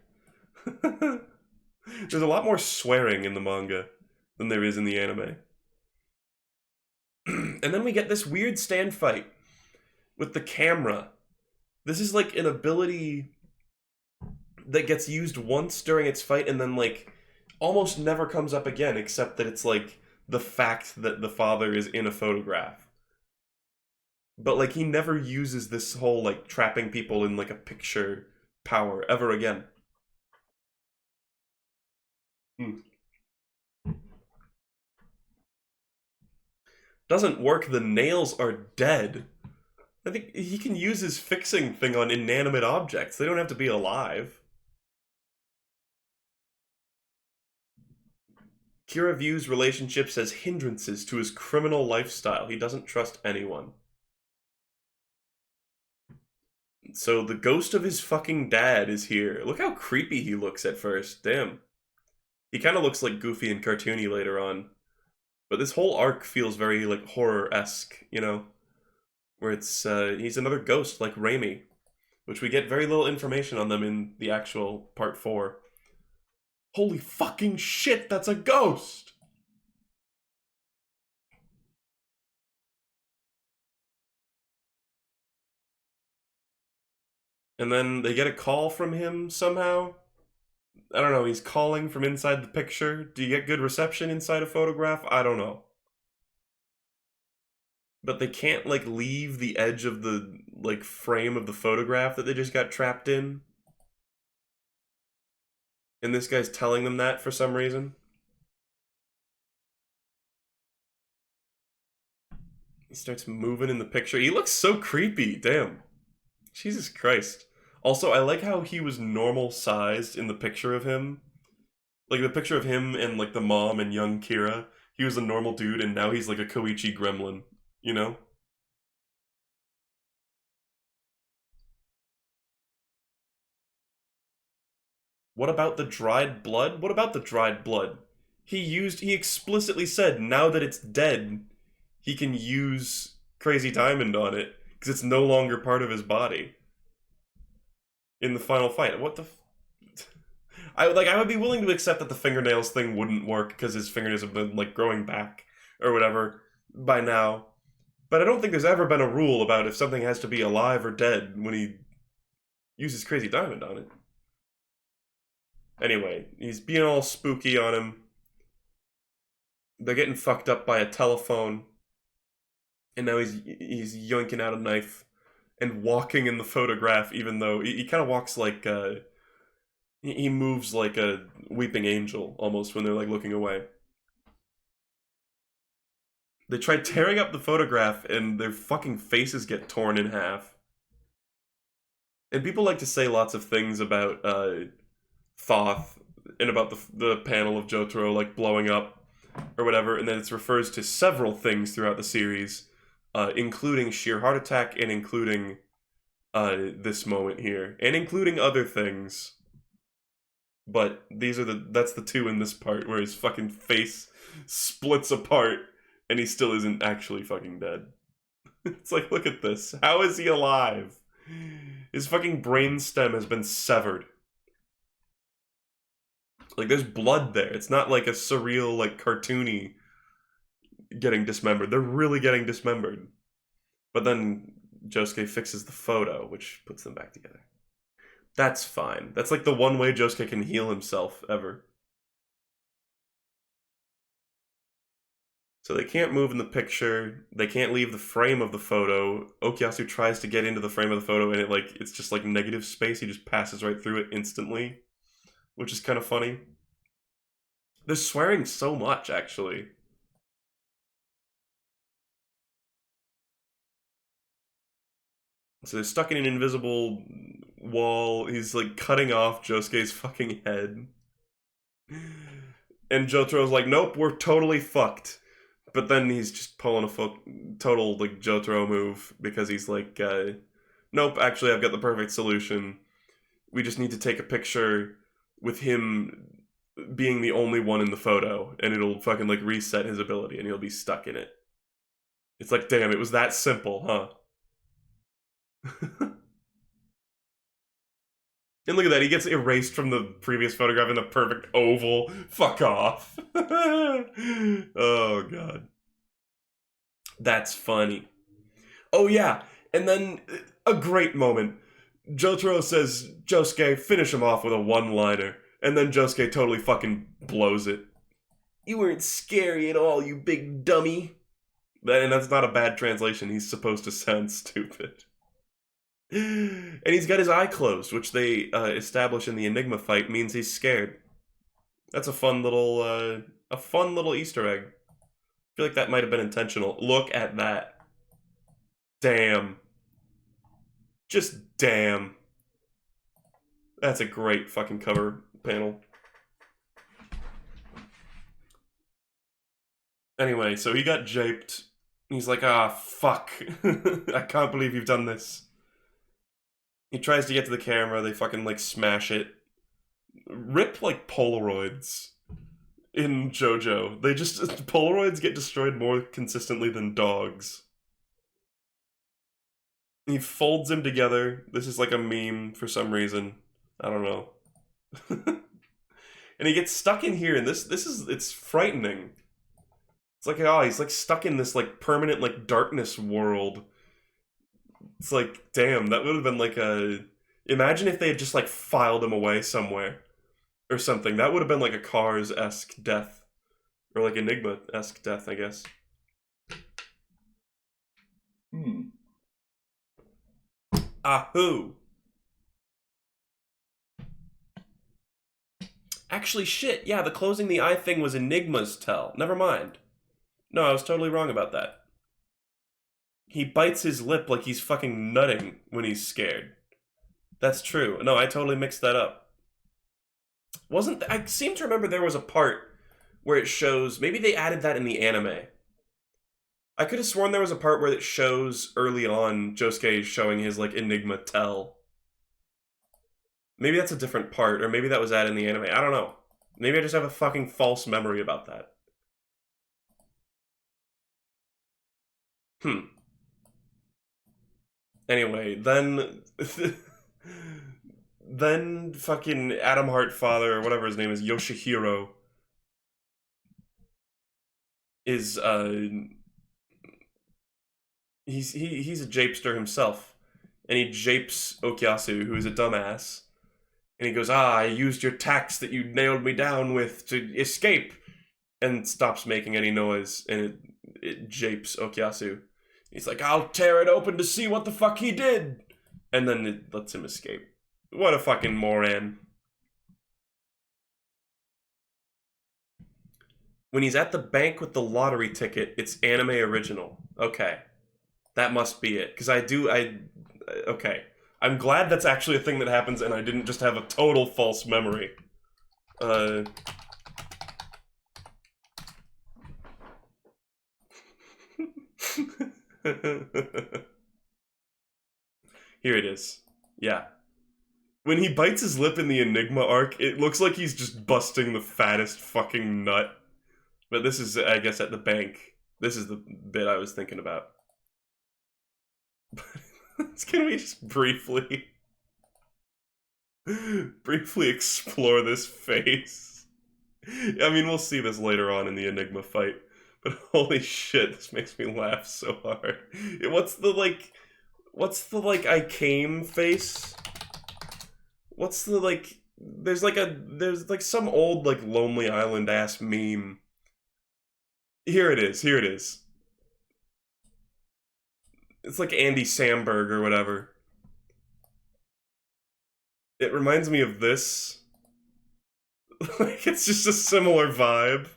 There's a lot more swearing in the manga than there is in the anime. And then we get this weird stand fight with the camera. This is like an ability that gets used once during its fight and then like almost never comes up again, except that it's like the fact that the father is in a photograph. But like he never uses this whole like trapping people in like a picture power ever again. Hmm. Doesn't work, the nails are dead. I think he can use his fixing thing on inanimate objects. They don't have to be alive. Kira views relationships as hindrances to his criminal lifestyle. He doesn't trust anyone. So the ghost of his fucking dad is here. Look how creepy he looks at first. Damn. He kind of looks like goofy and cartoony later on. But this whole arc feels very like horror-esque, you know? Where it's, he's another ghost like Reimi. Which we get very little information on them in the actual part 4. Holy fucking shit, that's a ghost! And then they get a call from him somehow. I don't know, he's calling from inside the picture. Do you get good reception inside a photograph? I don't know. But they can't, like, leave the edge of the, like, frame of the photograph that they just got trapped in. And this guy's telling them that for some reason. He starts moving in the picture. He looks so creepy, damn. Jesus Christ. Also, I like how he was normal sized in the picture of him. Like, the picture of him and, like, the mom and young Kira. He was a normal dude, and now he's like a Koichi gremlin, you know? What about the dried blood? What about the dried blood? He explicitly said now that it's dead, he can use Crazy Diamond on it because it's no longer part of his body. In the final fight, what the? I would be willing to accept that the fingernails thing wouldn't work because his fingernails have been like growing back or whatever by now. But I don't think there's ever been a rule about if something has to be alive or dead when he uses Crazy Diamond on it. Anyway, he's being all spooky on him. They're getting fucked up by a telephone. And now he's yoinking out a knife and walking in the photograph, even though he kind of walks like he moves like a weeping angel almost when they're like looking away. They try tearing up the photograph and their fucking faces get torn in half. And people like to say lots of things about Thoth and about the panel of Jotaro like blowing up or whatever, and then it refers to several things throughout the series, including sheer heart attack and including this moment here, and including other things. But that's the two in this part where his fucking face splits apart and he still isn't actually fucking dead. It's like, look at this. How is he alive? His fucking brainstem has been severed. Like, there's blood there. It's not like a surreal, like, cartoony getting dismembered. They're really getting dismembered. But then Josuke fixes the photo, which puts them back together. That's fine. That's like the one way Josuke can heal himself ever. So they can't move in the picture. They can't leave the frame of the photo. Okuyasu tries to get into the frame of the photo and it's just like negative space. He just passes right through it instantly, which is kind of funny. They're swearing so much, actually. So they're stuck in an invisible wall. He's like cutting off Josuke's fucking head. And Jotaro's like, nope, we're totally fucked. But then he's just pulling a total like Jotaro move because he's like, nope, actually I've got the perfect solution. We just need to take a picture with him being the only one in the photo and it'll fucking like reset his ability and he'll be stuck in it. It's like, damn, it was that simple, huh? And look at that, he gets erased from the previous photograph in the perfect oval. Fuck off. Oh, God. That's funny. Oh, yeah. And then, a great moment. Jotaro says, Josuke, finish him off with a one-liner. And then Josuke totally fucking blows it. You weren't scary at all, you big dummy. And that's not a bad translation. He's supposed to sound stupid. And he's got his eye closed, which they establish in the Enigma fight means he's scared. That's a fun little Easter egg. I feel like that might have been intentional. Look at that. Damn. Just damn. That's a great fucking cover panel. Anyway, so he got japed. He's like, ah, fuck. I can't believe you've done this. He tries to get to the camera, they fucking, like, smash it. Rip, like, Polaroids in Jojo. They just... Polaroids get destroyed more consistently than dogs. He folds him together. This is like a meme for some reason. I don't know. And he gets stuck in here, and it's frightening. It's like, oh, he's like stuck in this like permanent like darkness world. It's like, damn, that would have been like a... Imagine if they had just like filed him away somewhere. Or something. That would have been like a Cars-esque death. Or like Enigma-esque death, I guess. Ahoo! Actually, shit, yeah, the closing the eye thing was Enigma's tell. Never mind. No, I was totally wrong about that. He bites his lip like he's fucking nutting when he's scared. That's true. No, I totally mixed that up. I seem to remember there was a part where it shows... Maybe they added that in the anime. I could have sworn there was a part where it shows early on Josuke showing his, like, Enigma tell. Maybe that's a different part, or maybe that was added in the anime. I don't know. Maybe I just have a fucking false memory about that. Anyway, then... then fucking Adam Heartfather, or whatever his name is, Yoshihiro, is, He's a japester himself. And he japes Okyasu, who is a dumbass. And he goes, I used your tacks that you nailed me down with to escape. And stops making any noise. And it japes Okyasu. He's like, I'll tear it open to see what the fuck he did. And then it lets him escape. What a fucking moron. When he's at the bank with the lottery ticket, it's anime original. Okay. That must be it. Because okay. I'm glad that's actually a thing that happens and I didn't just have a total false memory. Here it is. Yeah. When he bites his lip in the Enigma arc, it looks like he's just busting the fattest fucking nut. But this is, I guess, at the bank. This is the bit I was thinking about. Can we just briefly explore this face? I mean, we'll see this later on in the Enigma fight. But holy shit, this makes me laugh so hard. What's the, like, I came face? What's the, like, there's, like, some old, like, Lonely Island-ass meme. Here it is. It's like Andy Samberg or whatever. It reminds me of this. Like, it's just a similar vibe.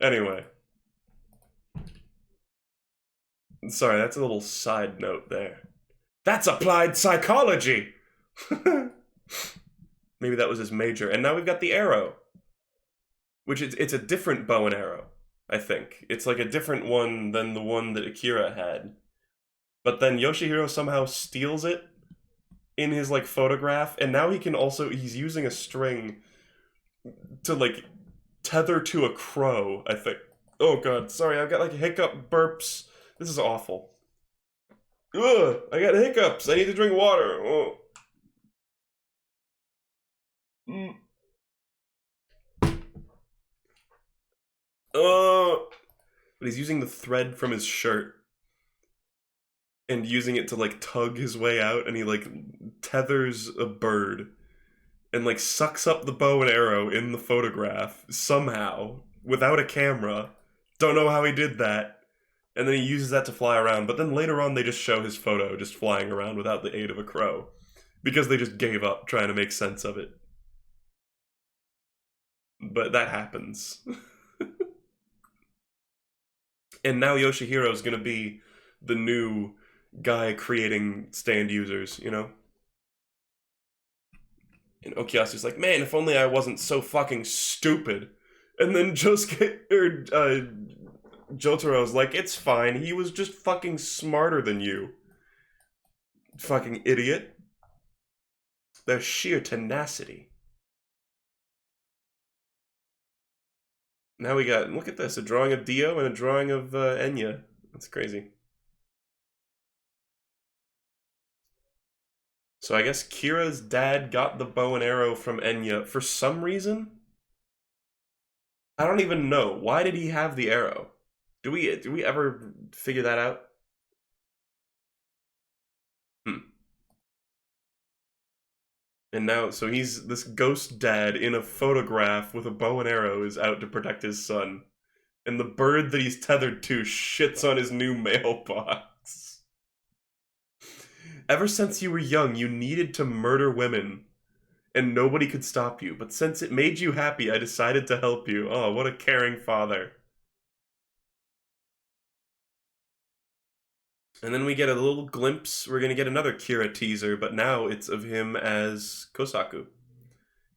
Anyway. Sorry, that's a little side note there. That's applied psychology! Maybe that was his major. And now we've got the arrow. Which it's a different bow and arrow, I think. It's like a different one than the one that Akira had. But then Yoshihiro somehow steals it in his, like, photograph. And now he's using a string to, like, tether to a crow, I think. Oh god, sorry, I've got, like, hiccup burps. This is awful. Ugh, I got hiccups. I need to drink water. Oh. Mm. Oh, but he's using the thread from his shirt and using it to like tug his way out, and he like tethers a bird and like sucks up the bow and arrow in the photograph somehow without a camera. Don't know how he did that. And then he uses that to fly around, but then later on they just show his photo just flying around without the aid of a crow because they just gave up trying to make sense of it. But that happens. And now Yoshihiro is going to be the new guy creating stand users, you know? And Okuyasu's like, man, if only I wasn't so fucking stupid. And then Jotaro's like, it's fine, he was just fucking smarter than you. Fucking idiot. Their sheer tenacity. Now we got, look at this, a drawing of Dio and a drawing of Enya. That's crazy. So I guess Kira's dad got the bow and arrow from Enya for some reason? I don't even know. Why did he have the arrow? Do we ever figure that out? And now, so he's this ghost dad in a photograph with a bow and arrow is out to protect his son. And the bird that he's tethered to shits on his new mailbox. Ever since you were young, you needed to murder women. And nobody could stop you. But since it made you happy, I decided to help you. Oh, what a caring father. And then we get a little glimpse. We're going to get another Kira teaser, but now it's of him as Kosaku.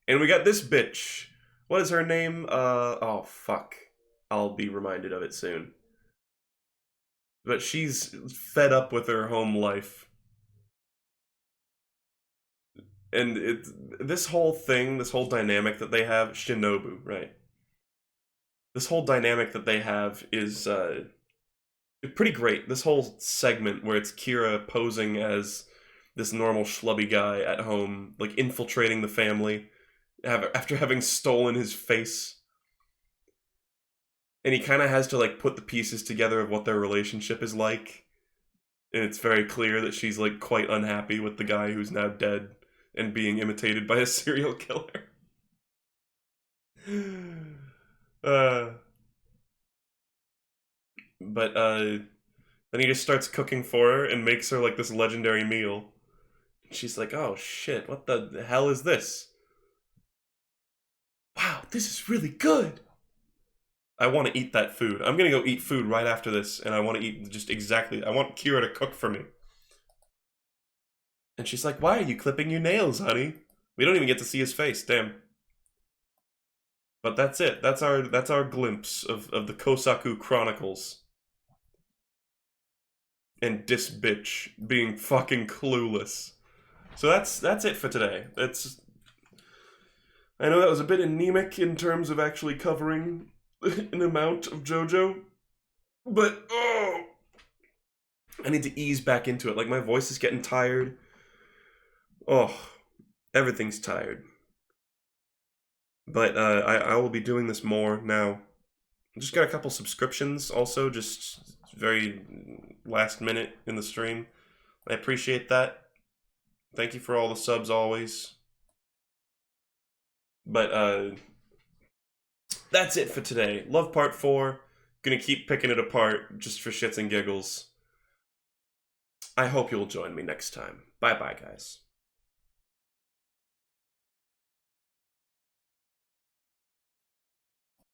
And we got this bitch. What is her name? Oh, fuck. I'll be reminded of it soon. But she's fed up with her home life. And this whole thing, this whole dynamic that they have, Shinobu, right? This whole dynamic that they have is pretty great. This whole segment where it's Kira posing as this normal schlubby guy at home, like infiltrating the family after having stolen his face. And he kind of has to like put the pieces together of what their relationship is like. And it's very clear that she's like quite unhappy with the guy who's now dead and being imitated by a serial killer. But then he just starts cooking for her and makes her like this legendary meal. She's like, oh shit, what the hell is this? Wow, this is really good. I want to eat that food. I'm gonna go eat food right after this, and I want to eat just exactly. I want Kira to cook for me. And she's like, why are you clipping your nails, honey? We don't even get to see his face, damn. But that's it. That's our glimpse of the Kosaku Chronicles. And this bitch being fucking clueless. So that's it for today. I know that was a bit anemic in terms of actually covering an amount of JoJo, but oh, I need to ease back into it. Like my voice is getting tired. Oh, everything's tired. But I will be doing this more now. Just got a couple subscriptions also, just very last minute in the stream. I appreciate that. Thank you for all the subs always. But that's it for today. Love Part 4. Gonna keep picking it apart just for shits and giggles. I hope you'll join me next time. Bye bye, guys.